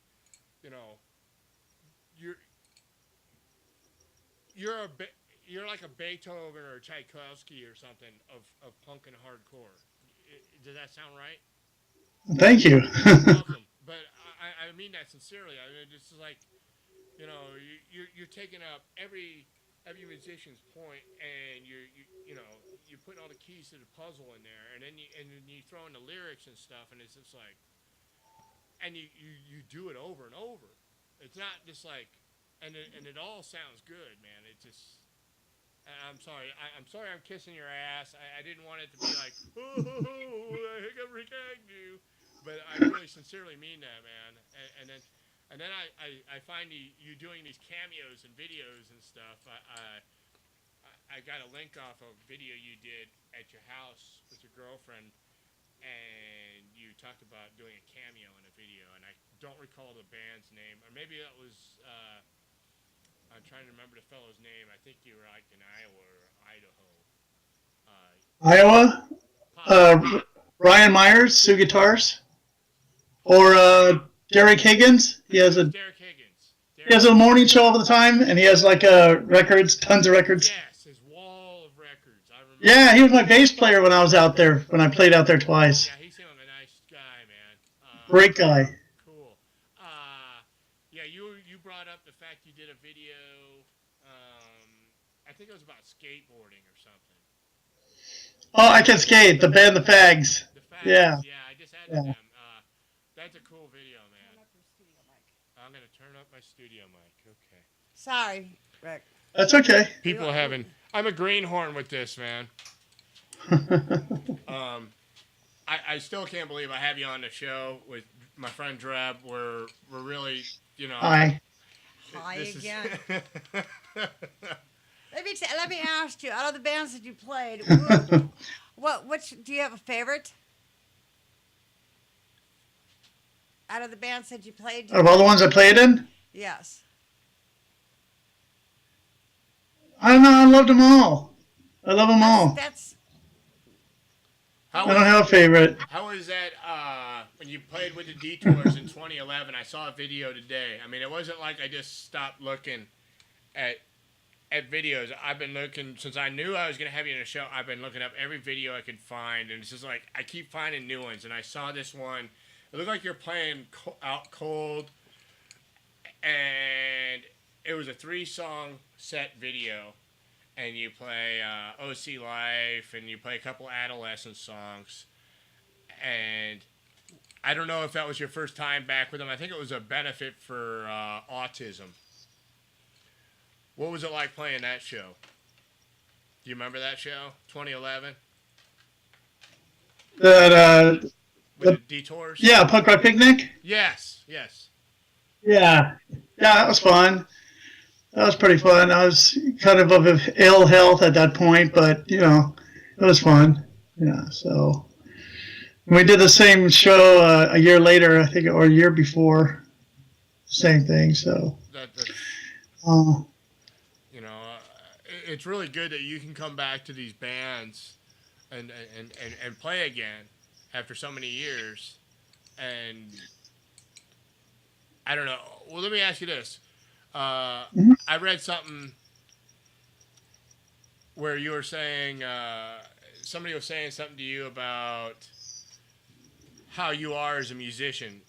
you're like a Beethoven or a Tchaikovsky or something of punk and hardcore. Does that sound right? Thank you. Welcome. But I mean that sincerely. I mean, it's like, you're taking up every musician's point, and you're putting all the keys to the puzzle in there, and then you throw in the lyrics and stuff, and it's just like, and you do it over and over. It's not just like, and it all sounds good, man. It just. I'm sorry. I'm sorry I'm kissing your ass. I didn't want it to be like, I got Rikk Agnew. But I really sincerely mean that, man. And then I find you doing these cameos and videos and stuff. I got a link off a video you did at your house with your girlfriend, and you talked about doing a cameo in a video, and I don't recall the band's name. Or maybe that was... I'm trying to remember the fellow's name. I think you were like in Iowa or Idaho. Iowa? Ryan Myers, Sue Guitars? Or Derek Higgins? Derek Higgins. He has a morning show all the time, and he has like records, tons of records. Yes, his wall of records. I remember. Yeah, he was my bass player when I was out there, when I played out there twice. Yeah, he seemed like a nice guy, man. Great guy. Cool. Yeah, you brought up the fact you did a video, I think it was about skateboarding or something. Oh, I Can Skate, the band The Fags. The Fags, yeah. I just added them. That's a cool video, man. I'm going to turn up my studio mic. Okay. Sorry, Rick. That's okay. People having... I'm a greenhorn with this, man. I still can't believe I have you on the show with my friend Dreb. We're really, Hi. Hi again. Let me ask you, out of the bands that you played, which do you have a favorite? Out of the bands that you played? Out of all the ones I played in? Yes. I don't know. I loved them all. I love them all. I don't have a favorite. How was that when you played with the Detours in 2011? I saw a video today. I mean, it wasn't like I just stopped looking at videos. I've been looking since I knew I was going to have you in a show. I've been looking up every video I could find, and it's just like I keep finding new ones. And I saw this one. It looked like you're playing out cold, and it was a 3-song set video. And you play OC Life, and you play a couple Adolescent songs. And I don't know if that was your first time back with them. I think it was a benefit for autism. What was it like playing that show? Do you remember that show, 2011? With the Detours? Yeah, Punk Rock Picnic? Yes. Yeah. Yeah, that was fun. That was pretty fun. I was kind of ill health at that point, but it was fun. Yeah, so we did the same show a year later, I think, or a year before. Same thing. So it's really good that you can come back to these bands and play again after so many years. And I don't know. Well, let me ask you this. I read something where you were saying, somebody was saying something to you about how you are as a musician.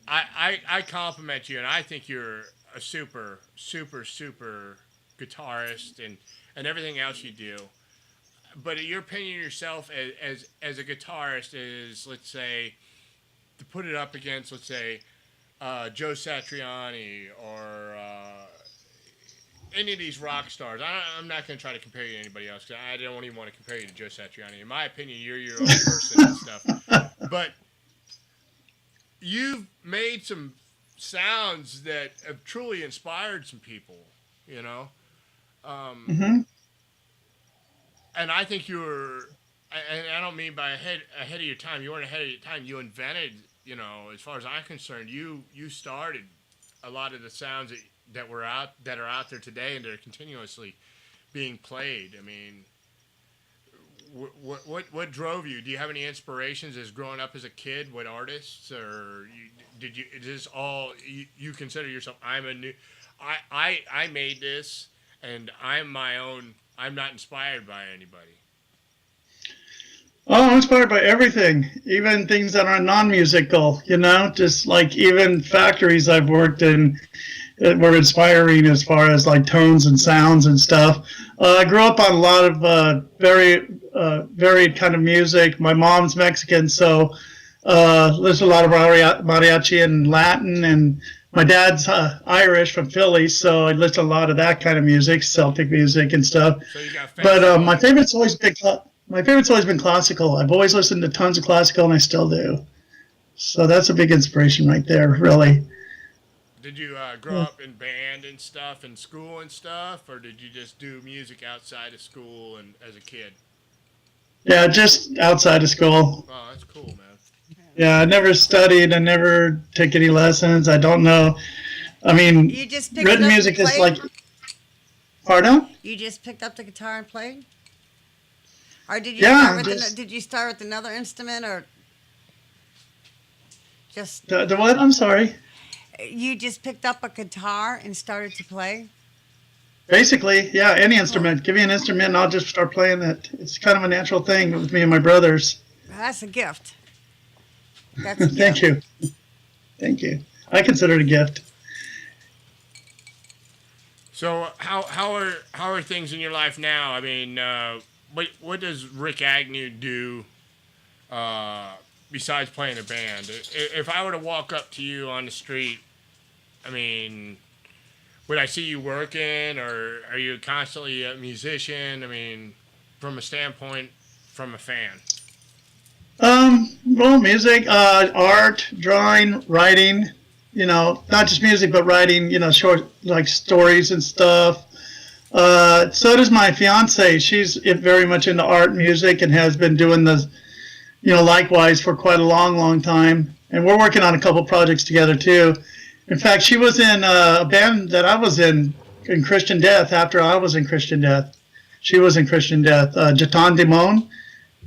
I compliment you, and I think you're a super, super, super guitarist and everything else you do. But your opinion of yourself as a guitarist is, let's say, to put it up against, let's say, Joe Satriani or any of these rock stars. I'm not going to try to compare you to anybody else because I don't even want to compare you to Joe Satriani. In my opinion, you're your own person and stuff. But you've made some sounds that have truly inspired some people, And I think and I don't mean by ahead of your time. You weren't ahead of your time. You invented, as far as I'm concerned, you started a lot of the sounds that are out there today and that are continuously being played. I mean, what drove you? Do you have any inspirations as growing up as a kid? What artists, or is this all you consider yourself? I made this, and I'm my own. I'm not inspired by anybody. Oh, I'm inspired by everything, even things that are non-musical, just like even factories I've worked in that were inspiring as far as like tones and sounds and stuff. I grew up on a lot of very varied kind of music. My mom's Mexican, so there's a lot of mariachi and Latin, and my dad's Irish from Philly, so I listen to a lot of that kind of music, Celtic music and stuff. So you got but my favorite's always been classical. I've always listened to tons of classical, and I still do. So that's a big inspiration right there, really. Did you grow up in band and stuff in school and stuff, or did you just do music outside of school and as a kid? Yeah, just outside of school. Oh, that's cool, man. Yeah, I never studied. I never took any lessons. I don't know. I mean, You just picked written it up music and is played? like. Pardon? You just picked up the guitar and played? Or did you did you start with another instrument, or just The what? I'm sorry. you just picked up a guitar and started to play? Basically, yeah, any instrument. Give me an instrument and I'll just start playing it. It's kind of a natural thing with me and my brothers. That's a gift. That's a gift. Thank you. Thank you. I consider it a gift. So how are things in your life now? I mean, what does Rikk Agnew do besides playing a band? If I were to walk up to you on the street, I mean, would I see you working, or are you constantly a musician? I mean, from a standpoint, from a fan. Well, music, art, drawing, writing, not just music, but writing, short, like stories and stuff. So does my fiance. She's very much into art and music and has been doing likewise for quite a long, long time. And we're working on a couple projects together too. In fact, she was in a band that I was in Christian Death after I was in Christian Death. She was in Christian Death, Jatan Dimon.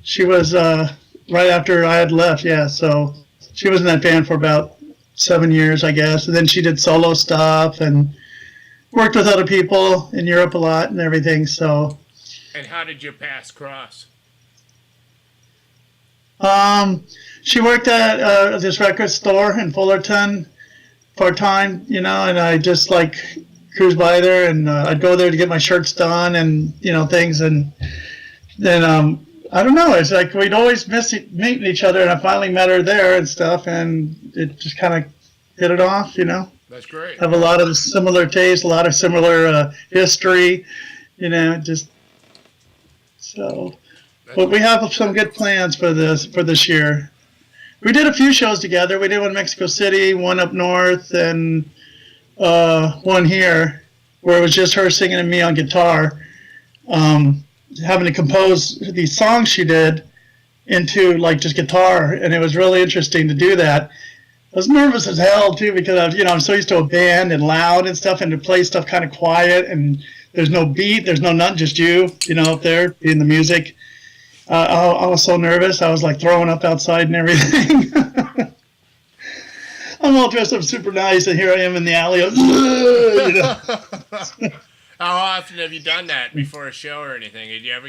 She was right after I had left, yeah. So she was in that band for about 7 years, I guess. And then she did solo stuff and worked with other people in Europe a lot and everything. So. And how did your paths cross? She worked at this record store in Fullerton part-time, and I just like cruise by there, and I'd go there to get my shirts done and things, and then I don't know, it's like we'd always meet each other, and I finally met her there and stuff, and it just kind of hit it off. That's great. Have a lot of similar tastes, a lot of similar history, just so. But we have some good plans for this year. We did a few shows together. We did one in Mexico City, one up north, and one here where it was just her singing and me on guitar, having to compose these songs she did into like just guitar, and it was really interesting to do that. I was nervous as hell too because I'm so used to a band and loud and stuff, and to play stuff kind of quiet and there's no beat, there's no nothing, just you up there doing the music. I was so nervous. I was like throwing up outside and everything. I'm all dressed up super nice, and here I am in the alley. How often have you done that before a show or anything? Did you ever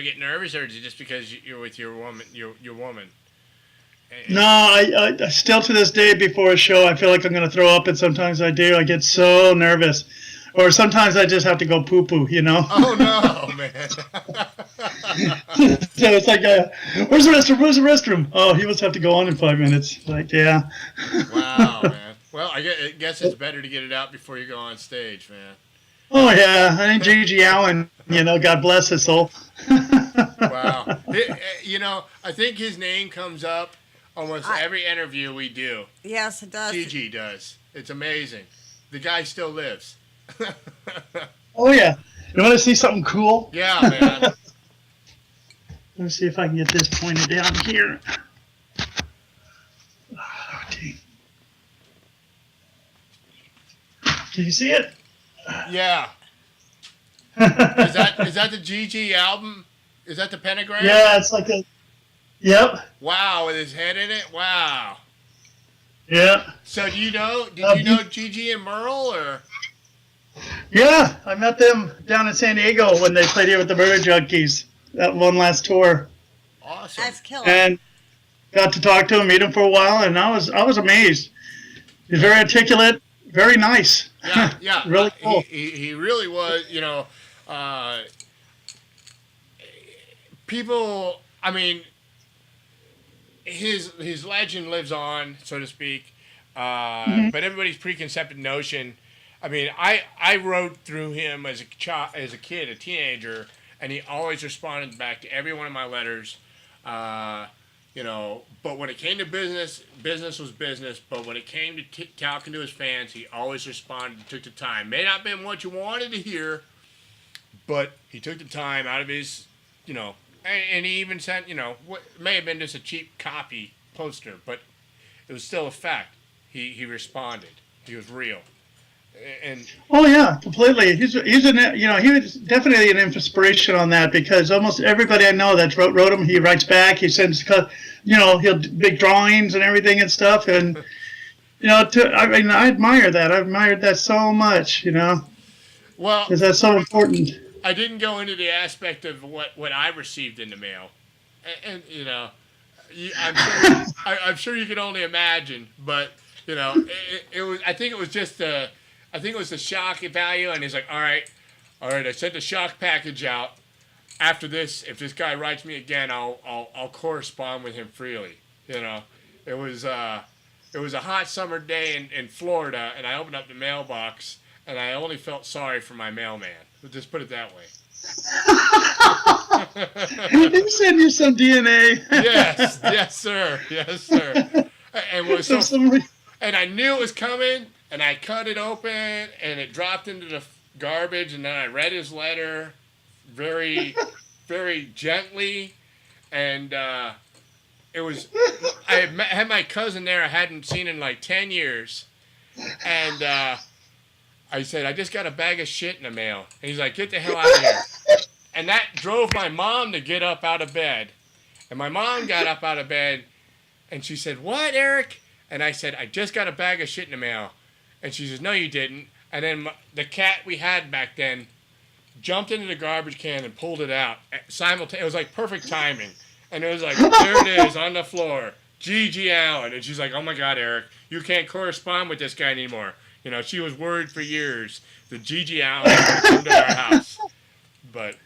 get nervous, or is it just because you're with your woman? Your woman. No, I still to this day before a show I feel like I'm gonna throw up, and sometimes I do. I get so nervous, or sometimes I just have to go poo poo. Oh no, man. So it's like, where's the restroom? Where's the restroom? Oh, he must have to go on in 5 minutes. Like, yeah. Wow, man. Well, I guess it's better to get it out before you go on stage, man. Oh yeah, I think G.G. Allen. God bless his soul. Wow. I think his name comes up almost every interview we do. Yes, it does. G.G. does. It's amazing. The guy still lives. Oh yeah. You want to see something cool? Yeah, man. Let me see if I can get this pointed down here. Oh, dang. Can you see it? Yeah. Is that the GG album? Is that the pentagram? Yeah, it's like a. Yep. Wow, with his head in it. Wow. Yeah. So did you know GG and Merle or? Yeah, I met them down in San Diego when they played here with the Murder Junkies. That one last tour. Awesome. That's killer. And got to talk to him, meet him for a while, and I was amazed. He's very articulate, very nice. Yeah. Really cool. He really was. People. I mean, his legend lives on, so to speak. But everybody's preconceived notion. I mean, I wrote through him as a kid, a teenager, and he always responded back to every one of my letters. But when it came to business was business. But when it came to talking to his fans, he always responded, took the time. May not have been what you wanted to hear, but he took the time out of his, and he even sent, what may have been just a cheap copy poster, but it was still a fact. He responded. He was real. And oh yeah, completely. He was definitely an inspiration on that, because almost everybody I know that wrote him, he writes back. He sends, he'll do big drawings and everything and stuff. And I admire that. I admired that so much. Well, because that's so important. I didn't go into the aspect of what I received in the mail, and I'm sure you can only imagine, but it was. I think it was just the shock value, and he's like, all right, I sent the shock package out. After this, if this guy writes me again, I'll correspond with him freely. It was a hot summer day in Florida, and I opened up the mailbox, and I only felt sorry for my mailman. We'll just put it that way. He sent you some DNA. Yes, sir. And and I knew it was coming, and I cut it open, and it dropped into the garbage, and then I read his letter very, very gently, and it was. I had my cousin there I hadn't seen in like 10 years, and I said, I just got a bag of shit in the mail. And he's like, get the hell out of here. And that drove my mom to get up out of bed. And my mom got up out of bed, and she said, what, Eric? And I said, I just got a bag of shit in the mail. And she says, no, you didn't. And then the cat we had back then jumped into the garbage can and pulled it out. Simultaneously. It was like perfect timing. And it was like, there it is on the floor. G.G. Allen. And she's like, oh, my God, Eric, you can't correspond with this guy anymore. She was worried for years that G.G. Allen would come to our house. But,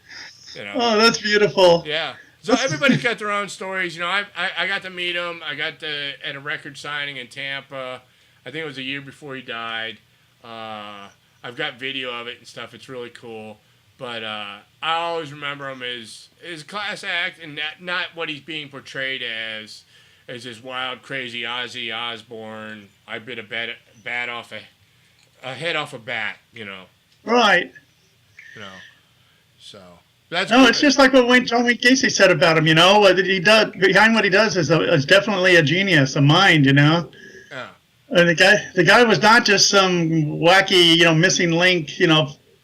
Oh, that's beautiful. Yeah. So everybody's got their own stories. I got to meet him. I got at a record signing in Tampa. I think it was a year before he died. I've got video of it and stuff. It's really cool. But I always remember him as class act, and not what he's being portrayed as this wild, crazy Ozzy Osbourne. I bit a bat off a head off a bat, Right. So that's no, good. it's just like what John Wayne Gacy said about him. What he does behind what he does is definitely a genius, a mind. Yeah. And the guy was not just some wacky, missing link,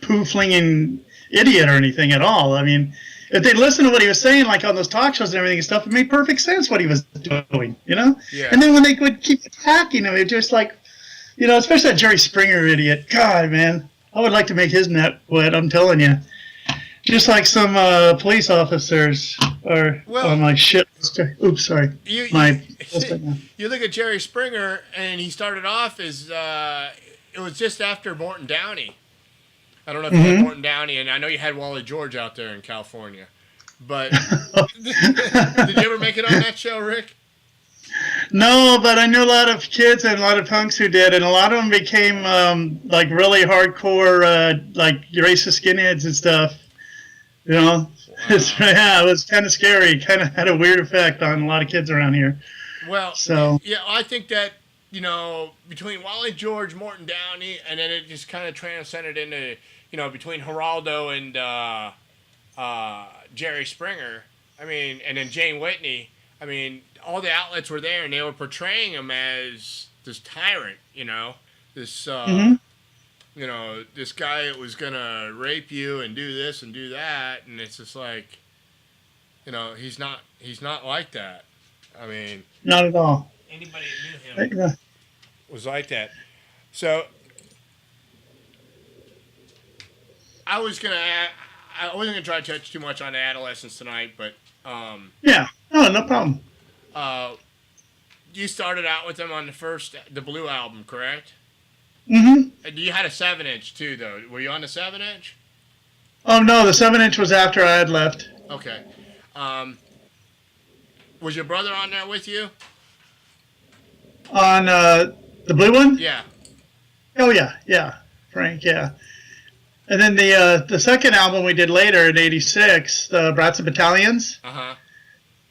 poo flinging idiot or anything at all. I mean, if they listened to what he was saying, like on those talk shows and everything and stuff, it made perfect sense what he was doing. Yeah. And then when they would keep attacking him, it just like, especially that Jerry Springer idiot. God, man, I would like to make his net wet. I'm telling you. Just like some police officers are on my shit. Oops, sorry. You look at Jerry Springer, and he started off as it was just after Morton Downey. I don't know if you had Morton Downey, and I know you had Wally George out there in California. But did you ever make it on that show, Rick? No, but I knew a lot of kids and a lot of punks who did, and a lot of them became like really hardcore, like racist skinheads and stuff. Wow. It was kind of scary. Kind of had a weird effect on a lot of kids around here. Well, so yeah, I think that between Wally George, Morton Downey, and then it just kind of transcended into between Geraldo and Jerry Springer. I mean, and then Jane Whitney. I mean, all the outlets were there, and they were portraying him as this tyrant. This. This guy that was gonna rape you and do this and do that, and it's just like, he's not like that. I mean, not at all. Anybody that knew him was like that. So I wasn't gonna try to touch too much on the adolescents tonight, but yeah, no problem. You started out with them on the Blue album, correct? Mm-hmm. You had a 7-inch too, though. Were you on the 7-inch? Oh no, the 7-inch was after I had left. Okay. Was your brother on there with you? On the blue one? Yeah. Oh yeah, Frank, yeah. And then the second album we did later in '86, the Brats of Battalions.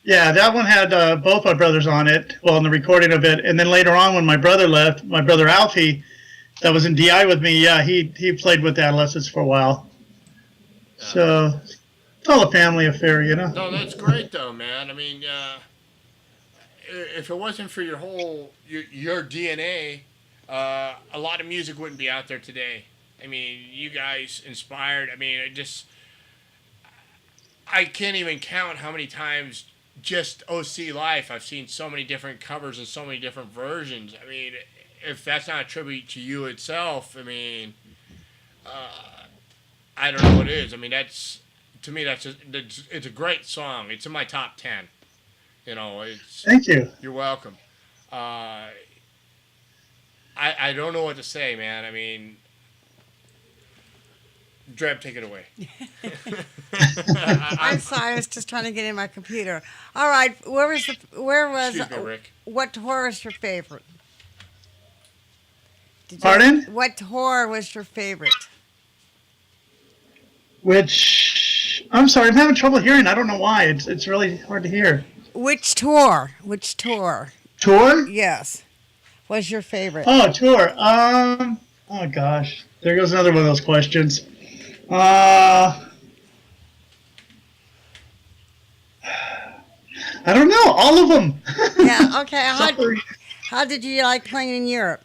Yeah, that one had both my brothers on it. Well, in the recording of it, and then later on when my brother left, my brother Alfie, that was in DI with me. Yeah, he played with the Adolescents for a while. So it's all a family affair, No, that's great though, man. I mean, if it wasn't for your DNA, a lot of music wouldn't be out there today. I mean, you guys inspired. I mean, I can't even count how many times just OC Life I've seen so many different covers and so many different versions. I mean, if that's not a tribute to you itself, I mean, I don't know what it is. I mean, it's a great song. It's in my top 10. Thank you. You're welcome. I don't know what to say, man. I mean, Dreb, take it away. I'm sorry, I was just trying to get in my computer. All right, excuse me, Rick. What horror is your favorite? Pardon? What horror was your favorite? Which, I'm sorry, I'm having trouble hearing. I don't know why. It's really hard to hear. Which tour? Tour? Yes. Was your favorite? Oh, tour. Oh gosh. There goes another one of those questions. I don't know. All of them. Yeah, okay. How did you like playing in Europe?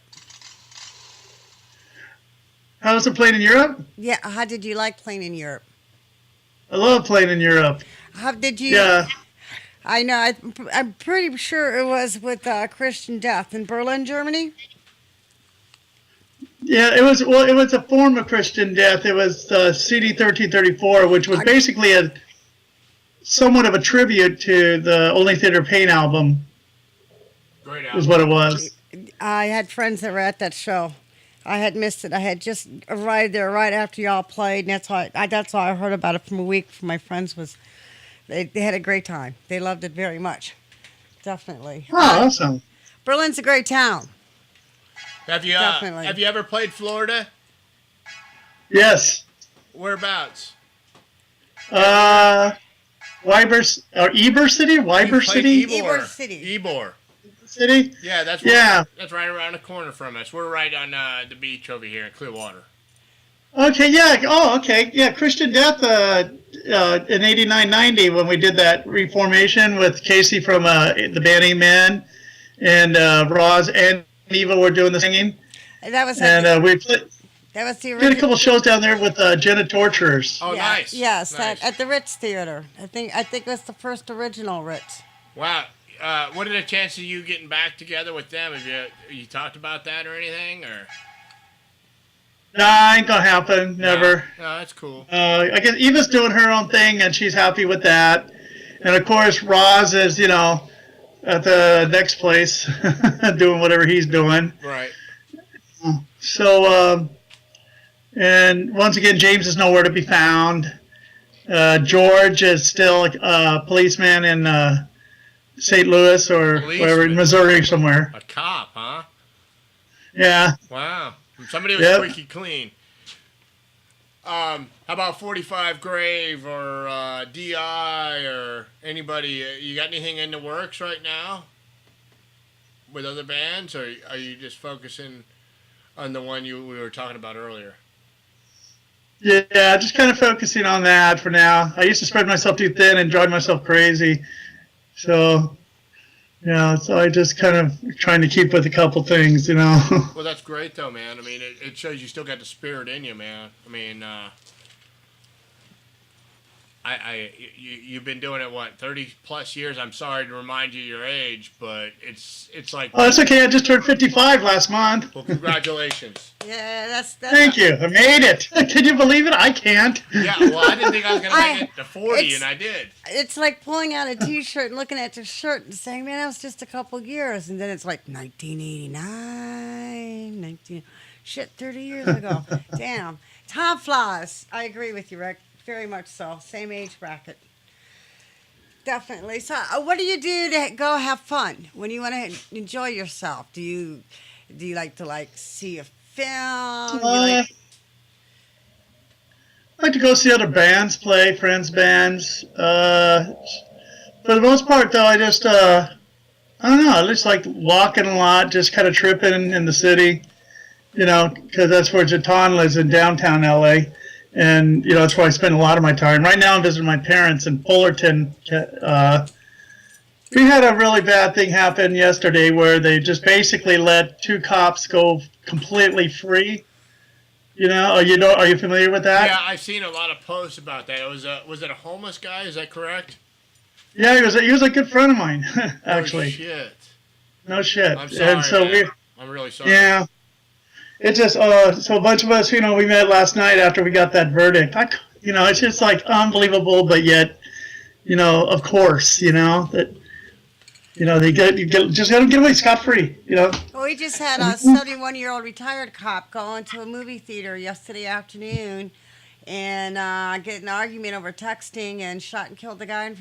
How was it playing in Europe? Yeah, how did you like playing in Europe? I love playing in Europe. How did you... Yeah. I know. I'm pretty sure it was with Christian Death in Berlin, Germany. Yeah, it was. Well, it was a form of Christian Death. It was CD 1334, which was basically somewhat of a tribute to the Only Theater Pain album. Great album. Is what it was. I had friends that were at that show. I had missed it. I had just arrived there right after y'all played, and that's why I heard about it from a week from my friends. They had a great time. They loved it very much. Definitely. Oh, awesome. Berlin's a great town. Have you ever played Florida? Yes. Whereabouts? Ybor City? Ybor City? Ybor City. City? Yeah, that's that's right around the corner from us. We're right on the beach over here in Clearwater. Okay, yeah. Oh, okay. Yeah, Christian Death in 89-90 when we did that reformation with Casey from the band Amen and Roz and Eva were doing the singing. And that was that was the did a couple shows down there with Jenna Torturers. Oh, nice. Yes, nice. At the Ritz Theater. I think it was the first original Ritz. Wow. What are the chances of you getting back together with them? Have you talked about that or anything? Or Nah, ain't gonna happen. Never. No, that's cool. I guess Eva's doing her own thing, and she's happy with that. And of course, Roz is, at the next place, doing whatever he's doing. Right. So, and once again, James is nowhere to be found. George is still a policeman in St. Louis or wherever, in Missouri somewhere. A cop, huh? Yeah. Wow. Somebody was squeaky clean. How about 45 Grave or DI or anybody? You got anything in the works right now with other bands, or are you just focusing on the one we were talking about earlier? Yeah, just kind of focusing on that for now. I used to spread myself too thin and drive myself crazy. So, so I just kind of trying to keep with a couple things, Well, that's great, though, man. I mean, it shows you still got the spirit in you, man. I mean, you've been doing it, 30 plus years? I'm sorry to remind you your age, but it's like... Oh, that's okay. I just turned 55 last month. Well, congratulations. Yeah, that's Thank you. I made it. Can you believe it? I can't. Yeah, well, I didn't think I was going to make it to 40, and I did. It's like pulling out a T-shirt and looking at your shirt and saying, man, that was just a couple years. And then it's like 1989, 30 years ago. Damn. Time flies. I agree with you, Rikk. Very much so. Same age bracket. Definitely. So what do you do to go have fun when you want to enjoy yourself? Do you like to see a film? I like to go see other bands play, friends' bands. For the most part, though, I just, I don't know, I just like walking a lot, just kind of tripping in the city, because that's where Jatan lives in downtown LA. And, that's where I spend a lot of my time. Right now I'm visiting my parents in Fullerton. We had a really bad thing happen yesterday where they just basically let 2 cops go completely free. Are you familiar with that? Yeah, I've seen a lot of posts about that. Was it a homeless guy? Is that correct? Yeah, he was a good friend of mine, actually. No shit. No shit. I'm sorry, and so man. I'm really sorry. Yeah. It just, so a bunch of us, we met last night after we got that verdict. It's just unbelievable, but yet, of course, that, they just got to get away scot-free, Well, we just had a 71-year-old retired cop go into a movie theater yesterday afternoon and get an argument over texting and shot and killed the guy in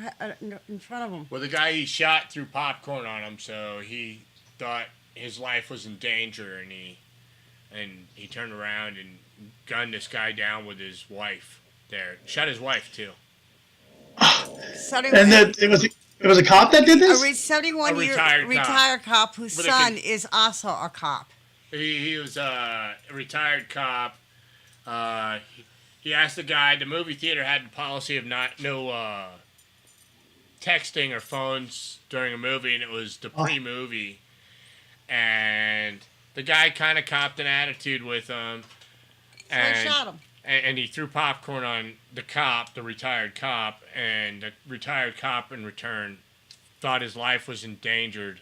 front of him. Well, the guy he shot threw popcorn on him, so he thought his life was in danger, and he turned around and gunned this guy down with his wife there. Shot his wife, too. And it was a cop that did this? A 71-year retired cop whose son is also a cop. He was a retired cop. He asked the guy, the movie theater had the policy of no texting or phones during a movie, and it was the pre-movie. And the guy kind of copped an attitude with him. And so he shot him. And he threw popcorn on the cop, the retired cop, and the retired cop in return thought his life was endangered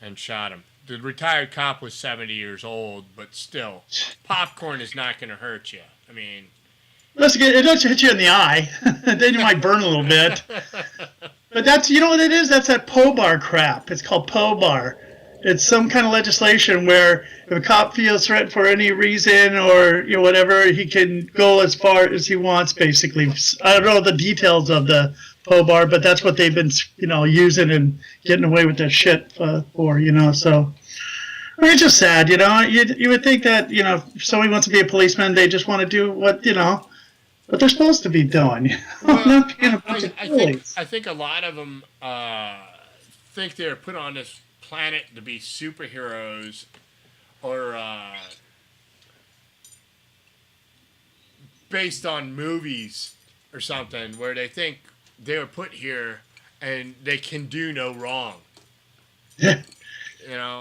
and shot him. The retired cop was 70 years old, but still, popcorn is not going to hurt you. I mean... It does hit you in the eye. Then you might burn a little bit. But that's, what it is? That's that POBAR crap. It's called POBAR. It's some kind of legislation where if a cop feels threatened for any reason or whatever, he can go as far as he wants, basically. I don't know the details of the POBAR, but that's what they've been, using and getting away with that shit for, So it's just sad, You would think that, if somebody wants to be a policeman, they just want to do what they're supposed to be doing. Well, I think a lot of them think they're put on this planet to be superheroes or based on movies or something where they think they were put here and they can do no wrong. You know?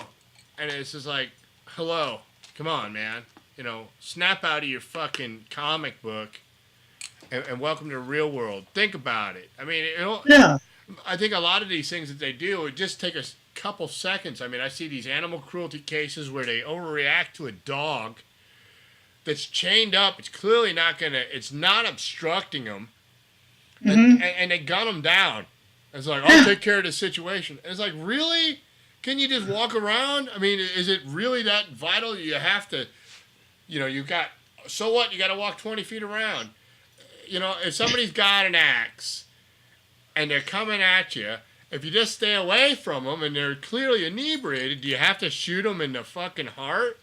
And it's just like, hello, come on, man. You know, snap out of your fucking comic book and welcome to the real world. Think about it. I mean, I think a lot of these things that they do would just take a couple seconds. I mean, I see these animal cruelty cases where they overreact to a dog that's chained up. It's clearly it's not obstructing them. And they gun them down. It's like, I'll take care of the situation. And it's like, really? Can you just walk around? I mean, is it really that vital? You have to, you know, so what? You got to walk 20 feet around. You know, if somebody's got an axe and they're coming at you, if you just stay away from them and they're clearly inebriated, do you have to shoot them in the fucking heart?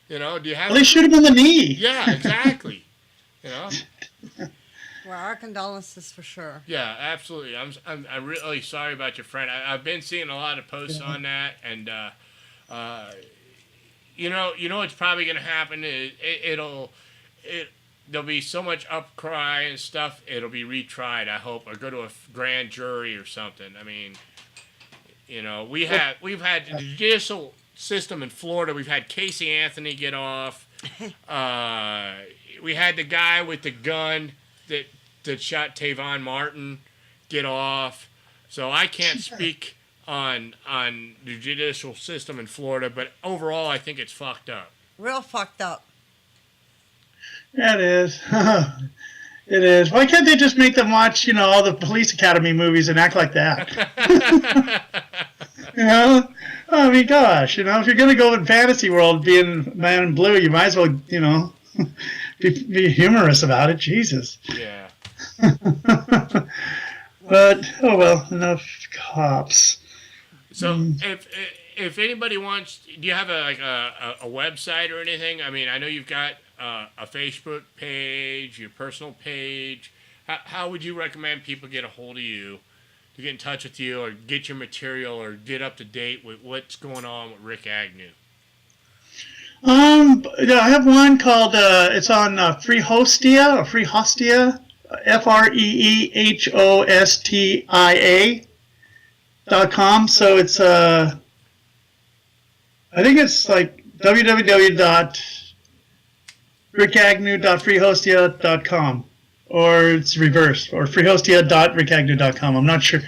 You know, do you have to shoot them in the knee? Yeah, exactly. You know? Well, our condolences for sure. Yeah, absolutely. I'm really sorry about your friend. I've been seeing a lot of posts on that, and you know what's probably gonna happen is there'll be so much upcry and stuff. It'll be retried, I hope, or go to a grand jury or something. I mean, you know, we've had the judicial system in Florida. We've had Casey Anthony get off. We had the guy with the gun that shot Tavon Martin get off. So I can't speak on the judicial system in Florida, but overall I think it's fucked up. Real fucked up. Yeah, it is. It is. Why can't they just make them watch, you know, all the Police Academy movies and act like that? You know? I mean, gosh, you know, if you're going to go in fantasy world being Man in Blue, you might as well, you know, be humorous about it. Jesus. Yeah. But, oh well, enough cops. So if anybody wants, do you have a website or anything? I mean, I know you've got a Facebook page, your personal page. How would you recommend people get a hold of you, to get in touch with you, or get your material, or get up to date with what's going on with Rikk Agnew? Yeah, I have one called, it's on Freehostia, or Freehostia, FREEHOSTIA.com. So it's, I think it's like www.rickagnew.freehostia.com, or it's reversed, or freehostia.rickagnew.com. I'm not sure.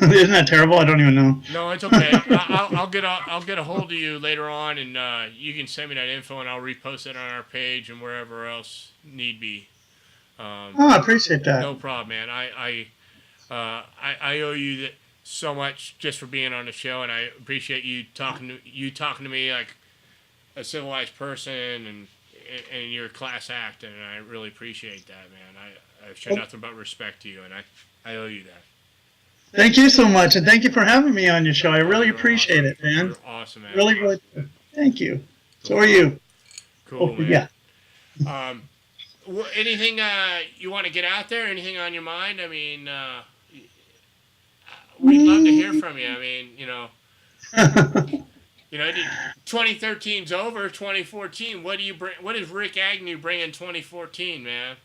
Isn't that terrible? I don't even know. No, it's okay. I'll get a hold of you later on, and you can send me that info, and I'll repost it on our page and wherever else need be. I appreciate that. No problem, man. I owe you so much just for being on the show, and I appreciate you talking to me like a civilized person, and you're a class act, and I really appreciate that, man. I show nothing but respect to you, and I owe you that. Thank you so much, and thank you for having me on your show. I really appreciate it, man. You're awesome, man. Really, really. Thank you. So are you. Cool, man. Yeah. Anything you want to get out there? Anything on your mind? I mean, we'd love to hear from you. I mean, you know, 2013's over. 2014. What do you bring? What does Rikk Agnew bring in 2014, man?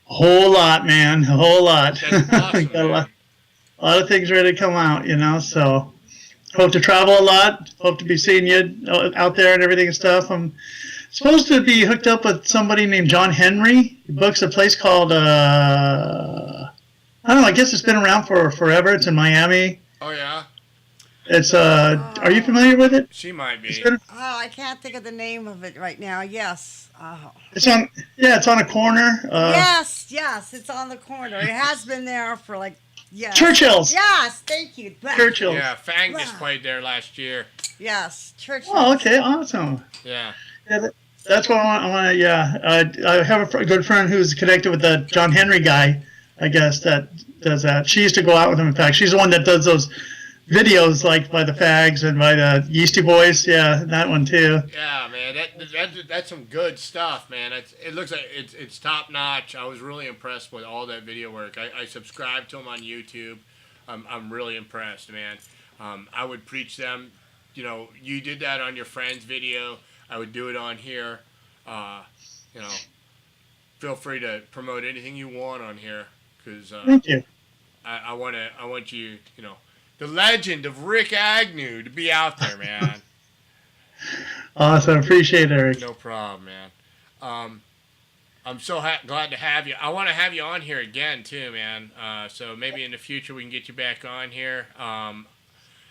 A whole lot, man. A whole lot. That's awesome, a lot of things ready to come out, you know. So hope to travel a lot. Hope to be seeing you out there and everything and stuff. I'm supposed to be hooked up with somebody named John Henry. He books a place called, I don't know, I guess it's been around for forever. It's in Miami. Oh, yeah? It's, are you familiar with it? She might be. I can't think of the name of it right now. Yes. It's on a corner. Yes, it's on the corner. It has been there for like, yes. Churchill's. Yes, thank you. Churchill's. Yeah, Fang just played there last year. Yes, Churchill's. Oh, okay, awesome. Yeah. That's what I want to, yeah. I have a good friend who's connected with the John Henry guy, I guess, that does that. She used to go out with him, in fact. She's the one that does those videos, like, by the Fags and by the Yeasty Boys. Yeah, that one, too. Yeah, man, that's some good stuff, man. It looks like it's top-notch. I was really impressed with all that video work. I subscribed to him on YouTube. I'm really impressed, man. I would preach them. You know, you did that on your friend's video. I would do it on here. You know, feel free to promote anything you want on here, because Thank you. I want you, you know, the legend of Rikk Agnew to be out there, man. Awesome. Appreciate it, Eric. No problem, man. I'm so glad to have you. I want to have you on here again, too, man. So maybe in the future we can get you back on here.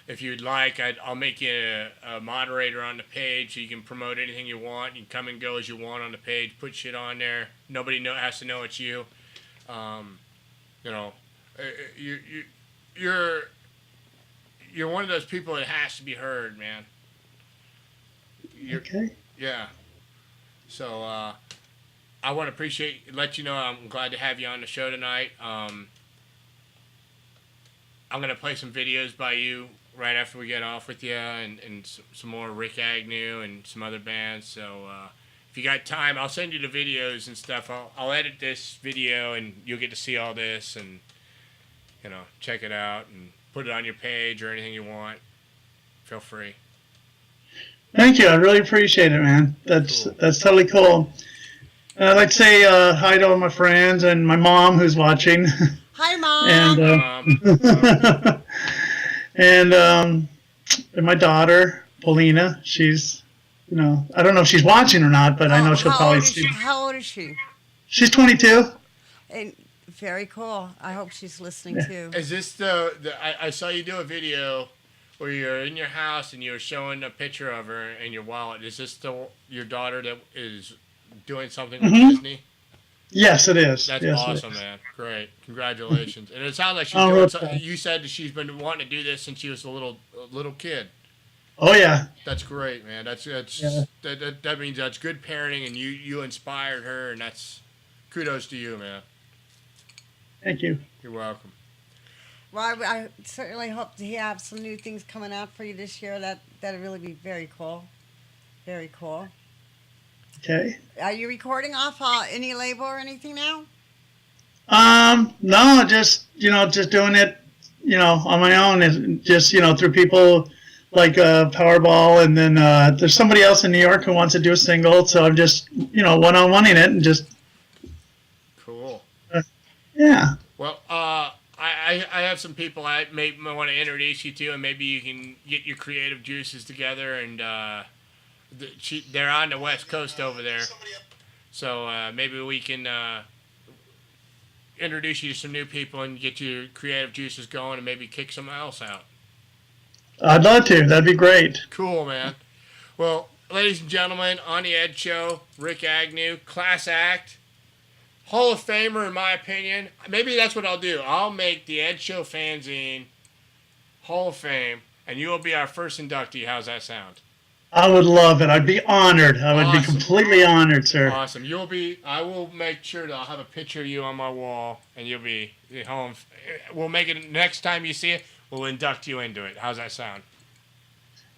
If you'd like, I'll make you a moderator on the page so you can promote anything you want. You can come and go as you want on the page, put shit on there. Nobody has to know it's you. You know, you're one of those people that has to be heard, man. Okay. Yeah. So I want to let you know I'm glad to have you on the show tonight. I'm gonna play some videos by you right after we get off with you, and some more Rikk Agnew and some other bands. So if you got time, I'll send you the videos and stuff. I'll edit this video, and you'll get to see all this, and you know, check it out and put it on your page or anything you want. Feel free. Thank you. I really appreciate it, man. That's totally cool. And I'd like to say hi to all my friends and my mom who's watching. Hi, Mom. And my daughter, Paulina. She's, you know, I don't know if she's watching or not, but I know she'll probably see. How old is she? She's 22. And very cool. I hope she's listening too. Is this I saw you do a video where you're in your house and you're showing a picture of her in your wallet. Is this your daughter that is doing something with Disney? Yes, it is. That's yes, awesome, man. Great. Congratulations. And it sounds like she's doing something. You said that she's been wanting to do this since she was a little kid. Oh, yeah. That's great, man. That means that's good parenting, and you inspired her, and that's kudos to you, man. Thank you. You're welcome. Well, I certainly hope to have some new things coming out for you this year. That'd really be very cool. Very cool. Okay. Are you recording off any label or anything now? No, just doing it, on my own, and just, through people like Powerball, and then there's somebody else in New York who wants to do a single, so I'm just, one-on-one-ing it and just. Cool. Yeah. Well, I have some people I may want to introduce you to, and maybe you can get your creative juices together, and they're on the West Coast over there, so maybe we can introduce you to some new people and get your creative juices going, and maybe kick something else out. I'd love to. That'd be great. Cool, man. Well, ladies and gentlemen, on the Ed Show, Rikk Agnew, class act, Hall of Famer in my opinion. Maybe that's what I'll do. I'll make the Ed Show Fanzine Hall of Fame, and you will be our first inductee. How's that sound? I would love it. I'd be honored. I would be completely honored, sir. Awesome. I will make sure that I'll have a picture of you on my wall, and you'll be home. We'll make it next time you see it. We'll induct you into it. How's that sound?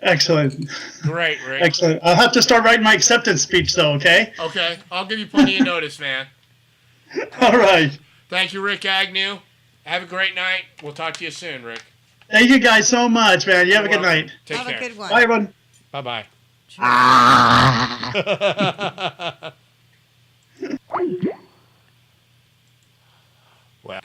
Excellent. Great, Rick. Excellent. I'll have to start writing my acceptance speech, though, okay? Okay. I'll give you plenty of notice, man. All right. Thank you, Rikk Agnew. Have a great night. We'll talk to you soon, Rick. Thank you guys so much, man. You have a good night. Take care. Have a good one. Bye, everyone. Bye-bye. Well,